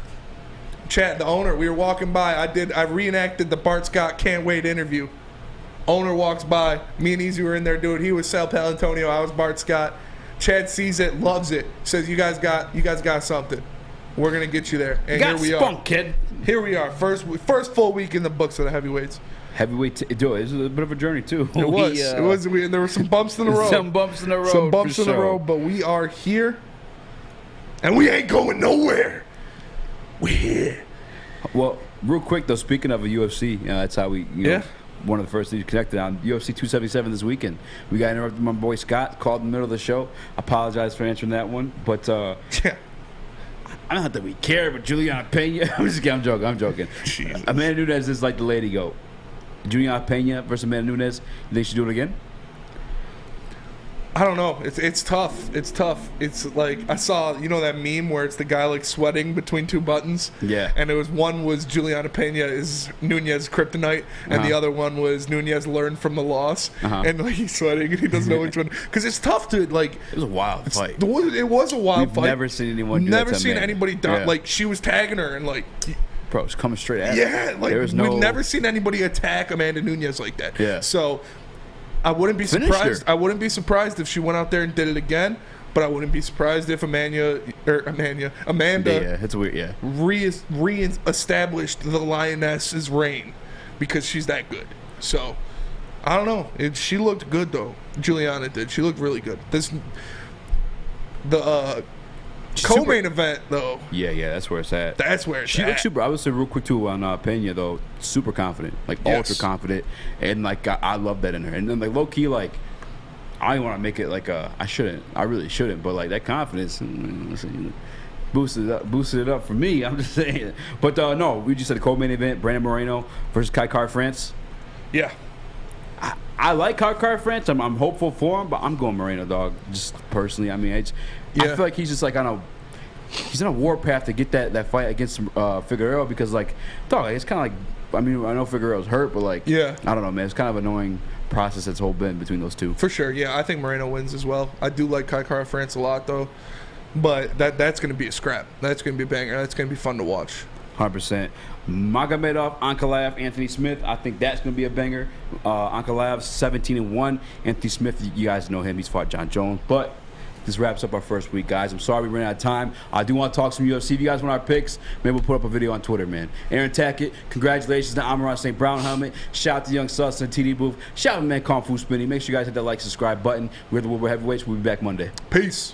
Chad, the owner, we were walking by. I reenacted the Bart Scott Can't Wait interview. Owner walks by. Me and Eazy were in there doing. He was Sal Palantonio. I was Bart Scott. Chad sees it, loves it. Says, "You guys got something. We're gonna get you there." And here we are, kid. Here we are. First full week in the books of the Heavyweights. It was a bit of a journey too. It was. There were some bumps in the road. Some bumps in the road. But we are here, and we ain't going nowhere. We're here. Well, real quick though, speaking of a UFC, that's how we. One of the first things connected on UFC 277 this weekend. We got interrupted by my boy Scott, called in the middle of the show. I apologize for answering that one, but I don't have to be care, but Juliana Pena. I'm joking. Jesus. Amanda Nunes is like the lady goat. Juliana Pena versus Amanda Nunes. You think she'll do it again? I don't know. It's tough. It's tough. It's like I saw, that meme where it's the guy like sweating between two buttons. Yeah. And one was Juliana Pena is Nunez kryptonite, and the other one was Nunez learned from the loss, and like he's sweating and he doesn't know which one. Because it's tough to like. It was a wild fight. It was a wild fight. We've never seen anyone. Never seen anybody down. Like she was tagging her and like. Bro, it's coming straight at her. Yeah, like we've never seen anybody attack Amanda Nunez like that. Yeah. So. I wouldn't be surprised. I wouldn't be surprised if she went out there and did it again. But I wouldn't be surprised if Amanda, it's weird, re-established the Lioness's reign because she's that good. So I don't know. She looked good though. Juliana did. She looked really good. Co-main event though. Yeah, that's where it's at. She looks super. I would say real quick too on Pena though, super confident, like ultra confident, and like I love that in her. And then like low key, like I don't want to make it like I really shouldn't, but like that confidence boosted it up for me. I'm just saying. But no, we just said the co-main event: Brandon Moreno versus Kai Kara-France. Yeah. I like Kai Kara-France. I'm hopeful for him, but I'm going Moreno, dog. Just personally, I mean, I feel like he's just like he's on a warpath to get that fight against Figueiredo because like, dog, it's kind of like, I mean, I know Figueiredo's hurt, but like, I don't know, man, it's kind of annoying process that's whole been between those two. For sure, yeah, I think Moreno wins as well. I do like Kai Kara-France a lot though, but that's going to be a scrap. That's going to be a banger. That's going to be fun to watch. 100%. Magomedov, Ankalaev, Anthony Smith. I think that's going to be a banger. Ankalaev 17-1. Anthony Smith, you guys know him. He's fought John Jones. But this wraps up our first week, guys. I'm sorry we ran out of time. I do want to talk some UFC. If you guys want our picks, maybe we'll put up a video on Twitter, man. Aaron Tackett, congratulations to Amon-Ra St. Brown helmet. Shout out to Young Sus and TD Booth. Shout out to man Kung Fu Spinning. Make sure you guys hit that like, subscribe button. We're the Woodward Heavyweights. We'll be back Monday. Peace.